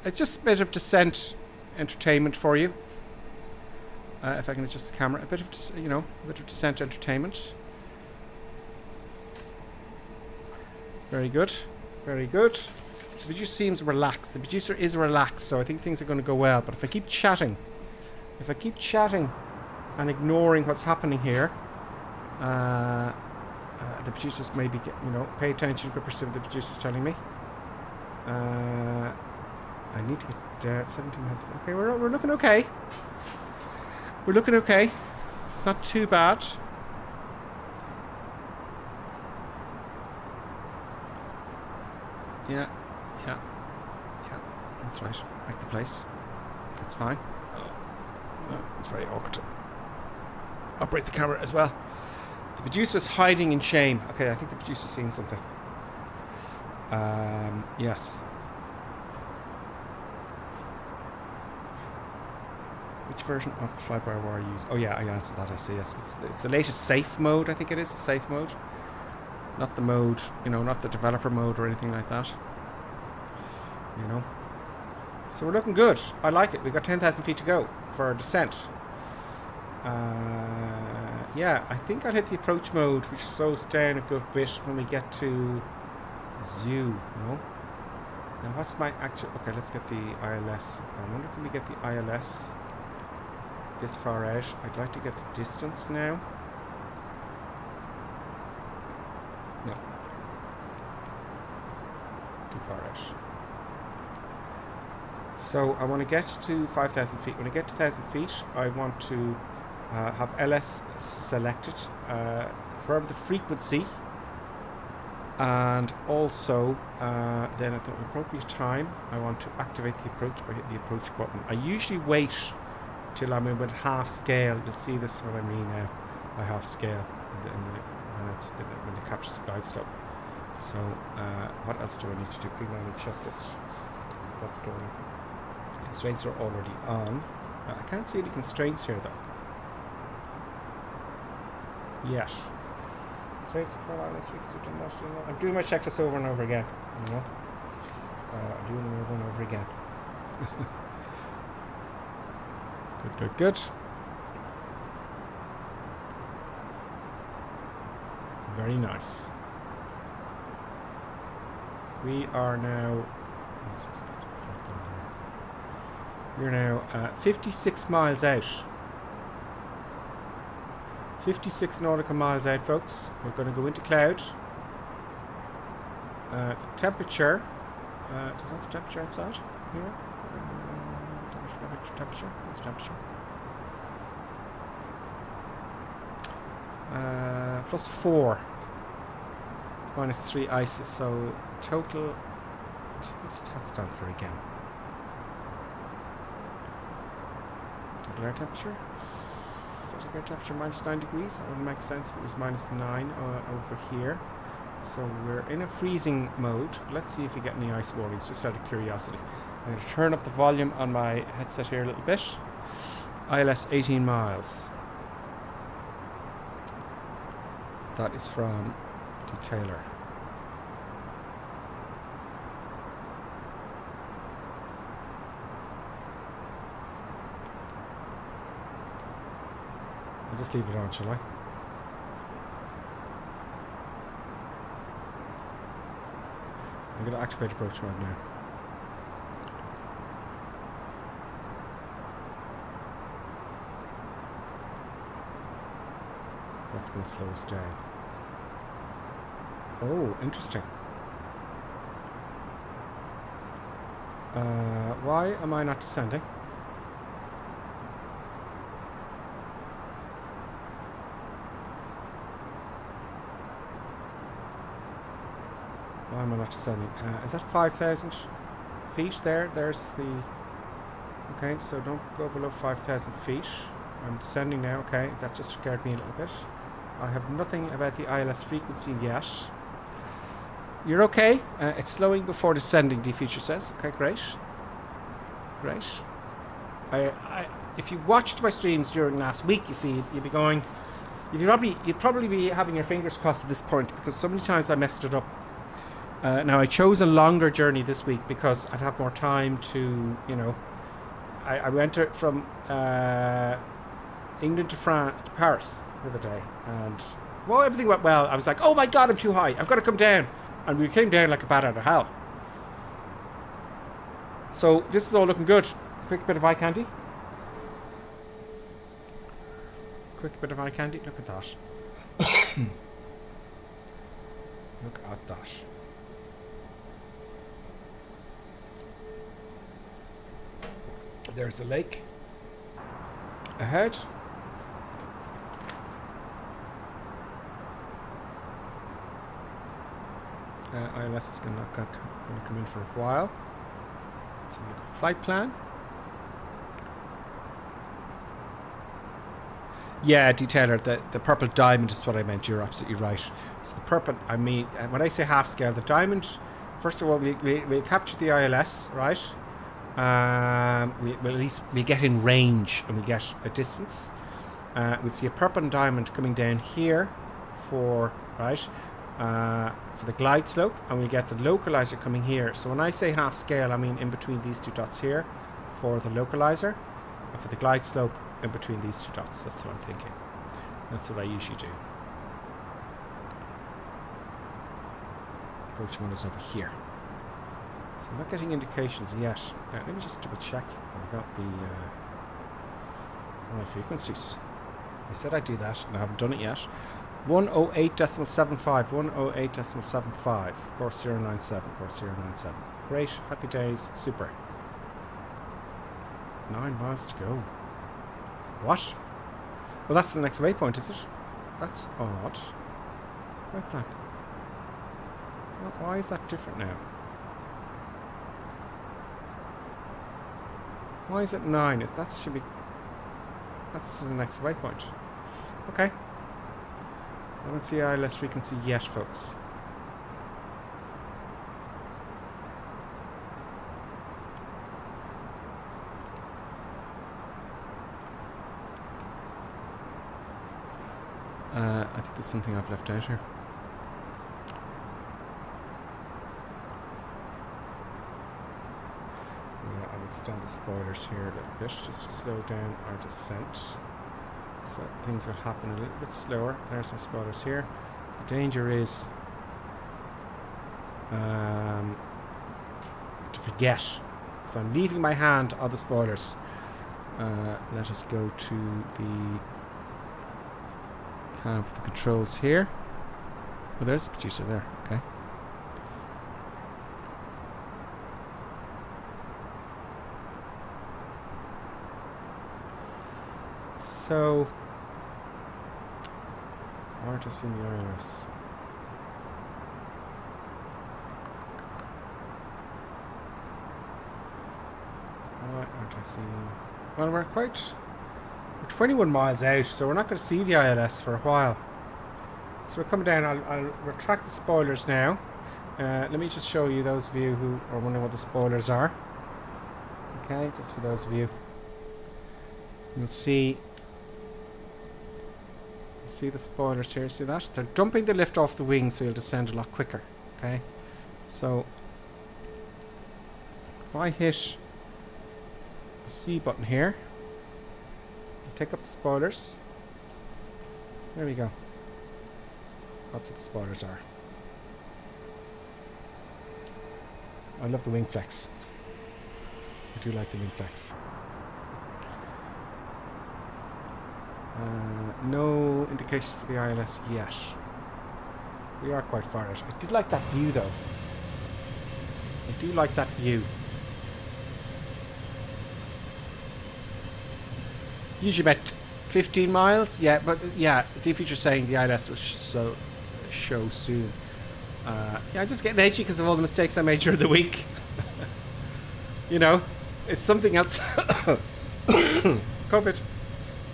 Speaker 1: It's just a bit of descent entertainment for you. If I can adjust the camera, a bit of descent entertainment. Very good, very good. The producer seems relaxed. The producer is relaxed, so I think things are going to go well. But if I keep chatting, and ignoring what's happening here, the producers maybe pay attention, go pursue what the producer's telling me. I need to get 17 minutes. Okay, we're looking okay. We're looking okay. It's not too bad. Yeah. That's right. Like the place. That's fine. Oh, it's very awkward to operate the camera as well. The producer's hiding in shame. Okay, I think the producer's seeing something. Yes. Which version of the flyby-wire are you using? Oh yeah, I answered that. I see. Yes, it's the latest safe mode. I think it is the safe mode, not the mode. You know, not the developer mode or anything like that. You know. So we're looking good. I like it. We've got 10,000 feet to go for our descent. Yeah, I think I'll hit the approach mode, which slows down a good bit when we get to Zoo. No. Now what's my actual... Okay, let's get the ILS. I wonder can we get the ILS this far out? I'd like to get the distance now. No. Too far out. So I want to get to 5,000 feet. When I get to 1,000 feet, I want to have LS selected, confirm the frequency, and also then at the appropriate time I want to activate the approach by hitting the approach button. I usually wait till I'm in half scale. You'll see this is what I mean now by half scale when it captures the glide slope. So what else do I need to do? Pre-takeoff checklist. So that's going. Constraints are already on. I can't see any constraints here though. Yes. Constraints I'm doing my checklist over and over again. You know, I'm doing them over and over again. Good. Very nice. We are now. Let's just get to the flight plan here. We're now 56 miles out. 56 nautical miles out, folks. We're going to go into cloud. The temperature. Do you have the temperature outside here? Temperature. What's temperature? +4. It's -3 ISIS. So total. What's that stand for again? Total air temperature. Static air temperature -9 degrees. That would make sense if it was -9 over here. So we're in a freezing mode. Let's see if we get any ice warnings, just out of curiosity. I'm going to turn up the volume on my headset here a little bit. ILS 18 miles. That is from Taylor. I'll just leave it on, shall I? I'm going to activate approach mode now. That's going to slow us down. Oh, interesting. Why am I not descending? Why am I not descending? Is that 5,000 feet there? There's the... Okay, so don't go below 5,000 feet. I'm descending now, okay. That just scared me a little bit. I have nothing about the ILS frequency yet. You're okay. It's slowing before descending, the feature says. Okay, great. Great. If you watched my streams during last week, you see, you'd be going... You'd probably be having your fingers crossed at this point, because so many times I messed it up. Now, I chose a longer journey this week because I'd have more time to, you know... I went from England to Paris the other day, and well, everything went well. I was like, oh my god, I'm too high, I've got to come down, and we came down like a bat out of hell. So this is all looking good. Quick bit of eye candy. Quick bit of eye candy. Look at that. Look at that. There's a lake ahead. ILS is going to come in for a while. So look at the flight plan. Yeah, detailer, the purple diamond is what I meant. You're absolutely right. So the purple, I mean, when I say half scale, the diamond, first of all, we'll capture the ILS, right? We'll at least we'll get in range and we'll get a distance. We'll see a purple diamond coming down here for the glide slope, and we'll get the localizer coming here. So when I say half scale, I mean in between these two dots here for the localizer, and for the glide slope in between these two dots. That's what I'm thinking. That's what I usually do. Approach mode is over here. So I'm not getting indications yet. Let me just double check. I've got the frequencies. I said I'd do that, and I haven't done it yet. 108.75, 108.75, course 097, course 097. Great, happy days, super. 9 miles to go. What? Well, that's the next waypoint, is it? That's odd. Right plan. Well, why is that different now? Why is it 9? If that should be... That's the next waypoint. Okay. I don't see ILS frequency yet, folks. I think there's something I've left out here. Yeah, I'll extend the spoilers here a little bit just to slow down our descent. So things will happen a little bit slower. There's some spoilers here. The danger is to forget. So I'm leaving my hand on the spoilers. Let us go to the cam for the controls here. Oh, there's the producer there. Okay. So, aren't I seeing the ILS? Why aren't I seeing? Well, we're 21 miles out, so we're not going to see the ILS for a while. So we're coming down. I'll retract the spoilers now. Let me just show you those of you who are wondering what the spoilers are. Okay, just for those of you. You'll see the spoilers here, see that? They're dumping the lift off the wing so you'll descend a lot quicker. Okay, so if I hit the C button here, take up the spoilers. There we go. That's what the spoilers are. I love the wing flex. I do like the wing flex. No indication for the ILS yet. We are quite far out. I did like that view though. I do like that view. Usually about 15 miles. Yeah, but yeah, the feature's saying the ILS will show soon. Yeah, I'm just getting edgy because of all the mistakes I made during the week. You know, it's something else. COVID.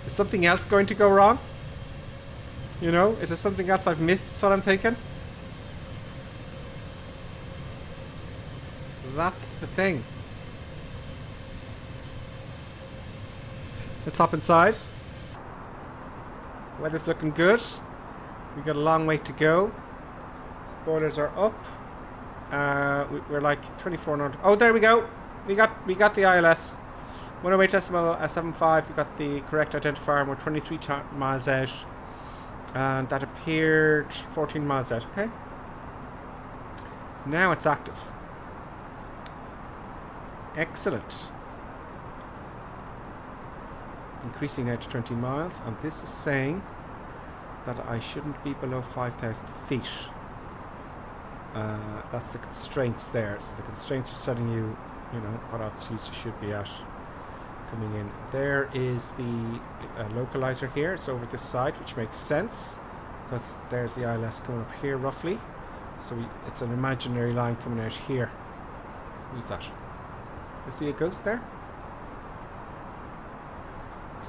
Speaker 1: Is something else going to go wrong? You know, is there something else I've missed? That's what I'm thinking. That's the thing. Let's hop inside. Weather's looking good. We got a long way to go. Spoilers are up. We're like 24 knots. Oh, there we go. We got the ILS. 108.75. We got the correct identifier, and we're 23 miles out. And that appeared 14 miles out. Okay. Now it's active. Excellent. Increasing now to 20 miles, and this is saying that I shouldn't be below 5,000 feet. That's the constraints there. So the constraints are telling you, you know, what altitudes you should be at coming in. There is the localizer here. It's over this side, which makes sense because there's the ILS coming up here roughly. So it's an imaginary line coming out here. Who's that? I see a ghost there.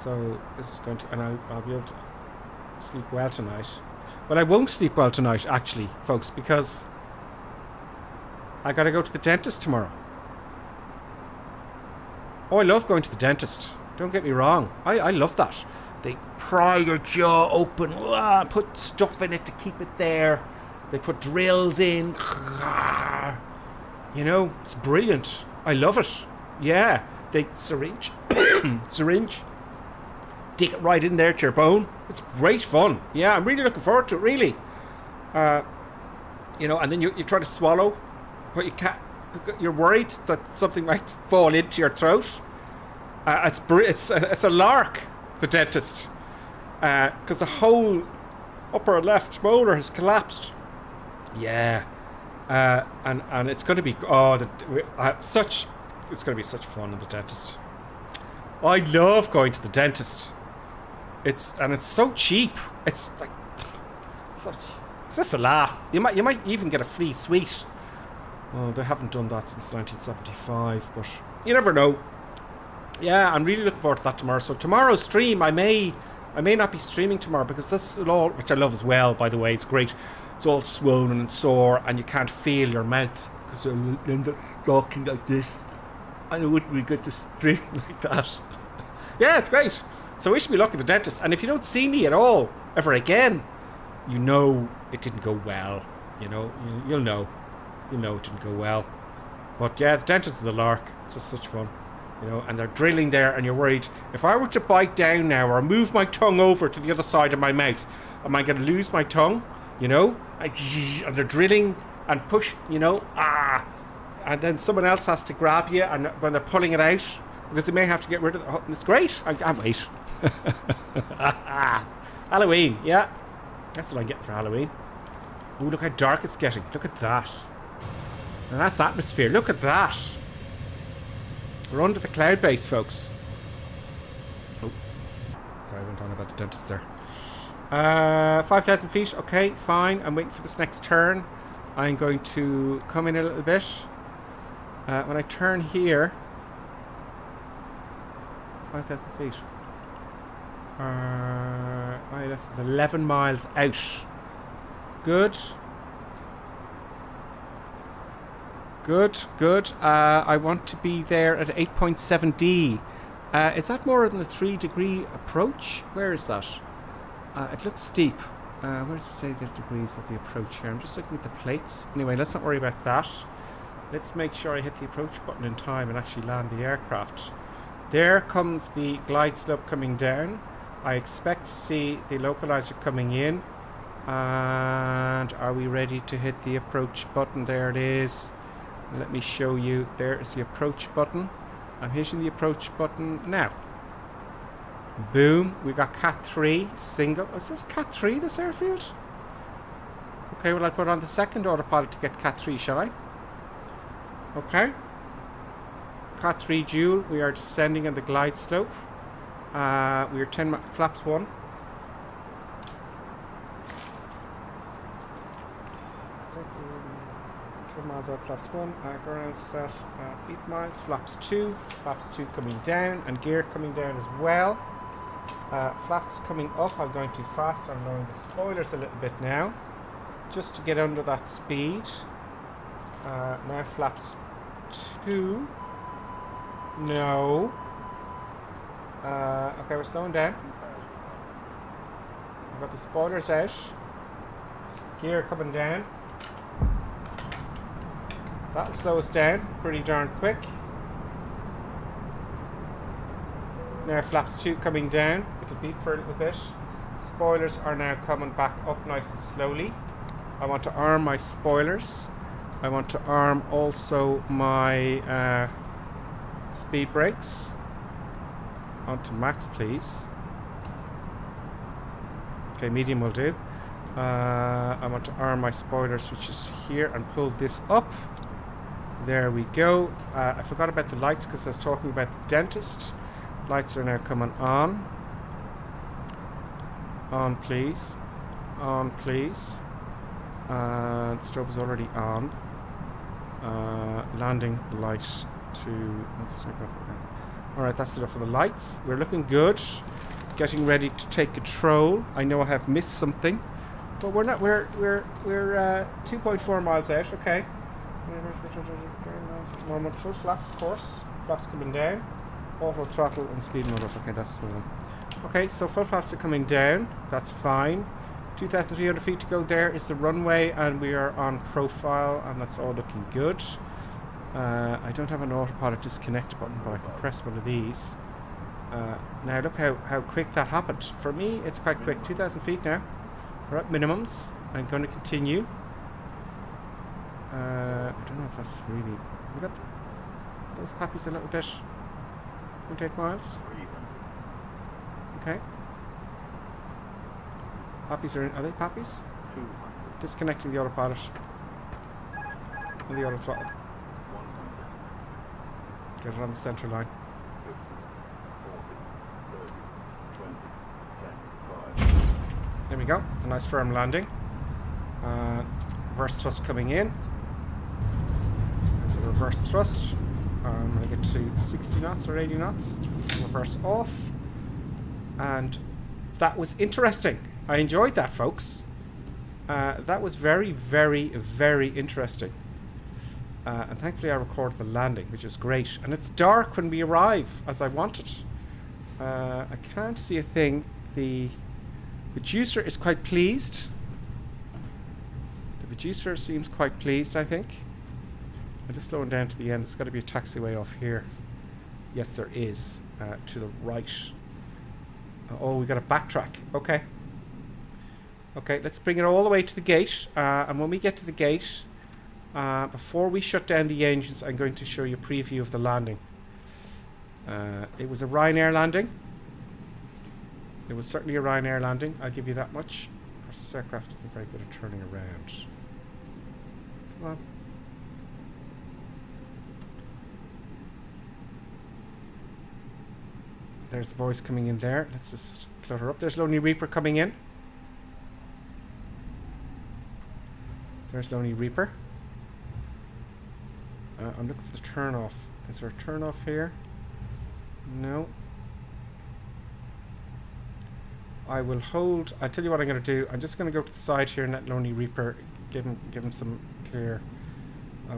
Speaker 1: So this is going to, and I'll be able to sleep well tonight. But I won't sleep well tonight, actually, folks, because I got to go to the dentist tomorrow. Oh, I love going to the dentist. Don't get me wrong. I love that. They pry your jaw open, put stuff in it to keep it there. They put drills in. You know, it's brilliant. I love it. Yeah. They syringe, dig it right in there to your bone. It's great fun. Yeah, I'm really looking forward to it, really. You know, and then you try to swallow, but you can't. You're worried that something might fall into your throat. It's a lark, the dentist, because the whole upper left molar has collapsed. Yeah, and it's going to be it's going to be such fun in the dentist. I love going to the dentist. It's so cheap. It's like it's just a laugh. You might even get a free sweet. Well, they haven't done that since 1975, but you never know. Yeah, I'm really looking forward to that tomorrow. So tomorrow's stream, I may not be streaming tomorrow because this will all, which I love as well, by the way. It's great. It's all swollen and sore, and you can't feel your mouth because you're end up talking like this. And it wouldn't be good to stream like that. Yeah, it's great. So wish me luck at the dentist. And if you don't see me at all ever again, you know it didn't go well. You know, you'll know. You know it didn't go well. But yeah, the dentist is a lark. It's just such fun. You know, and they're drilling there, and you're worried, if I were to bite down now or move my tongue over to the other side of my mouth, am I going to lose my tongue? You know? And they're drilling and push, you know, and then someone else has to grab you, and when they're pulling it out, because they may have to get rid of it. It's great. I can't wait. Halloween, yeah. That's what I'm getting for Halloween. Oh, look how dark it's getting. Look at that. And that's atmosphere. Look at that. We're under the cloud base, folks. Oh. Sorry, I went on about the dentist there. 5,000 feet. Okay, fine. I'm waiting for this next turn. I'm going to come in a little bit. When I turn here... 5,000 feet. ILS is 11 miles out. Good. Good. I want to be there at 8.7D. Is that more than a 3-degree approach? Where is that? It looks steep. Where does it say the degrees of the approach here? I'm just looking at the plates. Anyway, let's not worry about that. Let's make sure I hit the approach button in time and actually land the aircraft. There comes the glide slope coming down. I expect to see the localizer coming in. And are we ready to hit the approach button? There it is. Let me show you. There is the approach button. I'm hitting the approach button now. Boom. We got Cat 3 single. Is this Cat 3, this airfield? Okay, well, I'll put on the second autopilot to get Cat 3, shall I? Okay. Cat 3 dual. We are descending on the glide slope. We are 10 flaps 1. So it's 10 miles out, flaps 1. Ground set 8 miles, flaps 2. Flaps 2 coming down, and gear coming down as well. Flaps coming up. I'm going too fast. I'm lowering the spoilers a little bit now, just to get under that speed. Now flaps 2. No. Okay, we're slowing down. We've got the spoilers out. Gear coming down. That'll slow us down pretty darn quick. Now flaps 2 coming down. It'll beep for a little bit. Spoilers are now coming back up nice and slowly. I want to arm my spoilers. I want to arm also my speed brakes. Onto max, please. Okay, medium will do. I want to arm my spoilers, which is here, and pull this up. There we go. I forgot about the lights because I was talking about the dentist. Lights are now coming on. On, please. On, please. And strobe is already on. Landing light to... Let's take off. Alright, that's enough for the lights. We're looking good. Getting ready to take control. I know I have missed something, but we're not. We're 2.4 miles out. Okay. Normal full flaps, of course. Flaps coming down. auto throttle and speed mode off. Okay, that's the one. Okay, so full flaps are coming down. That's fine. 2,300 feet to go. There is the runway, and we are on profile, and that's all looking good. I don't have an autopilot disconnect button, but I can press one of these. Now look how quick that happened. For me, it's quite quick. 2,000 feet now. We're at minimums. I'm going to continue. I don't know if that's really... We got those pappies a little bit. 28 miles. Okay. Pappies are in... Are they pappies? Disconnecting the autopilot. And the auto throttle. Get it on the centre line. There we go. A nice firm landing. Reverse thrust coming in. That's a reverse thrust. I'm going to get to 60 knots or 80 knots. Reverse off. And that was interesting. I enjoyed that, folks. That was very, very, very interesting. And thankfully I recorded the landing, which is great. And it's dark when we arrive, as I wanted. I can't see a thing. The producer is quite pleased. The producer seems quite pleased, I think. I'm just slowing down to the end. There's got to be a taxiway off here. Yes, there is. To the right. Oh, we got to backtrack. Okay. Okay, let's bring it all the way to the gate. And when we get to the gate, before we shut down the engines, I'm going to show you a preview of the landing. It was a Ryanair landing. It was certainly a Ryanair landing, I'll give you that much. Of course, this aircraft isn't very good at turning around. Come on. There's the boys coming in there. Let's just clutter up. There's Lonely Reaper coming in. There's Lonely Reaper. I'm looking for the turn off. Is there a turn off here? No. I will hold. I'll tell you what I'm going to do. I'm just going to go to the side here and let Lonely Reaper give him some clear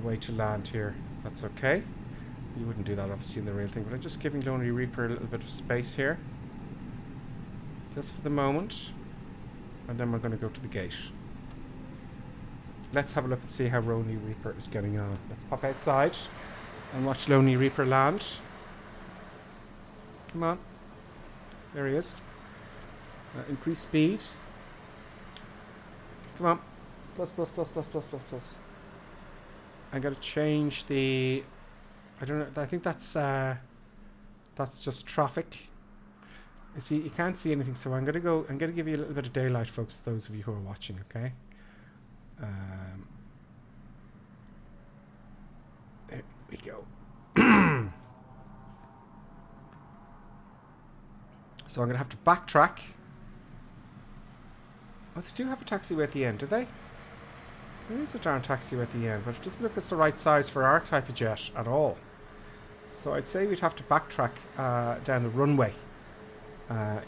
Speaker 1: way to land here. That's okay. You wouldn't do that obviously in the real thing, but I'm just giving Lonely Reaper a little bit of space here. Just for the moment. And then we're going to go to the gate. Let's have a look and see how Lonely Reaper is getting on. Let's pop outside and watch Lonely Reaper land. Come on. There he is. Increase speed. Come on. Plus, plus, plus, plus, plus, plus, plus. I gotta change the... I don't know. I think that's just traffic. You see, you can't see anything, so I'm gonna give you a little bit of daylight, folks, those of you who are watching, okay? There we go. So I'm gonna have to backtrack. Oh, they do have a taxiway at the end, do they? There is a darn taxiway at the end, but it doesn't look as the right size for our type of jet at all. So I'd say we'd have to backtrack down the runway,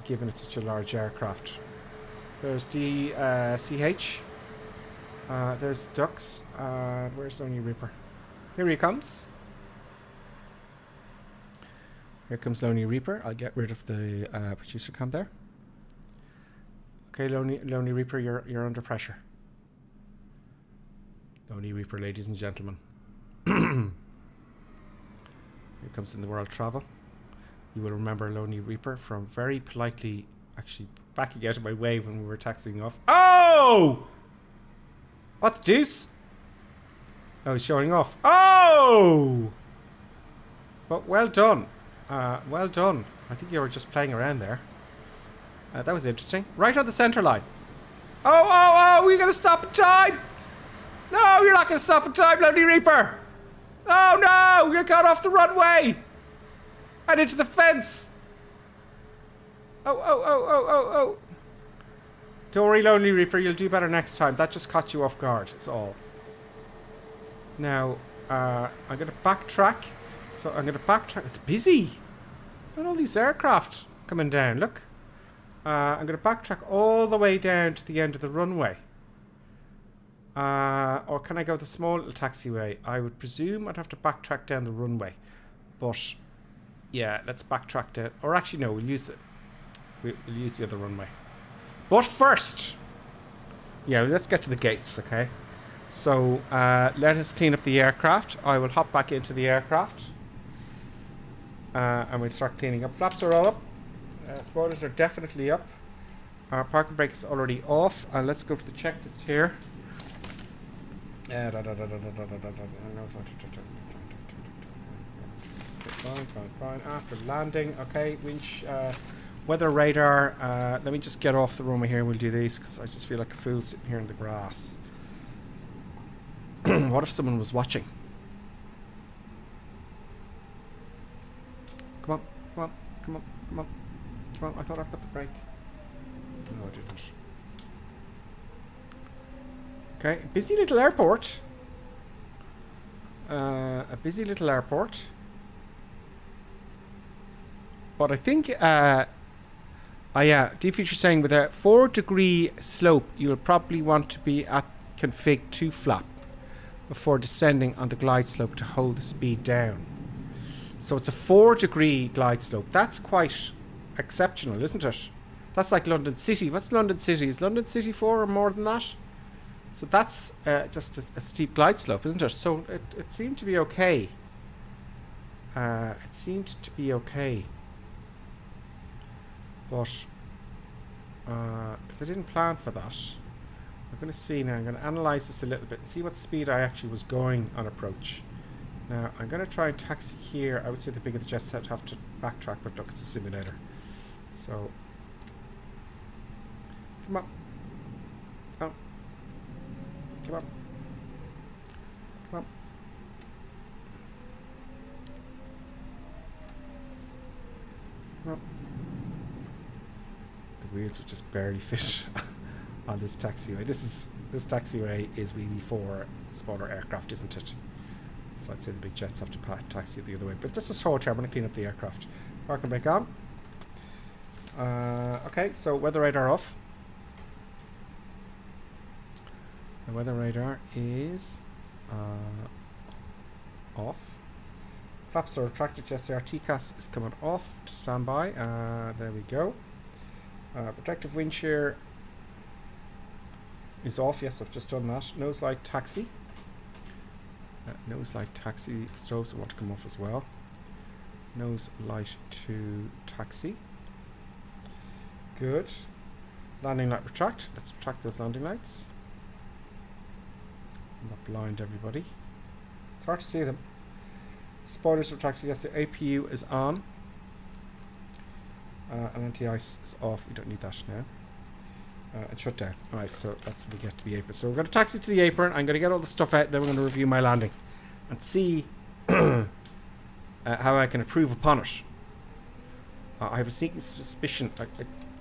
Speaker 1: given it's such a large aircraft. There's the CH. There's Ducks. Where's Lonely Reaper? Here he comes. Here comes Lonely Reaper. I'll get rid of the producer cam there. Okay, Lonely Reaper, you're under pressure. Lonely Reaper, ladies and gentlemen. Here comes In the World Travel. You will remember Lonely Reaper from very politely actually backing out of my way when we were taxiing off. Oh! What the deuce? Oh, he's showing off. Oh! But well done. Well done. I think you were just playing around there. That was interesting. Right on the centre line. Oh, we're going to stop in time. No, you're not going to stop in time, Lonely Reaper. Oh, no, you got off the runway. And into the fence. Oh. Don't worry, Lonely Reaper, you'll do better next time. That just caught you off guard, is all. Now, I'm going to backtrack. So I'm going to backtrack. It's busy. Look at all these aircraft coming down. Look. I'm going to backtrack all the way down to the end of the runway. Or can I go the small little taxiway? I would presume I'd have to backtrack down the runway. But Yeah, let's backtrack to... Or actually, no, we'll use the other runway. But first... Yeah, let's get to the gates, okay? So, let us clean up the aircraft. I will hop back into the aircraft. And we'll start cleaning up. Flaps are all up. Spoilers are definitely up. Our parking brake is already off. And let's go for the checklist here. Fine. After landing, okay. Winch, weather radar. Let me just get off the runway here and we'll do these because I just feel like a fool sitting here in the grass. What if someone was watching? Come on. I thought I put the brake. No, I didn't. Okay, busy little airport. A busy little airport. But I think, yeah, Deep Future saying with a 4-degree slope, you'll probably want to be at config 2 flap before descending on the glide slope to hold the speed down. So it's a 4-degree glide slope. That's quite exceptional, isn't it? That's like London City. What's London City? Is London City 4 or more than that? So that's just a steep glide slope, isn't it? So it seemed to be okay. But because I didn't plan for that. I'm going to see now. I'm going to analyze this a little bit and see what speed I actually was going on approach. Now, I'm going to try and taxi here. I would say the bigger the jets I'd have to backtrack, but look, it's a simulator. So, come on. Oh. Come on. Come on. Come on. The wheels would just barely fit on this taxiway. This taxiway is really for smaller aircraft, isn't it? So I'd say the big jets have to taxi the other way. But this is hold here. I'm going to clean up the aircraft. Parking brake on. Okay, so weather radar off. The weather radar is off. Flaps are retracted. Yes, the TCAS is coming off to stand by. There we go. Protective wind shear is off. Yes, I've just done that. Nose light taxi. Nose light taxi. The strobes want to come off as well. Nose light to taxi. Good. Landing light retract. Let's retract those landing lights. Not blind everybody. It's hard to see them. Spoilers retracted. Yes, the APU is on. And anti-ice is off. We don't need that now. And shut down. Alright, so that's when we get to the apron. So we're going to taxi to the apron. I'm going to get all the stuff out. Then we're going to review my landing. And see how I can improve upon it. I have a sneaking suspicion.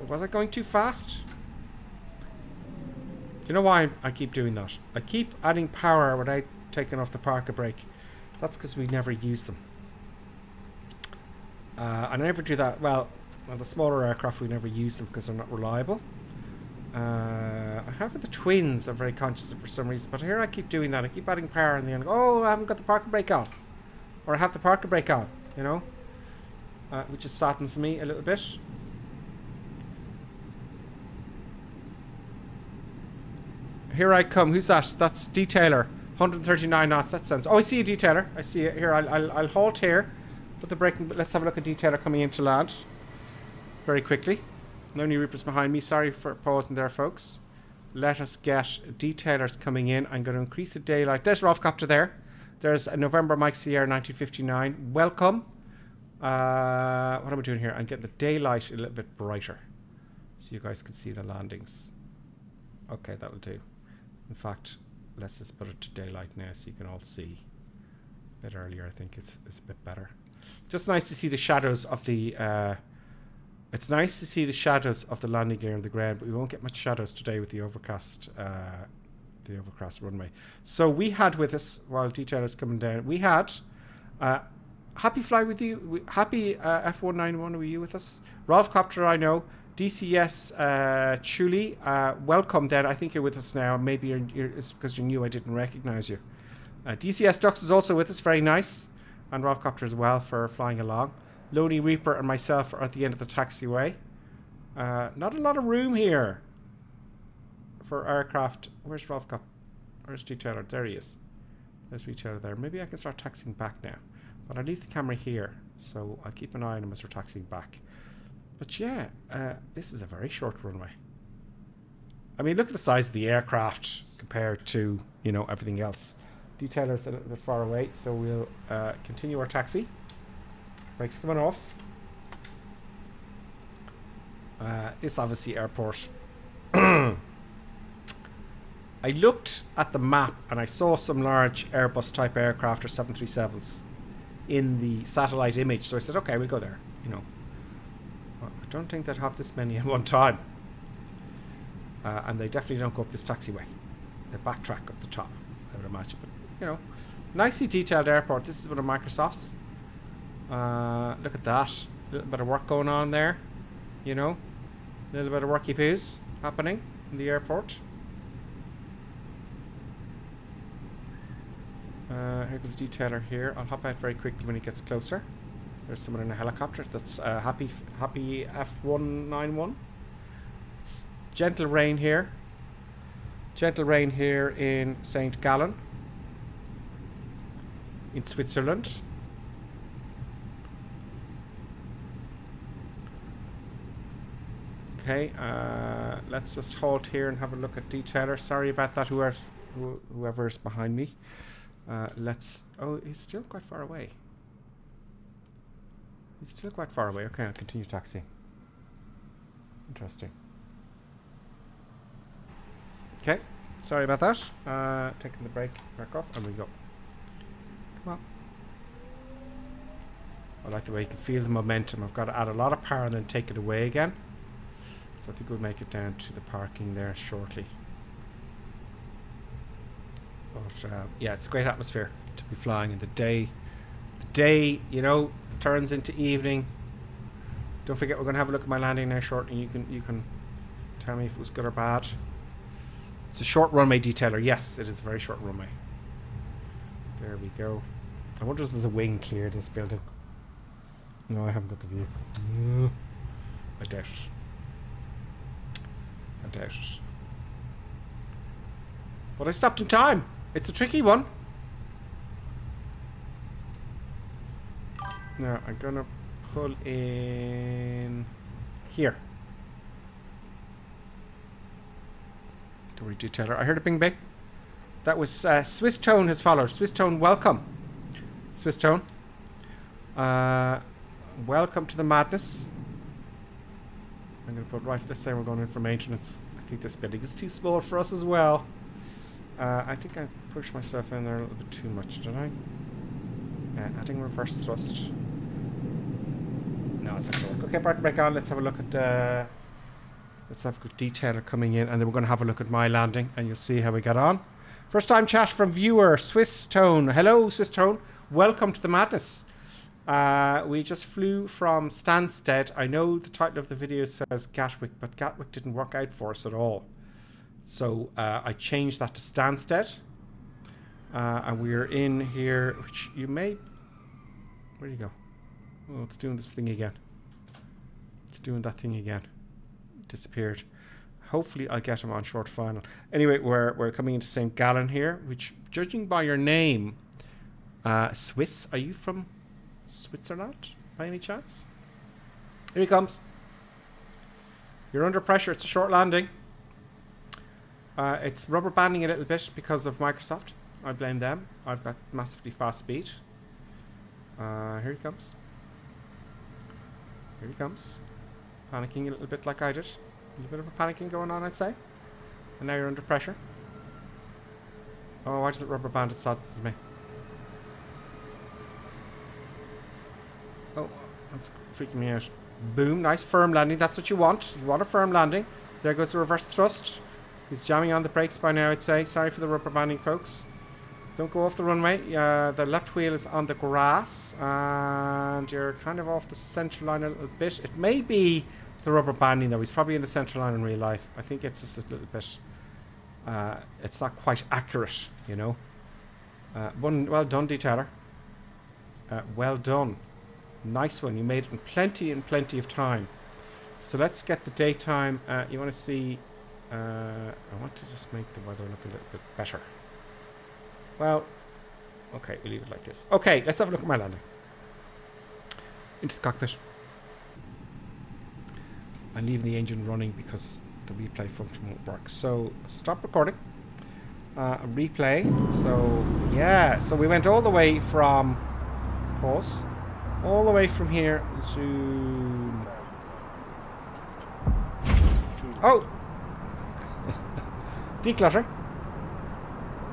Speaker 1: Was I going too fast? Do you know why I keep doing that? I keep adding power without taking off the parking brake. That's because we never use them. I never do that. Well, the smaller aircraft, we never use them because they're not reliable. I have the twins. I'm very conscious of for some reason, but here I keep doing that. I keep adding power, and then oh, I haven't got the parking brake on, or I have the parking brake on. You know, which just saddens me a little bit. Here I come. Who's that? That's detailer. 139 knots. That sounds. Oh, I see a detailer. I see it here. I'll halt here. Put the brake. Let's have a look at detailer coming into land. Very quickly. No new Reapers behind me. Sorry for pausing there, folks. Let us get detailers coming in. I'm going to increase the daylight. There's Rovcopter there. There's a November Mike Sierra 1959. Welcome. What am I doing here? I'm getting the daylight a little bit brighter so you guys can see the landings. Okay, that'll do. In fact, let's just put it to daylight now so you can all see. A bit earlier, I think it's a bit better. Just nice to see the shadows of the... it's nice to see the shadows of the landing gear on the ground, but we won't get much shadows today with the overcast runway. So we had with us, while detailer's coming down, we had Happy Fly with you, Happy F191 were you with us? Rovcopter, I know. DCS Chuli, welcome then. I think you're with us now. Maybe it's because you're new, I didn't recognize you. DCS Dux is also with us, very nice. And Rovcopter as well for flying along. Lone Reaper and myself are at the end of the taxiway. Not a lot of room here for aircraft. Where's Rolf Cup? Where's Detailer? There he is. There's Detailer there. Maybe I can start taxiing back now. But I leave the camera here, so I'll keep an eye on him as we're taxiing back. But yeah, this is a very short runway. I mean, look at the size of the aircraft compared to, you know, everything else. Detailer's a little bit far away, so we'll continue our taxi. Brakes coming off. This obviously airport. I looked at the map and I saw some large Airbus type aircraft or 737s in the satellite image, so I said, okay, we'll go there, you know. Well, I don't think they'd have this many at one time. And they definitely don't go up this taxiway. They backtrack up the top, I would imagine. But, you know, nicely detailed airport. This is one of Microsoft's. Look at that. A little bit of work going on there, you know. A little bit of worky poos happening in the airport. Here comes Detailer here. I'll hop out very quickly when he gets closer. There's someone in a helicopter. That's happy F191. It's gentle rain here. Gentle rain here in St. Gallen in Switzerland. Okay, let's just halt here and have a look at Detailer. Sorry about that, whoever's behind me. Oh, he's still quite far away. He's still quite far away. Okay, I'll continue taxiing. Interesting. Okay, sorry about that. Taking the brake back off, and we go. Come on. I like the way you can feel the momentum. I've got to add a lot of power and then take it away again. So I think we'll make it down to the parking there shortly. But yeah, it's a great atmosphere to be flying in the day. The day, you know, turns into evening. Don't forget, we're going to have a look at my landing now shortly. You can tell me if it was good or bad. It's a short runway, Detailer. Yes, it is a very short runway. There we go. I wonder if there's a wing clear this building. No, I haven't got the view. No. I doubt it. I doubt it. But I stopped in time. It's a tricky one. Now I'm gonna pull in here. Don't worry, Detailer. I heard a bing bing. That was Swiss Tone has followed. Swiss Tone, welcome. Swiss Tone. Welcome to the madness. I'm gonna put right. Let's say we're going in for maintenance. I think this building is too small for us as well. I think I pushed myself in there a little bit too much, did I? Adding reverse thrust. No, it's not going to work. Okay, parking brake on. Let's have a look at let's have a good Detailer coming in, and then we're going to have a look at my landing, and you'll see how we get on. First time chat from viewer Swiss Tone. Hello, Swiss Tone. Welcome to the madness. We just flew from Stansted. I know the title of the video says Gatwick, but Gatwick didn't work out for us at all. So I changed that to Stansted. And we're in here, which you may... Where do you go? Oh, it's doing this thing again. It's doing that thing again. Disappeared. Hopefully I'll get him on short final. Anyway, we're coming into St. Gallen here, which, judging by your name, Swiss, are you from Switzerland by any chance? Here he comes. You're under pressure. It's a short landing. It's rubber banding a little bit because of Microsoft. I blame them. I've got massively fast speed. Here he comes. Here he comes. Panicking a little bit like I did. A little bit of a panicking going on, I'd say. And now you're under pressure. Oh, why does it rubber band its thoughts as me? Oh, that's freaking me out. Boom, nice firm landing. That's what you want. You want a firm landing. There goes the reverse thrust. He's jamming on the brakes by now, I'd say. Sorry for the rubber banding, folks. Don't go off the runway. The left wheel is on the grass, and you're kind of off the centre line a little bit. It may be the rubber banding, though. He's probably in the centre line in real life. I think it's just a little bit... it's not quite accurate, you know. Well done, Detailer. Well done. Nice one. You made it in plenty of time. So let's get the daytime. You want to see... I want to just make the weather look a little bit better. Well, okay, we'll leave it like this. Okay, let's have a look at my landing. Into the cockpit. I'm leaving the engine running because the replay function won't work. So, stop recording. Replay. So, yeah. So, we went all the way from... Pause. All the way from here to... Oh! Declutter.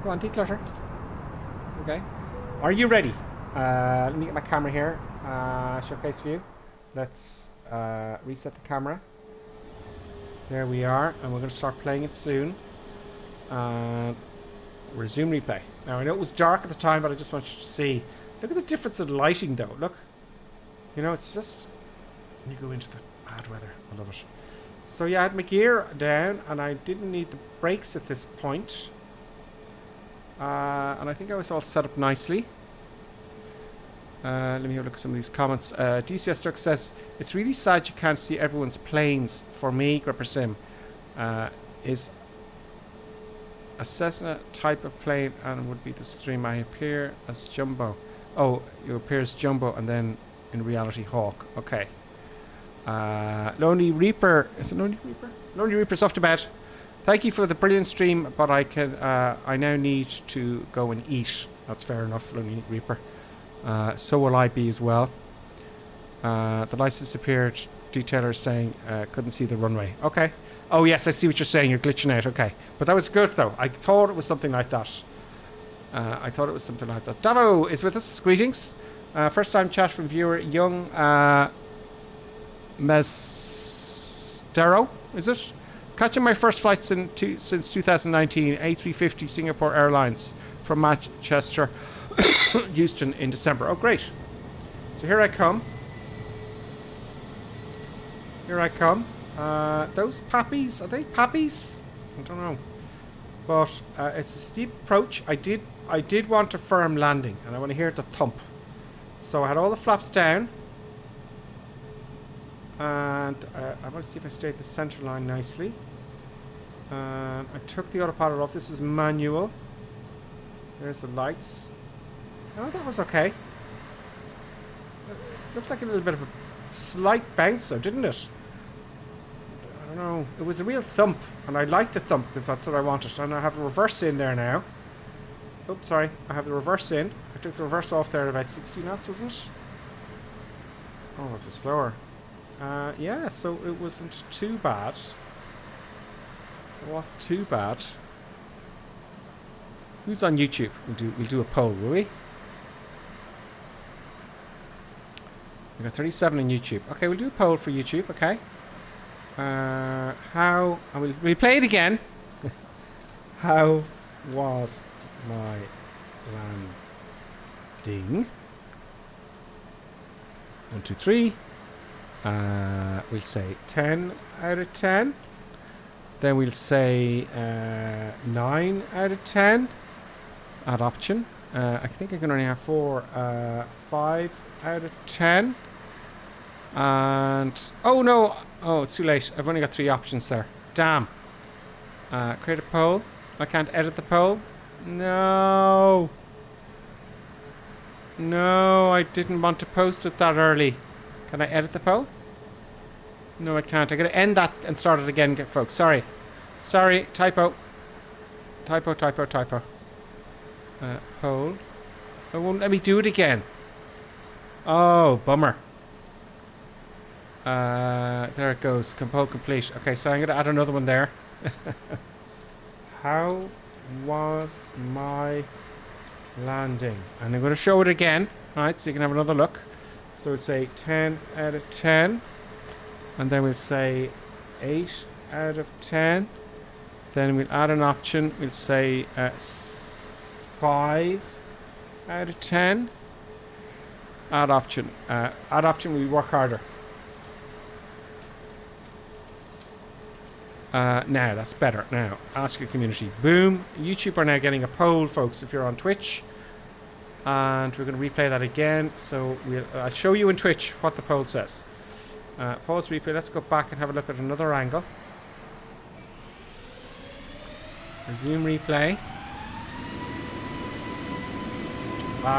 Speaker 1: Go on, declutter. Okay. Are you ready? Let me get my camera here. Showcase view. Let's reset the camera. There we are. And we're going to start playing it soon. Resume replay. Now, I know it was dark at the time, but I just want you to see. Look at the difference in lighting, though. Look. You know, it's just... You go into the bad weather. I love it. So yeah, I had my gear down and I didn't need the brakes at this point. And I think I was all set up nicely. Let me have a look at some of these comments. DCS Duck says, it's really sad you can't see everyone's planes. For me, Gripper Sim is a Cessna type of plane and would be the stream. I appear as Jumbo. Oh, you appear as Jumbo and then in reality Hawk. Okay. Lonely Reaper. Is it Lonely Reaper? Lonely Reaper's off to bed. Thank you for the brilliant stream, but I now need to go and eat. That's fair enough, Lonely Reaper. So will I be as well. The lights disappeared. Detailer is saying couldn't see the runway. Okay. Oh yes, I see what you're saying. You're glitching out. Okay. But that was good though. I thought it was something like that. Davo is with us. Greetings. First time chat from viewer Young Mestero, is it? Catching my first flight since 2019, A350 Singapore Airlines from Manchester, Houston in December. Oh, great. So here I come. Those pappies, are they pappies? I don't know. But it's a steep approach. I did want a firm landing, and I want to hear the thump. So I had all the flaps down. And I want to see if I stayed the center line nicely. I took the autopilot off. This was manual. There's the lights. Oh, that was okay. It looked like a little bit of a slight bounce though, didn't it? I don't know. It was a real thump. And I liked the thump because that's what I wanted. And I have a reverse in there now. Oops, sorry. I have the reverse in. I took the reverse off there at about 60 knots, wasn't it? Oh, was it slower? Yeah, so it wasn't too bad. It wasn't too bad. Who's on YouTube? We'll do a poll, will we? We got 37 on YouTube. Okay, we'll do a poll for YouTube. Okay. How? And we'll play it again. How was my landing? 1, 2, 3. We'll say 10 out of 10. Then we'll say 9 out of 10. Add option. I think I can only have 5 out of 10. And oh no! Oh, it's too late. I've only got 3 options there. Damn. Create a poll. I can't edit the poll. No. No, I didn't want to post it that early. Can I edit the poll? No, I can't. I gotta end that and start it again, folks. Sorry. Typo. Poll. It won't let me do it again. Oh, bummer. There it goes. Poll complete. Okay, so I'm gonna add another one there. How was my landing? And I'm gonna show it again. Alright, so you can have another look. So we'll say 10 out of 10. And then we'll say 8 out of 10. Then we'll add an option. We'll say 5 out of 10. Add option. Add option, we work harder. Now, that's better. Now, ask your community. Boom. YouTube are now getting a poll, folks, if you're on Twitch. And we're going to replay that again. So I'll show you in Twitch what the poll says. Pause replay. Let's go back and have a look at another angle. Resume replay.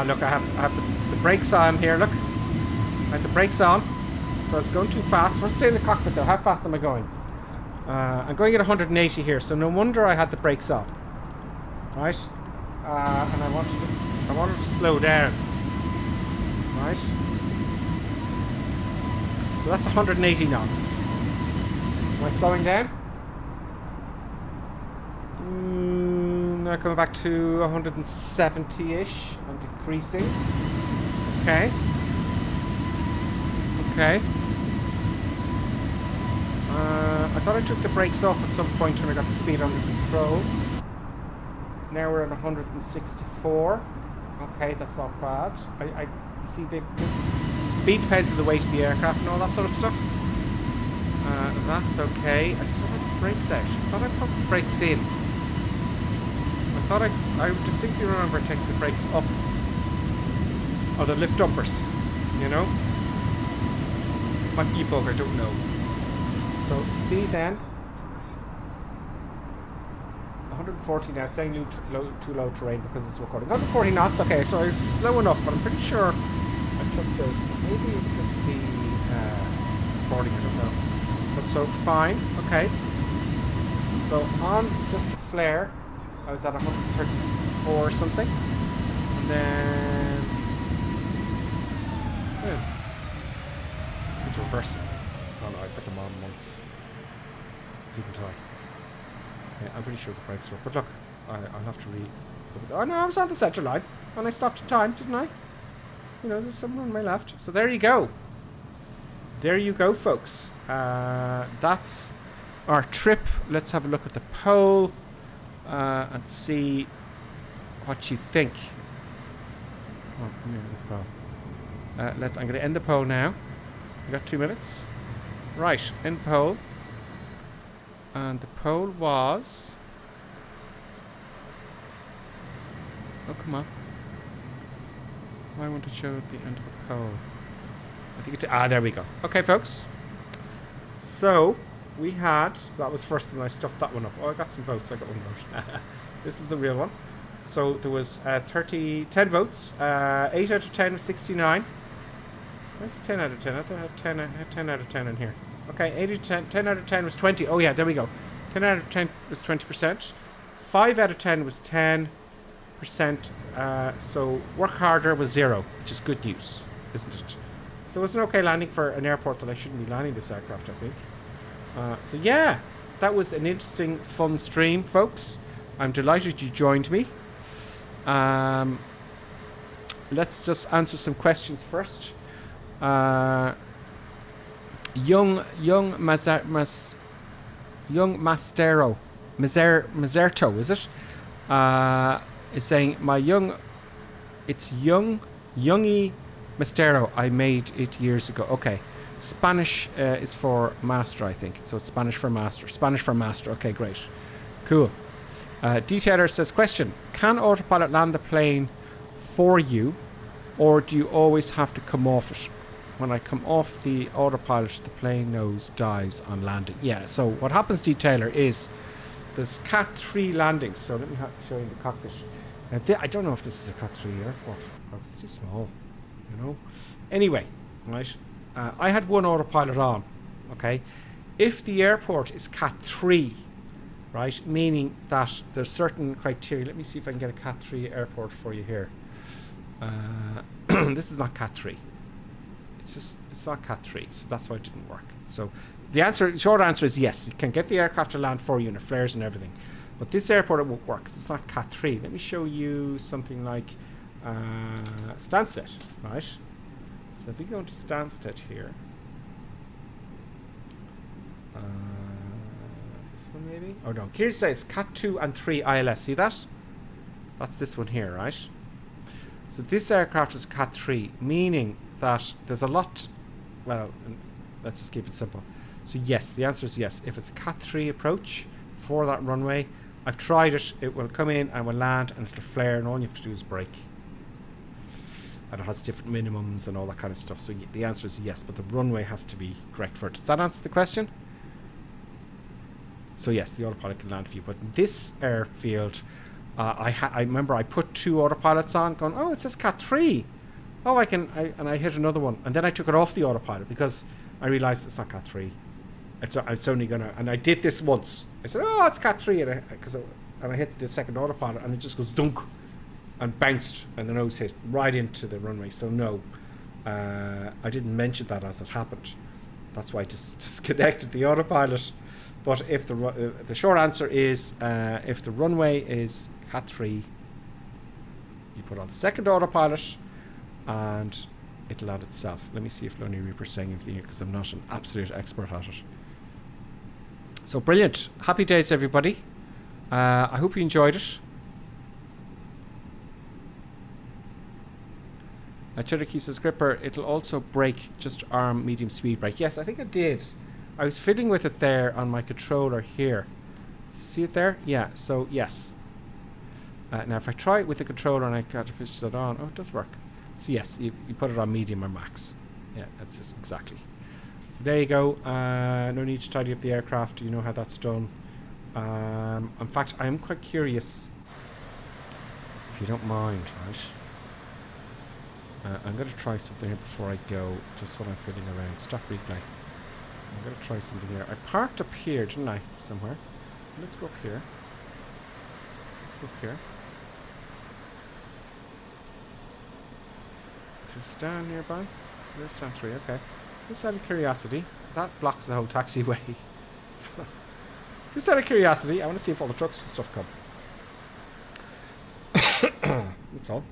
Speaker 1: Look, I have the brakes on here. Look, I have the brakes on. So it's going too fast. What's it say in the cockpit though? How fast am I going? I'm going at 180 here, so no wonder I had the brakes on. Right? And I wanted to slow down. Right? So that's 180 knots. Am I slowing down? Now coming back to 170-ish and decreasing. Okay. Okay. I thought I took the brakes off at some point when I got the speed under control. Now we're at 164. Okay, that's not bad. You see the speed depends on the weight of the aircraft and all that sort of stuff. That's okay. I still have the brakes out. I thought I put the brakes in. I distinctly remember taking the brakes up. Or the lift jumpers, you know? Might be a bug, I don't know. So speed then. 140 now, it's saying too low terrain because it's recording. 140 knots, okay, so it's slow enough, but I'm pretty sure I took those. Maybe it's just the recording, I don't know. But so, fine, okay. So on just the flare, I was at 134 or something. And then... It's reversing. Oh no, I put them on once. Didn't I? Yeah, I'm pretty sure the brakes were. But look, I'll have to Oh no, I was on the centre line. And I stopped in time, didn't I? You know, there's someone on my left. So there you go. There you go, folks. That's our trip. Let's have a look at the poll. And see what you think. Oh, come here with the poll. I'm going to end the poll now. We've got 2 minutes. Right, end poll. And the poll was... Oh, come on. I want to show the end of the poll. I think there we go. Okay, folks. So... we had, that was first and I stuffed that one up. Oh, I got some votes, I got one vote. This is the real one. So there was 10 votes, 8 out of 10 was 69. Where's the 10 out of 10? I thought I had 10 out of 10 in here. Okay, 8 out of 10, 10 out of 10 was 20. Oh yeah, there we go. 10 out of 10 was 20%. 5 out of 10 was 10%. So work harder was 0, which is good news, isn't it? So it was an okay landing for an airport that I shouldn't be landing this aircraft, I think. So yeah, that was an interesting, fun stream, folks. I'm delighted you joined me. Let's just answer some questions first. Young Mazerto, is it? Is saying it's Youngie Mastero. I made it years ago. Okay. Spanish is for master, I think. So it's Spanish for master. Spanish for master. Okay, great. Cool. Detailer says, question. Can autopilot land the plane for you, or do you always have to come off it? When I come off the autopilot, the plane nose dives on landing. Yeah, so what happens, Detailer, is there's Cat 3 landings. So let me show you the cockpit. I don't know if this is a Cat 3 airport. Oh, it's too small, you know. Anyway, right. I had one autopilot on, okay? If the airport is Cat 3, right, meaning that there's certain criteria. Let me see if I can get a Cat 3 airport for you here. This is not Cat 3. It's not Cat 3, so that's why it didn't work. So the short answer is yes, you can get the aircraft to land for you and it flares and everything. But this airport, it won't work because it's not Cat 3. Let me show you something like Stansted, right? So if we go into Stansted here, this one maybe? Oh no, here it says Cat 2 and 3 ILS. See that? That's this one here, right? So this aircraft is Cat 3, meaning that there's a lot. Well, let's just keep it simple. So yes, the answer is yes. If it's a Cat 3 approach for that runway, I've tried it. It will come in and will land and it'll flare, and all you have to do is brake. and it has different minimums and all that kind of stuff. So the answer is yes, but the runway has to be correct for it. Does that answer the question? So yes, the autopilot can land for you. But this airfield, I remember I put 2 autopilots on, going, oh, it says Cat 3. Oh, and I hit another one, and then I took it off the autopilot because I realized it's not Cat 3. It's only gonna, and I did this once. I said, oh, it's Cat 3, and I hit the second autopilot, and it just goes dunk, and bounced, and the nose hit right into the runway. So no, I didn't mention that as it happened. That's why I just disconnected the autopilot. But if the short answer is if the runway is Cat 3, you put on the second autopilot, and it'll land itself. Let me see if Lonely Reaper's saying anything here, because I'm not an absolute expert at it. So brilliant. Happy days, everybody. I hope you enjoyed it. Cherokee says, Gripper, it'll also brake, just arm medium speed brake. Yes, I think I did. I was fiddling with it there on my controller here. See it there? Yeah, so yes. Now if I try it with the controller and I got to push that on, oh, it does work. So yes, you put it on medium or max. Yeah, that's just exactly. So there you go. No need to tidy up the aircraft. You know how that's done. In fact, I am quite curious, if you don't mind, right? I'm going to try something here before I go, just while I'm fiddling around. Stop replay. I'm going to try something here. I parked up here, didn't I? Somewhere. Let's go up here. Let's go up here. Is there a stand nearby? There's stand 3, okay. Just out of curiosity. That blocks the whole taxiway. Just out of curiosity, I want to see if all the trucks and stuff come. That's all.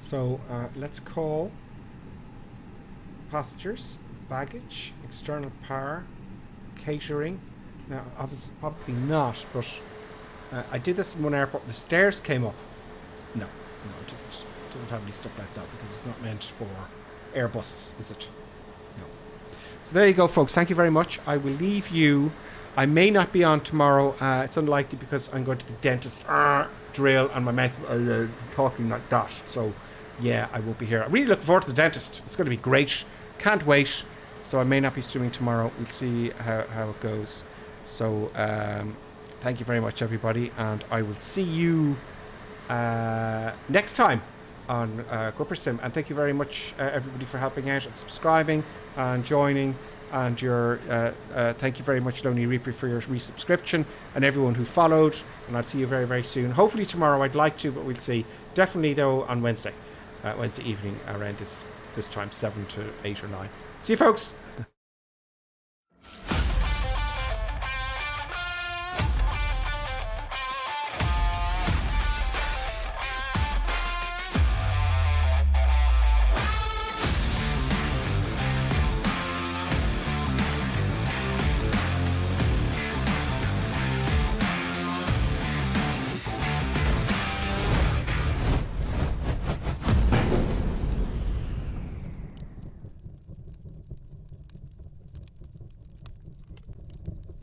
Speaker 1: So let's call passengers, baggage, external power, catering. Now, obviously, probably not, but I did this in one airport. The stairs came up. No, it doesn't have any stuff like that because it's not meant for Airbuses, is it? No. So there you go, folks. Thank you very much. I will leave you. I may not be on tomorrow. It's unlikely because I'm going to the dentist. Drill and my mouth talking like that. So yeah, I won't be here. I'm really looking forward to the dentist. It's going to be great. Can't wait. So I may not be streaming tomorrow. We'll see how it goes. So thank you very much, everybody, and I will see you next time on Gripper Sim. And thank you very much, everybody, for helping out and subscribing and joining. And your thank you very much, Lonely Reaper, for your resubscription, and everyone who followed. And I'll see you very, very soon. Hopefully tomorrow. I'd like to, but we'll see. Definitely though on Wednesday evening around this time, 7 to 8 or 9. See you, folks.